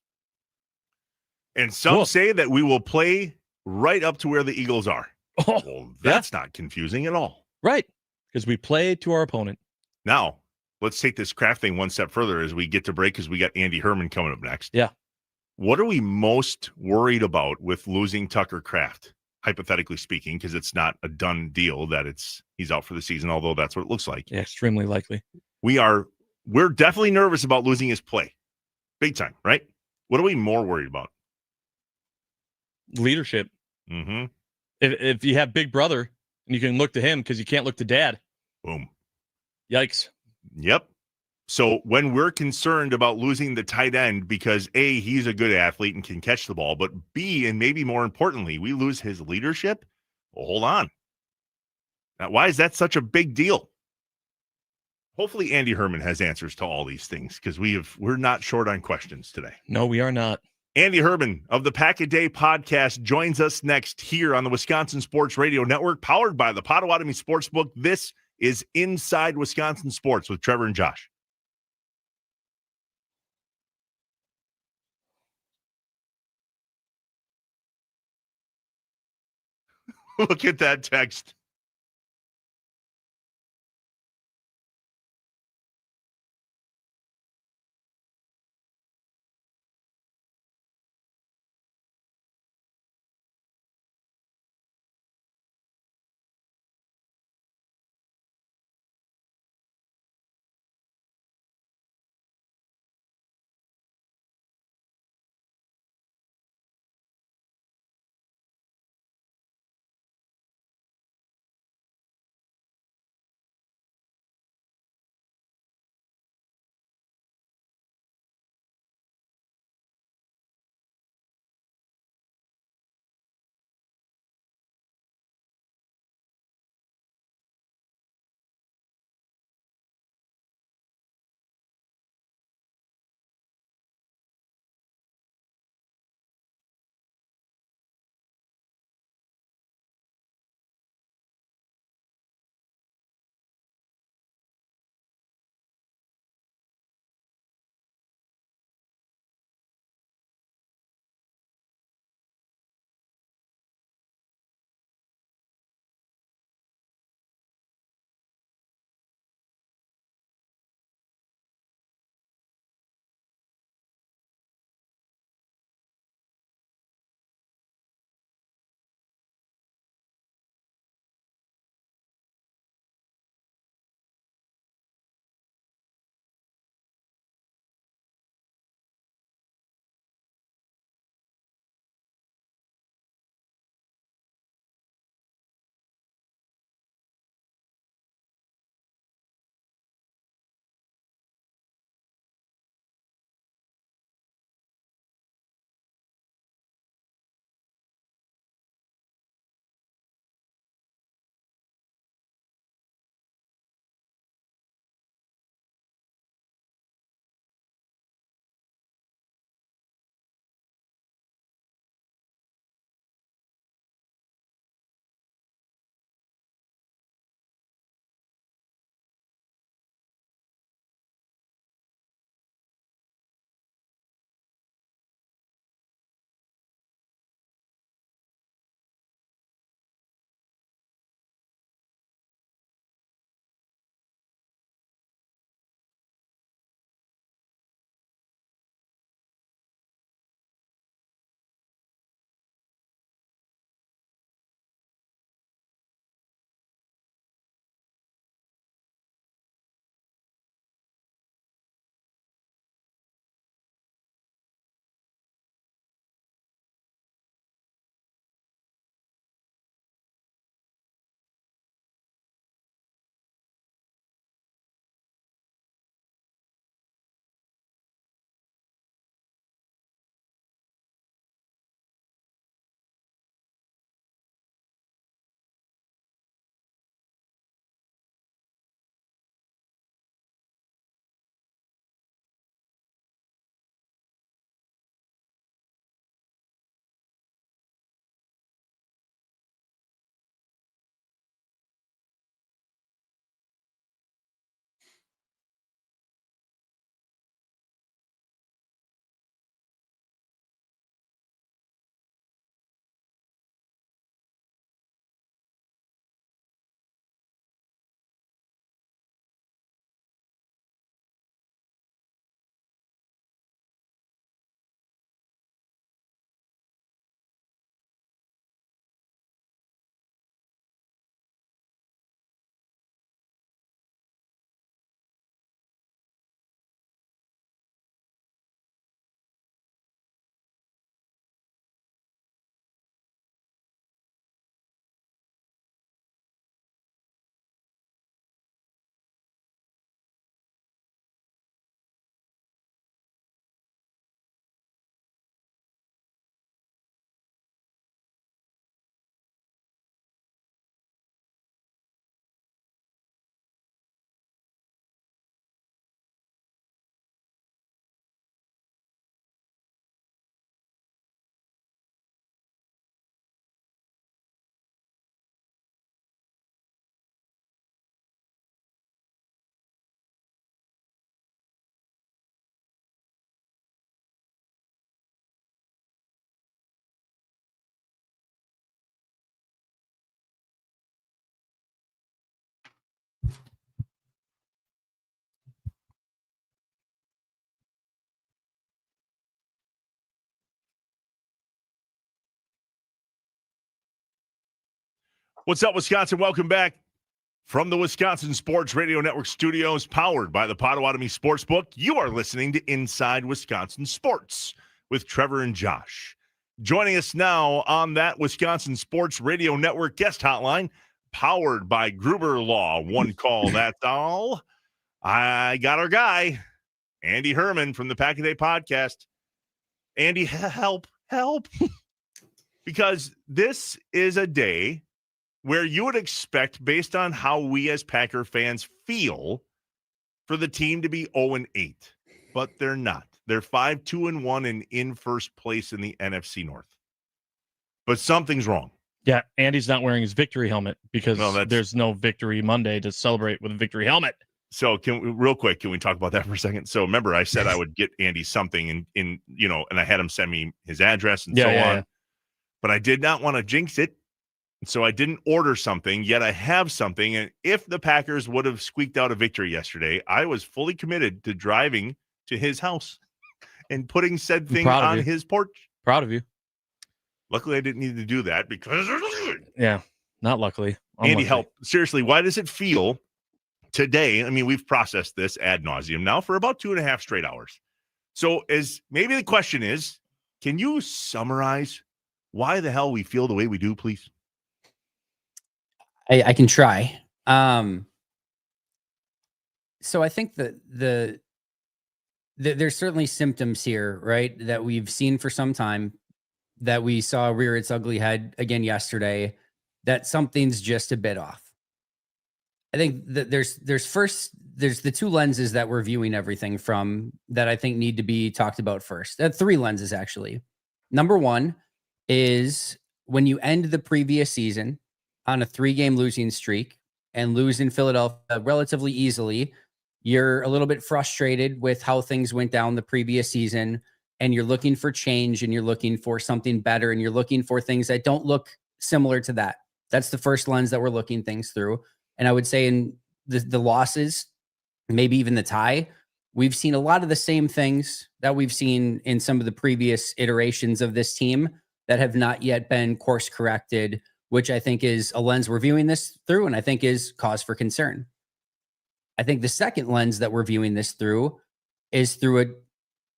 And some Whoa. say that we will play right up to where the Eagles are. Oh, Well, that's not confusing at all. right. Because we play to our opponent. Now, let's take this Kraft thing one step further as we get to break, because we got Andy Herman coming up next. Yeah. What are we most worried about with losing Tucker Kraft, hypothetically speaking, because it's not a done deal that he's out for the season, although that's what it looks like. Yeah, extremely likely. We're definitely nervous about losing his play. Big time, right? What are we more worried about? Leadership. Mm-hmm. If you have big brother and you can look to him because you can't look to dad. Boom. Yikes. Yep. So when we're concerned about losing the tight end because A, he's a good athlete and can catch the ball, but B, and maybe more importantly, we lose his leadership, well, hold on. Now, why is that such a big deal? Hopefully Andy Herman has answers to all these things, because we're not short on questions today. No, we are not. Andy Herman of the Pack a Day podcast joins us next here on the Wisconsin Sports Radio Network, powered by the Potawatomi Sportsbook. This is Inside Wisconsin Sports with Trevor and Josh. Look at that text. What's up, Wisconsin? Welcome back from the Wisconsin Sports Radio Network studios, powered by the Potawatomi Sportsbook. You are listening to Inside Wisconsin Sports with Trevor and Josh. Joining us now on that Wisconsin Sports Radio Network guest hotline, powered by Gruber Law. One call, that's all. I got our guy, Andy Herman from the Pack a Day podcast. Andy, help. Because this is a day where you would expect, based on how we as Packer fans feel, for the team to be 0-8. But they're not. They're 5-2-1 and in first place in the NFC North. But something's wrong. Yeah, Andy's not wearing his victory helmet because there's no Victory Monday to celebrate with a victory helmet. So real quick, can we talk about that for a second? So remember, I said I would get Andy something and I had him send me his address and so on. Yeah. But I did not want to jinx it. So I didn't order something, yet I have something. And if the Packers would have squeaked out a victory yesterday, I was fully committed to driving to his house and putting said thing on his porch. Proud of you. Luckily, I didn't need to do that because... Yeah, not luckily. Andy, help. Seriously, why does it feel today? I mean, we've processed this ad nauseum now for about 2.5 straight hours. So maybe the question is, can you summarize why the hell we feel the way we do, please? I can try. So I think that there's certainly symptoms here, right, that we've seen for some time, that we saw rear its ugly head again yesterday, that something's just a bit off. I think that there's the two lenses that we're viewing everything from that I think need to be talked about first. 3 lenses, actually. Number one is when you end the previous season on a 3-game losing streak and lose in Philadelphia relatively easily, you're a little bit frustrated with how things went down the previous season, and you're looking for change, and you're looking for something better, and you're looking for things that don't look similar to that. That's the first lens that we're looking things through. And I would say in the losses, maybe even the tie, we've seen a lot of the same things that we've seen in some of the previous iterations of this team that have not yet been course corrected, which I think is a lens we're viewing this through, and I think is cause for concern. I think the second lens that we're viewing this through is through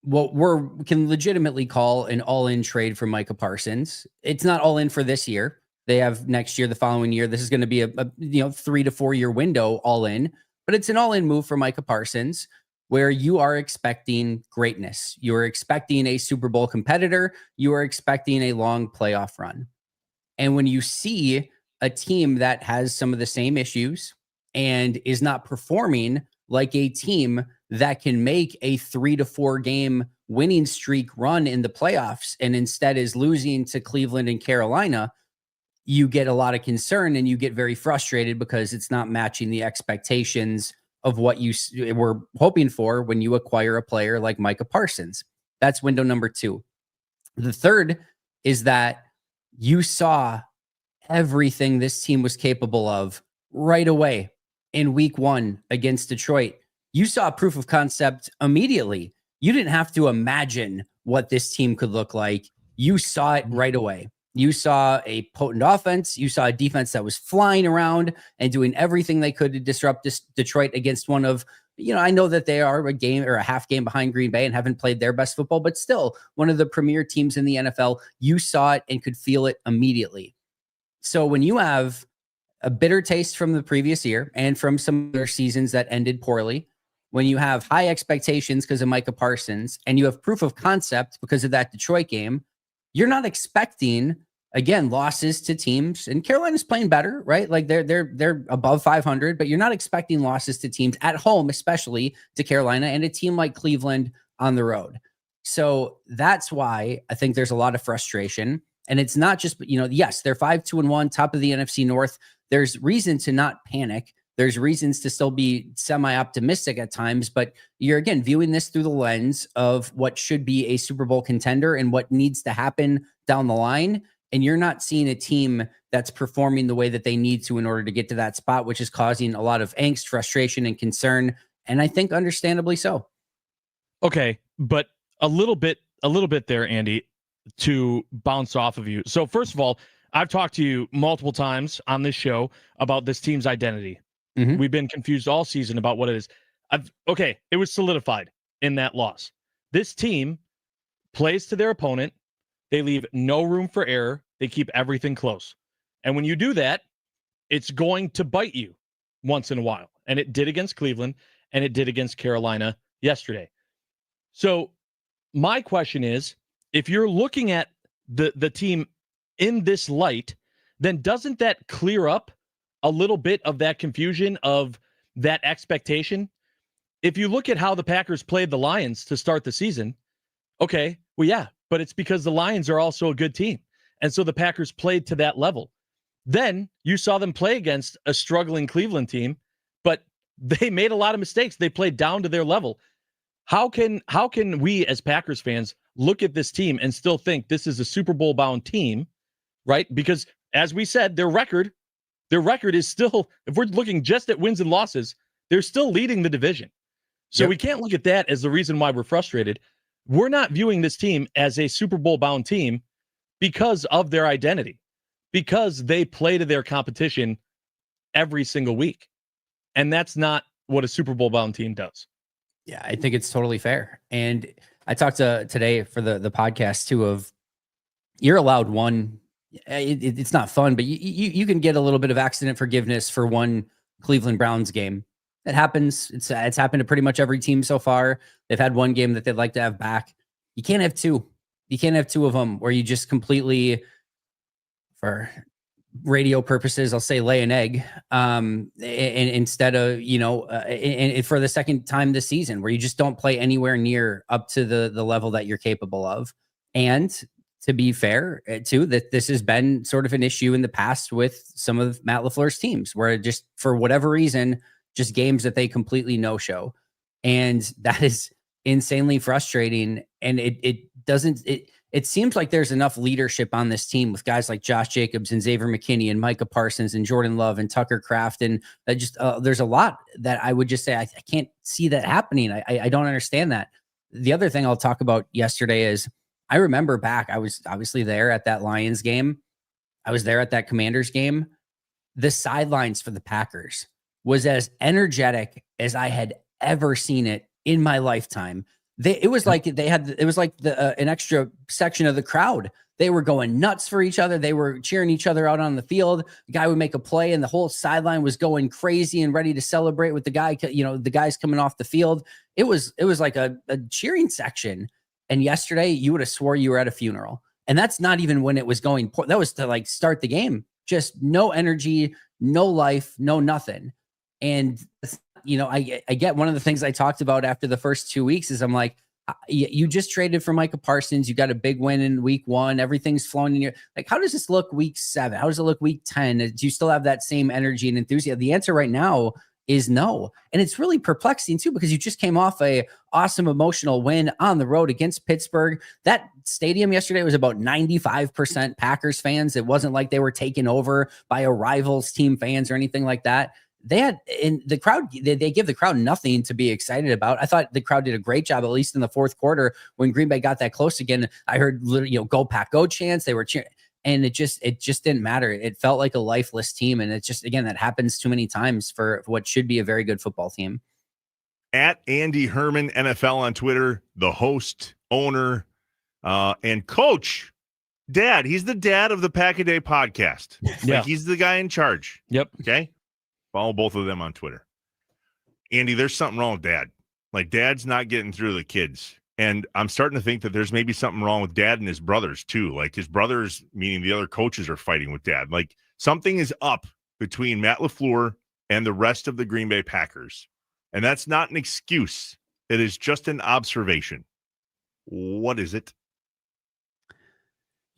what we can legitimately call an all-in trade for Micah Parsons. It's not all in for this year. They have next year, the following year. This is going to be a 3 to 4 year window all in, but it's an all-in move for Micah Parsons, where you are expecting greatness. You are expecting a Super Bowl competitor. You are expecting a long playoff run. And when you see a team that has some of the same issues and is not performing like a team that can make a 3 to 4 game winning streak run in the playoffs, and instead is losing to Cleveland and Carolina, you get a lot of concern and you get very frustrated because it's not matching the expectations of what you were hoping for when you acquire a player like Micah Parsons. That's window number 2. The third is that you saw everything this team was capable of right away in week 1 against Detroit. You saw proof of concept immediately. You didn't have to imagine what this team could look like. You saw it right away. You saw a potent offense. You saw a defense that was flying around and doing everything they could to disrupt Detroit against one of, I know that they are a game or a half game behind Green Bay and haven't played their best football, but still one of the premier teams in the NFL. You saw it and could feel it immediately. So when you have a bitter taste from the previous year and from some other seasons that ended poorly, when you have high expectations because of Micah Parsons, and you have proof of concept because of that Detroit game, you're not expecting, again, losses to teams. And Carolina's playing better, right? Like they're above 500, but you're not expecting losses to teams at home, especially to Carolina and a team like Cleveland on the road. So that's why I think there's a lot of frustration. And it's not just, yes, they're 5-2-1, top of the NFC North. There's reason to not panic. There's reasons to still be semi-optimistic at times, but you're, again, viewing this through the lens of what should be a Super Bowl contender and what needs to happen down the line. And you're not seeing a team that's performing the way that they need to in order to get to that spot, which is causing a lot of angst, frustration, and concern. And I think understandably so. Okay, but a little bit there, Andy, to bounce off of you. So first of all, I've talked to you multiple times on this show about this team's identity. Mhm. We've been confused all season about what it is. It was solidified in that loss. This team plays to their opponent. They leave no room for error. They keep everything close. And when you do that, it's going to bite you once in a while. And it did against Cleveland, and it did against Carolina yesterday. So my question is, if you're looking at the team in this light, then doesn't that clear up a little bit of that confusion of that expectation? If you look at how the Packers played the Lions to start the season, okay, well, yeah, but it's because the Lions are also a good team. And so the Packers played to that level. Then you saw them play against a struggling Cleveland team, but they made a lot of mistakes. They played down to their level. How can we as Packers fans look at this team and still think this is a Super Bowl bound team, right? Because as we said, their record is still, if we're looking just at wins and losses, they're still leading the division. So we can't look at that as the reason why we're frustrated. We're not viewing this team as a Super Bowl bound team because of their identity, because they play to their competition every single week. And that's not what a Super Bowl bound team does. Yeah, I think it's totally fair. And I talked today for the podcast too of you're allowed one. It's not fun, but you can get a little bit of accident forgiveness for one Cleveland Browns game. It happens. It's happened to pretty much every team so far. They've had one game that they'd like to have back. You can't have two. You can't have two of them where you just completely, for radio purposes, I'll say lay an egg. And instead of, and for the second time this season, where you just don't play anywhere near up to the level that you're capable of. And to be fair, too, that this has been sort of an issue in the past with some of Matt LaFleur's teams, where just for whatever reason, just games that they completely no-show. And that is insanely frustrating. And it seems like there's enough leadership on this team with guys like Josh Jacobs and Xavier McKinney and Micah Parsons and Jordan Love and Tucker Kraft. And that just there's a lot that I would just say I can't see that happening. I don't understand that. The other thing I'll talk about yesterday is I remember back, I was obviously there at that Lions game. I was there at that Commanders game. The sidelines for the Packers was as energetic as I had ever seen it in my lifetime. It was like an extra section of the crowd. They were going nuts for each other. They were cheering each other out on the field. The guy would make a play and the whole sideline was going crazy and ready to celebrate with the guy, the guys coming off the field. It was like a cheering section. And yesterday you would have swore you were at a funeral. And that's not even when it was going. That was to like start the game. Just no energy, no life, no nothing. And I get one of the things I talked about after the first 2 weeks is I'm like, you just traded for Micah Parsons. You got a big win in week 1. Everything's flowing in your, like, how does this look week 7? How does it look week 10? Do you still have that same energy and enthusiasm? The answer right now is no. And it's really perplexing too, because you just came off a awesome emotional win on the road against Pittsburgh. That stadium yesterday was about 95% Packers fans. It wasn't like they were taken over by a rival's team fans or anything like that. They had in the crowd, they give the crowd nothing to be excited about. I thought the crowd did a great job, at least in the fourth quarter when Green Bay got that close again. I heard, go Pack, go chants. They were cheering, and it just didn't matter. It felt like a lifeless team, and it's just, again, that happens too many times for what should be a very good football team. At Andy Herman NFL on Twitter, the host, owner, and coach, dad. He's the dad of the Pack-A-Day podcast. Yeah. Like, he's the guy in charge. Yep. Okay. Follow both of them on Twitter. Andy, there's something wrong with dad. Like, dad's not getting through the kids. And I'm starting to think that there's maybe something wrong with dad and his brothers too. Like, his brothers, meaning the other coaches, are fighting with dad. Like, something is up between Matt LaFleur and the rest of the Green Bay Packers. And that's not an excuse. It is just an observation. What is it?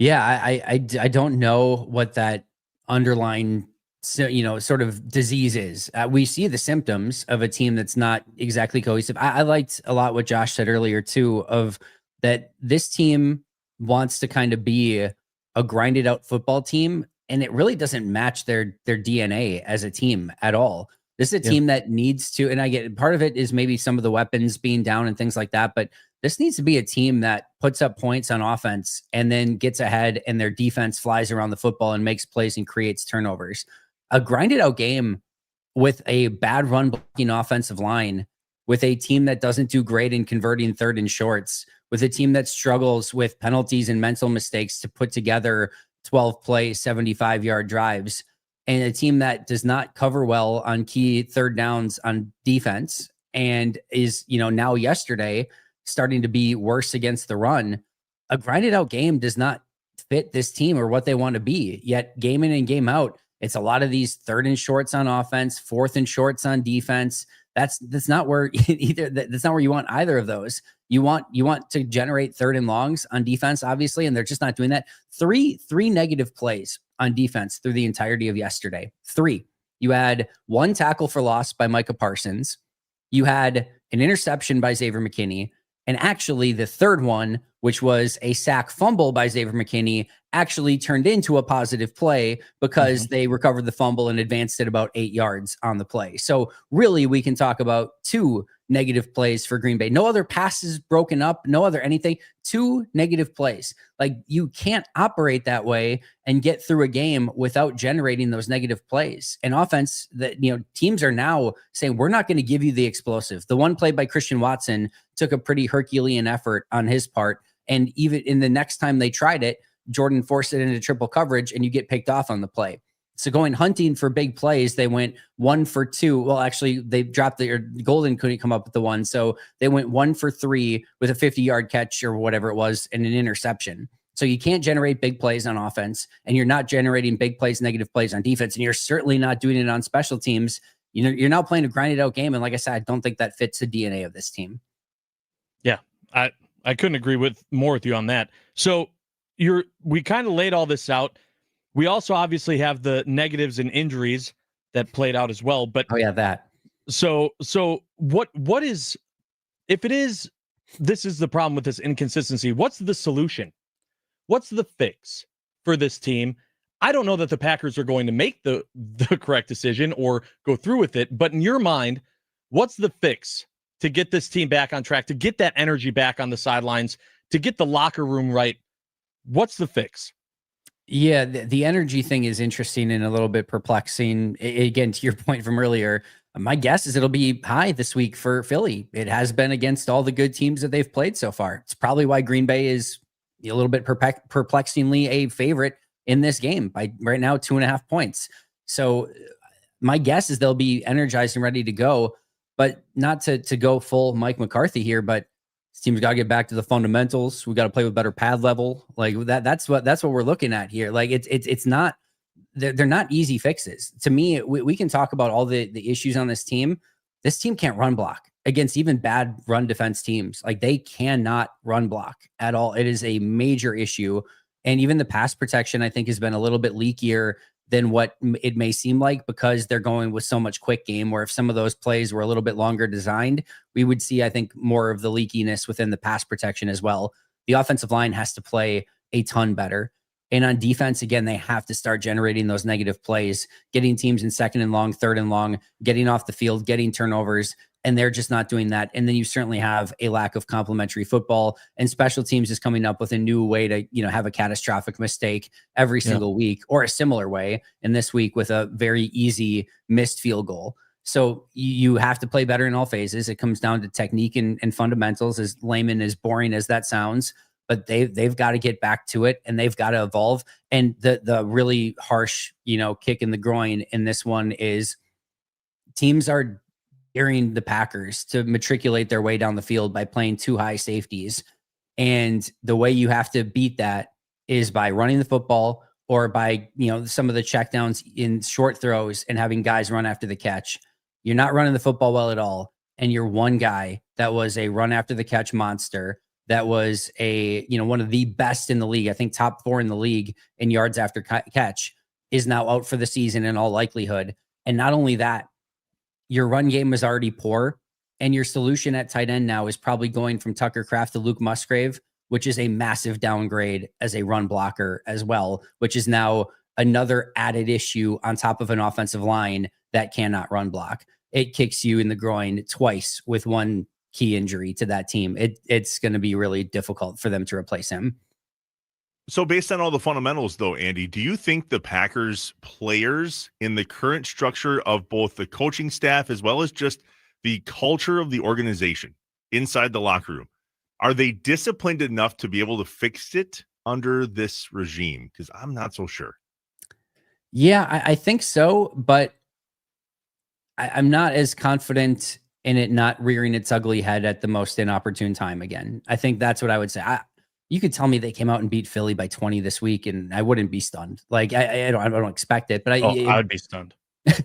Yeah, I don't know what that underlying sort of disease is. We see the symptoms of a team that's not exactly cohesive. I liked a lot what Josh said earlier too, of that this team wants to kind of be a grinded out football team, and it really doesn't match their DNA as a team at all. This is a team that needs to, and I get part of it is maybe some of the weapons being down and things like that, but this needs to be a team that puts up points on offense and then gets ahead and their defense flies around the football and makes plays and creates turnovers. A grinded out game with a bad run blocking offensive line, with a team that doesn't do great in converting third and shorts, with a team that struggles with penalties and mental mistakes to put together 12 play, 75-yard drives, and a team that does not cover well on key third downs on defense and is, now yesterday starting to be worse against the run. A grinded out game does not fit this team or what they want to be. Yet game in and game out, it's a lot of these third and shorts on offense, fourth and shorts on defense. That's not where that's not where you want either of those. You want to generate third and longs on defense, obviously, and they're just not doing that. Three negative plays on defense through the entirety of yesterday. 3. You had 1 tackle for loss by Micah Parsons. You had an interception by Xavier McKinney. And actually, the third one, which was a sack fumble by Xavier McKinney, actually turned into a positive play because they recovered the fumble and advanced it about 8 yards on the play. So really, we can talk about 2 negative plays for Green Bay. No other passes broken up, no other anything. 2 negative plays. Like, you can't operate that way and get through a game without generating those negative plays. And offense, that teams are now saying, we're not going to give you the explosive. The one play by Christian Watson took a pretty Herculean effort on his part. And even in the next time they tried it, Jordan forced it into triple coverage and you get picked off on the play. So going hunting for big plays, they went 1 for 2. Well, actually, they dropped Golden couldn't come up with the one. So they went 1 for 3 with a 50-yard catch or whatever it was and an interception. So you can't generate big plays on offense, and you're not generating big plays, negative plays on defense, and you're certainly not doing it on special teams. You're now playing a grinded out game. And like I said, I don't think that fits the DNA of this team. Yeah, I couldn't agree more with you on that. So we kind of laid all this out. We also obviously have the negatives and injuries that played out as well. But that. So what is, if it is, this is the problem with this inconsistency. What's the solution? What's the fix for this team? I don't know that the Packers are going to make the correct decision or go through with it. But in your mind, what's the fix to get this team back on track, to get that energy back on the sidelines, to get the locker room right? What's the fix? Yeah, the energy thing is interesting and a little bit perplexing. Again, to your point from earlier, my guess is it'll be high this week for Philly. It has been against all the good teams that they've played so far. It's probably why Green Bay is a little bit perplexingly a favorite in this game by right now 2.5 points. So my guess is they'll be energized and ready to go, but not to go full Mike McCarthy here, but this team's got to get back to the fundamentals. We got to play with better pad level. Like that's what we're looking at here. Like it's not, they're not easy fixes. To me, we can talk about all the issues on this team. This team can't run block against even bad run defense teams. Like, they cannot run block at all. It is a major issue. And even the pass protection, I think, has been a little bit leakier than what it may seem like, because they're going with so much quick game, where if some of those plays were a little bit longer designed, we would see, I think, more of the leakiness within the pass protection as well. The offensive line has to play a ton better. And on defense, again, they have to start generating those negative plays, getting teams in second and long, third and long, getting off the field, getting turnovers, and they're just not doing that. And then you certainly have a lack of complementary football, and special teams is coming up with a new way to, have a catastrophic mistake every single week, or a similar way. And this week with a very easy missed field goal. So you have to play better in all phases. It comes down to technique and fundamentals, as layman, as boring as that sounds, but they've got to get back to it, and they've got to evolve. And the really harsh, kick in the groin in this one is teams are daring the Packers to matriculate their way down the field by playing 2 high safeties. And the way you have to beat that is by running the football, or by, some of the checkdowns in short throws and having guys run after the catch. You're not running the football well at all. And you're one guy that was a run after the catch monster, that was a, one of the best in the league, I think top 4 in the league in yards after catch, is now out for the season in all likelihood. And not only that, your run game is already poor, and your solution at tight end now is probably going from Tucker Kraft to Luke Musgrave, which is a massive downgrade as a run blocker as well, which is now another added issue on top of an offensive line that cannot run block. It kicks you in the groin twice with one key injury to that team. It's going to be really difficult for them to replace him. So based on all the fundamentals, though, Andy, do you think the Packers players in the current structure of both the coaching staff as well as just the culture of the organization inside the locker room, are they disciplined enough to be able to fix it under this regime? Because I'm not so sure. Yeah, I think so, but I'm not as confident in it not rearing its ugly head at the most inopportune time again. I think that's what I would say. You could tell me they came out and beat Philly by 20 this week, and I wouldn't be stunned. Like I don't expect it, but I would be stunned.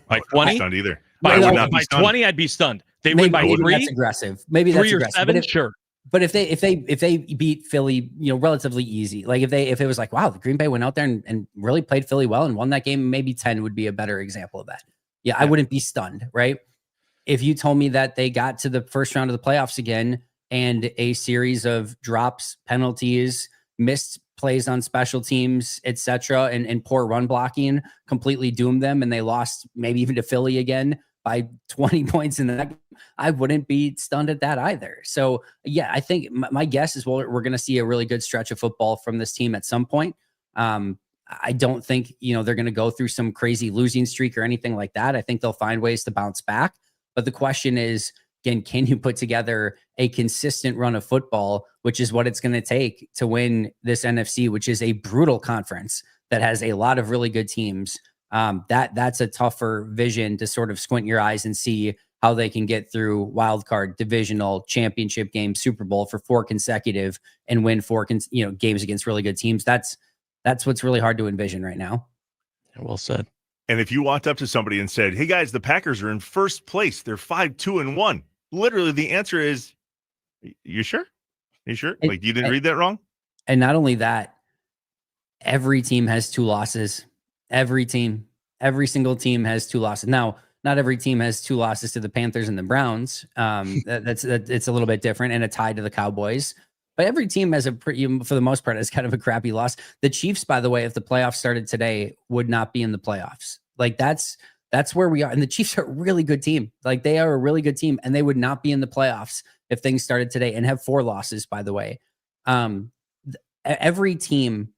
By 20? Stunned either. By, I would not be by stunned. 20, I'd be stunned. They win by maybe 3? that's aggressive. Maybe that's 3 or aggressive. 7? But Sure. But if they beat Philly, relatively easy, like if it was like, wow, the Green Bay went out there and really played Philly well and won that game, maybe 10 would be a better example of that. Yeah, I wouldn't be stunned, right? If you told me that they got to the first round of the playoffs again and a series of drops, penalties, missed plays on special teams, etc., and poor run blocking completely doomed them, and they lost maybe even to Philly again by 20 points in that, I wouldn't be stunned at that either. So yeah, I think my guess is we're going to see a really good stretch of football from this team at some point. I don't think, they're going to go through some crazy losing streak or anything like that. I think they'll find ways to bounce back. But the question is, again, can you put together a consistent run of football, which is what it's going to take to win this NFC, which is a brutal conference that has a lot of really good teams. That's a tougher vision to sort of squint your eyes and see how they can get through wild card, divisional, championship game, Super Bowl for 4 consecutive and win 4 games against really good teams. That's what's really hard to envision right now. Well said. And if you walked up to somebody and said, "Hey guys, the Packers are in first place. They're 5-2-1." Literally the answer is, "You sure? You sure?" Like you didn't read that wrong? And not only that, every team has 2 losses. Every single team has 2 losses. Now, not every team has 2 losses to the Panthers and the Browns. It's a little bit different, and a tie to the Cowboys. But every team has for the most part, has kind of a crappy loss. The Chiefs, by the way, if the playoffs started today, would not be in the playoffs. Like that's where we are. And the Chiefs are a really good team. Like they are a really good team, and they would not be in the playoffs if things started today, and have 4 losses, by the way. Every team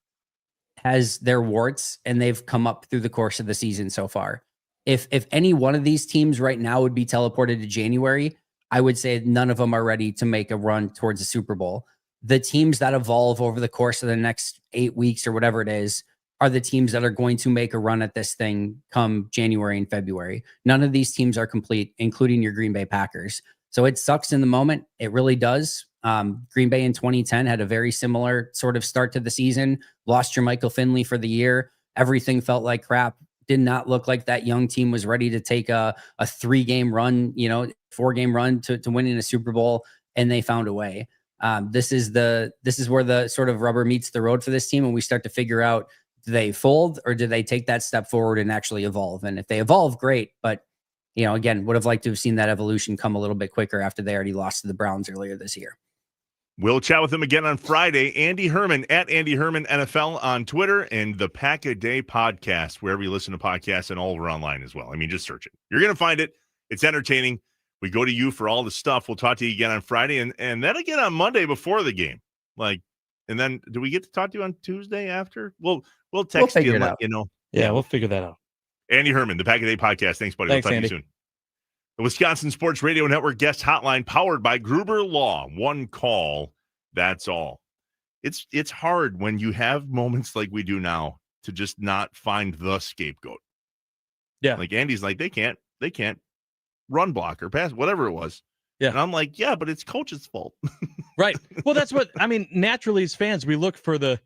has their warts, and they've come up through the course of the season so far. If any one of these teams right now would be teleported to January, I would say none of them are ready to make a run towards the Super Bowl. The teams that evolve over the course of the next 8 weeks or whatever it is are the teams that are going to make a run at this thing come January and February. None of these teams are complete, including your Green Bay Packers. So it sucks in the moment. It really does. Green Bay in 2010 had a very similar sort of start to the season, lost your Michael Finley for the year. Everything felt like crap. Did not look like that young team was ready to take a 3-game run, 4-game run to winning a Super Bowl, and they found a way. This is where the sort of rubber meets the road for this team, and we start to figure out, do they fold or do they take that step forward and actually evolve? And if they evolve, great. But, again, would have liked to have seen that evolution come a little bit quicker after they already lost to the Browns earlier this year. We'll chat with him again on Friday. Andy Herman at Andy Herman NFL on Twitter, and the Pack a Day podcast, wherever you listen to podcasts, and all over online as well. I mean, just search it. You're going to find it. It's entertaining. We go to you for all the stuff. We'll talk to you again on Friday, and then again on Monday before the game. And then do we get to talk to you on Tuesday after? We'll text you and let you know. Yeah, we'll figure that out. Andy Herman, the Pack a Day podcast. Thanks, buddy. Thanks, we'll talk Andy. to you soon. The Wisconsin Sports Radio Network guest hotline, powered by Gruber Law. One call, that's all. It's hard when you have moments like we do now to just not find the scapegoat. Yeah. Like Andy's like, they can't run block or pass, whatever it was. Yeah. And I'm like, yeah, but it's coach's fault. Right. Well, that's what I mean. Naturally, as fans, we look for the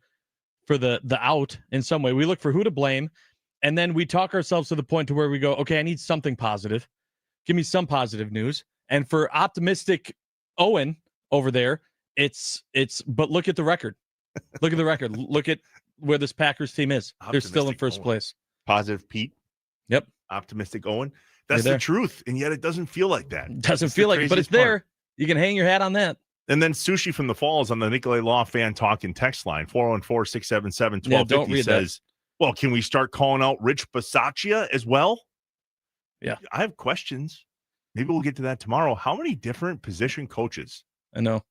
out in some way. We look for who to blame, and then we talk ourselves to the point to where we go, okay, I need something positive. Give me some positive news. And for optimistic Owen over there, but look at the record. Look at the record. Look at where this Packers team is. They're still in first place. Positive Pete. Yep. Optimistic Owen. That's the truth. And yet it doesn't feel like that. It doesn't feel like it, but it's there. You can hang your hat on that. And then Sushi from the Falls on the Nicolay Law fan talk and text line, 414-677-1250 don't read says, well, can we start calling out Rich Bisaccia as well? I have questions. Maybe we'll get to that tomorrow. How many different position coaches I know.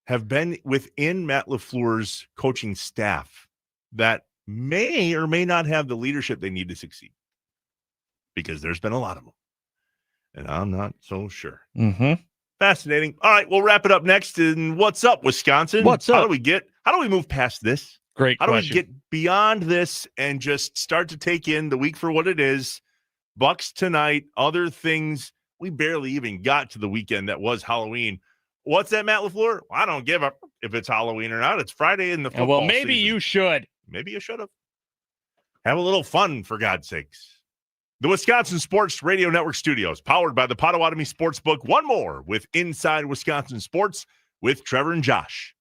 have been within Matt LaFleur's coaching staff that may or may not have the leadership they need to succeed? Because there's been a lot of them. And I'm not so sure. Mm-hmm. Fascinating. All right, we'll wrap it up next. And what's up, Wisconsin? What's up? How do we move past this? Great How do we question. get beyond this and just start to take in the week for what it is? Bucks tonight, other things. We barely even got to the weekend that was Halloween. What's that, Matt LaFleur? I don't give a if it's Halloween or not. It's Friday in the football well, maybe season. you should. Maybe you should have. Have a little fun, for God's sakes. The Wisconsin Sports Radio Network studios, powered by the Potawatomi Sportsbook. One more with Inside Wisconsin Sports with Trevor and Josh.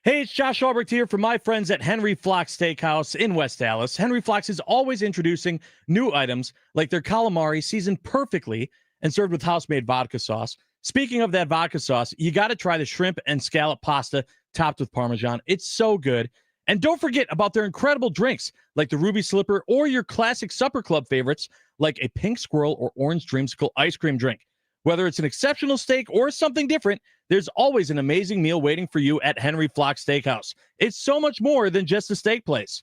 Hey, it's Josh Albrecht here from my friends at Henry Flock Steakhouse in West Dallas. Henry Flock's is always introducing new items like their calamari seasoned perfectly and served with house-made vodka sauce. Speaking of that vodka sauce, you got to try the shrimp and scallop pasta topped with Parmesan. It's so good. And don't forget about their incredible drinks like the Ruby Slipper or your classic supper club favorites like a pink squirrel or orange dreamsicle ice cream drink. Whether it's an exceptional steak or something different, there's always an amazing meal waiting for you at Henry Flock Steakhouse. It's so much more than just a steak place.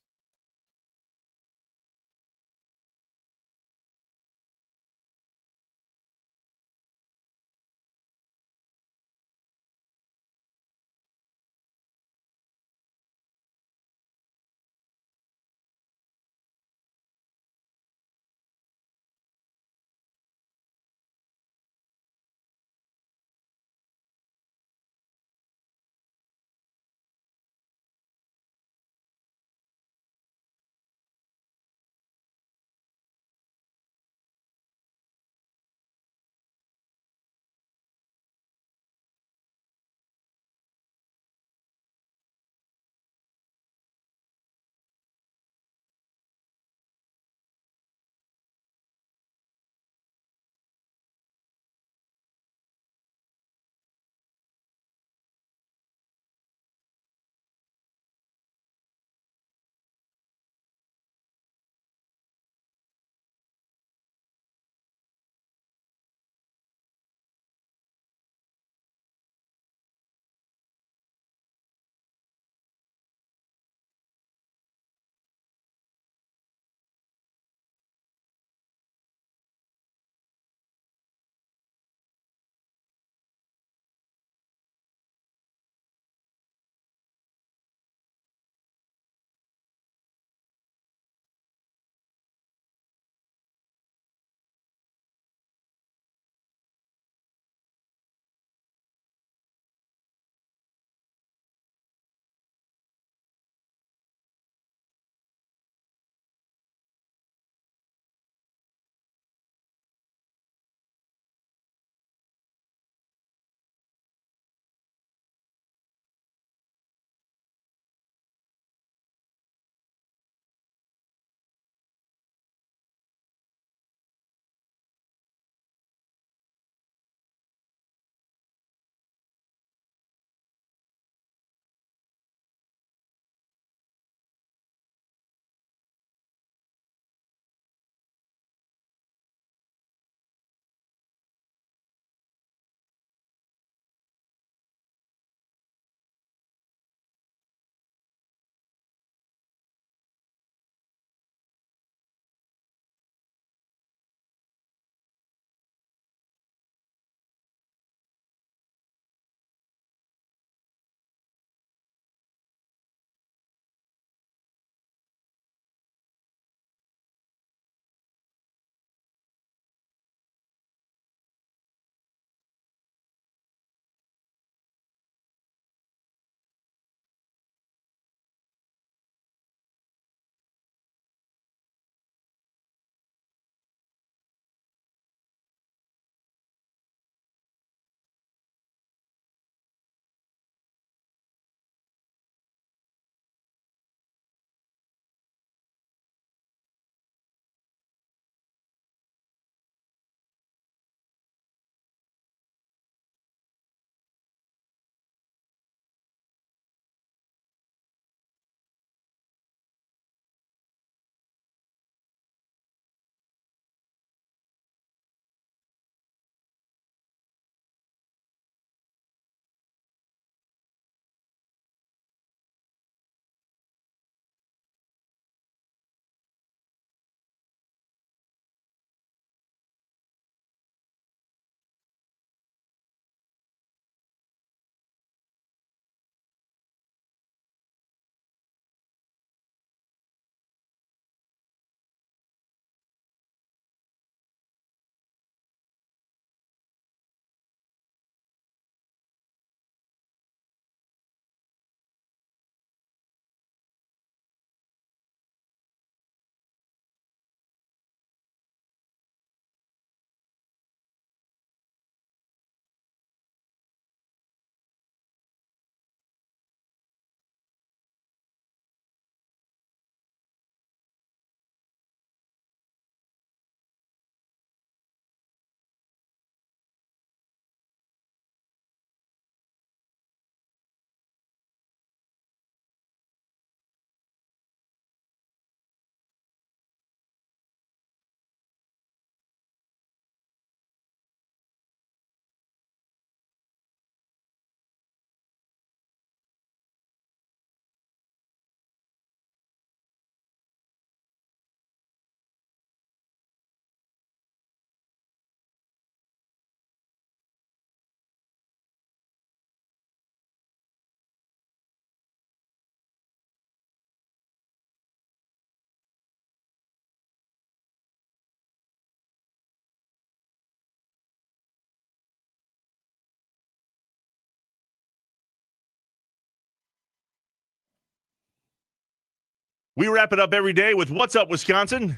We wrap it up every day with What's Up, Wisconsin,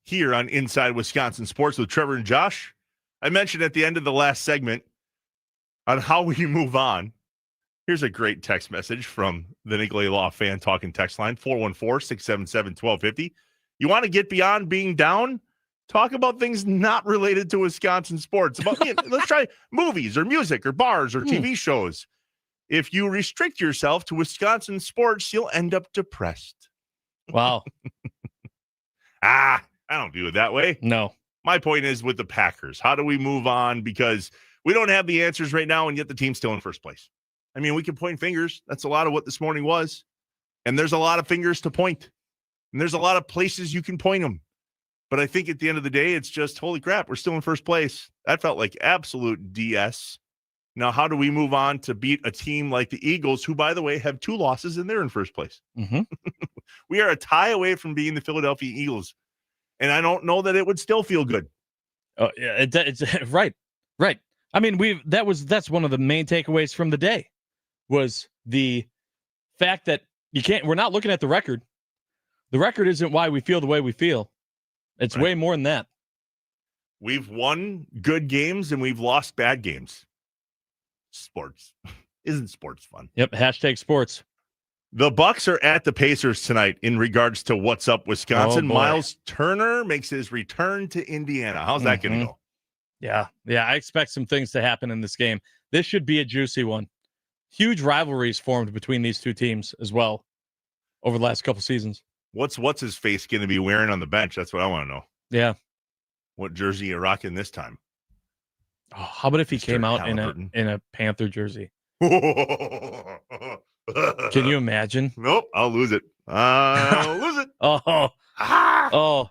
here on Inside Wisconsin Sports with Trevor and Josh. I mentioned at the end of the last segment on how we move on. Here's a great text message from the Nicolay Law Fan Talking text line, 414-677-1250. You want to get beyond being down? Talk about things not related to Wisconsin sports. Let's try movies or music or bars or TV shows. If you restrict yourself to Wisconsin sports, you'll end up depressed. Wow. I don't view it that way. No. My point is with the Packers. How do we move on? Because we don't have the answers right now, and yet the team's still in first place. I mean, we can point fingers. That's a lot of what this morning was. And there's a lot of fingers to point. And there's a lot of places you can point them. But I think at the end of the day, it's just, holy crap, we're still in first place. That felt like absolute DS. Now, how do we move on to beat a team like the Eagles, who, by the way, have 2 losses and they're in first place? Mm-hmm. We are a tie away from being the Philadelphia Eagles. And I don't know that it would still feel good. Oh, yeah, it's right. I mean, that's one of the main takeaways from the day was the fact that we're not looking at the record. The record isn't why we feel the way we feel. It's way more than that. We've won good games and we've lost bad games. Sports. Isn't sports fun? Yep. Hashtag sports. The Bucks are at the Pacers tonight in regards to What's Up, Wisconsin. Oh, Miles Turner makes his return to Indiana. How's that going to go? Yeah. I expect some things to happen in this game. This should be a juicy one. Huge rivalries formed between these two teams as well over the last couple seasons. What's his face going to be wearing on the bench? That's what I want to know. Yeah. What jersey are you rocking this time? Oh, how about if he Mr. came out Halliburton. in a Panther jersey? Can you imagine? Nope, I'll lose it. I'll lose it. Oh.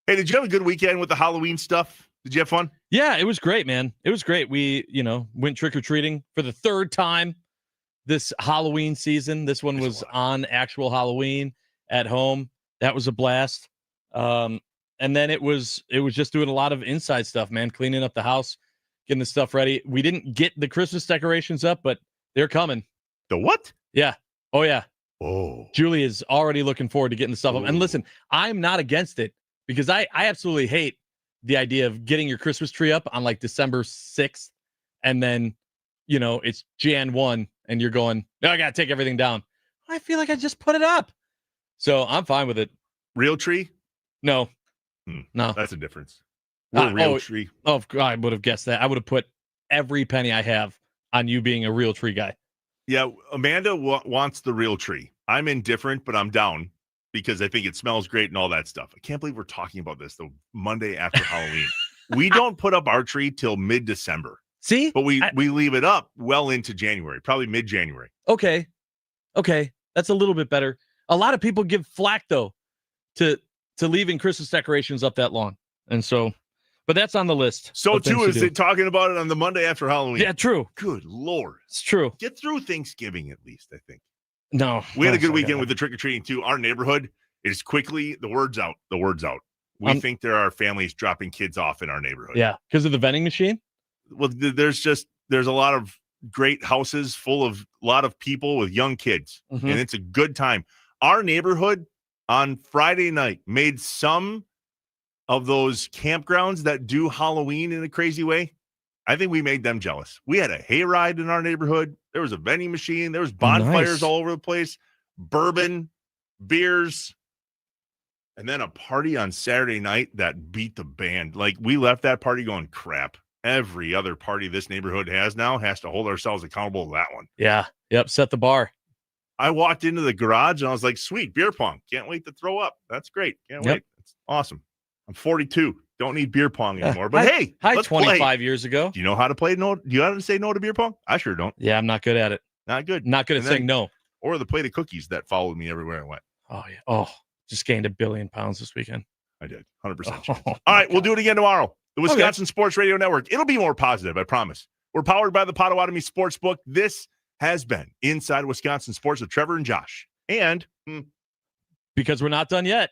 Hey, did you have a good weekend with the Halloween stuff? Did you have fun? Yeah, it was great, man. It was great. We, went trick-or-treating for the 3rd time this Halloween season. This one was on actual Halloween at home. That was a blast. And then it was just doing a lot of inside stuff, man, cleaning up the house, getting the stuff ready. We didn't get the Christmas decorations up, but they're coming. The what? Yeah. Oh, yeah. Oh. Julie is already looking forward to getting the stuff up. And listen, I'm not against it because I absolutely hate the idea of getting your Christmas tree up on like December 6th. And then, it's Jan 1 and you're going, no, I got to take everything down. I feel like I just put it up. So I'm fine with it. Real tree? No. No. That's a difference. We're a real tree. Oh, I would have guessed that. I would have put every penny I have on you being a real tree guy. Yeah, Amanda wants the real tree. I'm indifferent, but I'm down because I think it smells great and all that stuff. I can't believe we're talking about this the Monday after Halloween. We don't put up our tree till mid-December. See? But we leave it up well into January, probably mid-January. Okay. That's a little bit better. A lot of people give flack, though, to leaving Christmas decorations up that long. And so, but that's on the list. So, too, is it talking about it on the Monday after Halloween? Yeah, true. Good Lord. It's true. Get through Thanksgiving, at least, I think. No. We had a good weekend with the trick-or-treating, too. Our neighborhood is quickly, the word's out. We think there are families dropping kids off in our neighborhood. Yeah, because of the vending machine? Well, there's a lot of great houses full of a lot of people with young kids, and it's a good time. Our neighborhood on Friday night made some of those campgrounds that do Halloween in a crazy way. I think we made them jealous. We had a hayride in our neighborhood. There was a vending machine. There was bonfires all over the place, bourbon, beers, and then a party on Saturday night that beat the band. Like, we left that party going, crap. Every other party this neighborhood has now has to hold ourselves accountable to that one. Yeah. Yep. Set the bar. I walked into the garage and I was like, sweet, beer pong. Can't wait to throw up. That's great. Can't wait. It's awesome. I'm 42. Don't need beer pong anymore. But let's 25 play. Years ago. Do you know how to play? No. Do you know how to say no to beer pong? I sure don't. Yeah, I'm not good at it. Not good. Not good at saying no. Or the plate of cookies that followed me everywhere I went. Oh, yeah. Oh, just gained 1 billion pounds this weekend. I did. 100%. Chance. All right. We'll do it again tomorrow. The Wisconsin Sports Radio Network. It'll be more positive, I promise. We're powered by the Potawatomi Sportsbook. This has been Inside Wisconsin Sports with Trevor and Josh. And because we're not done yet.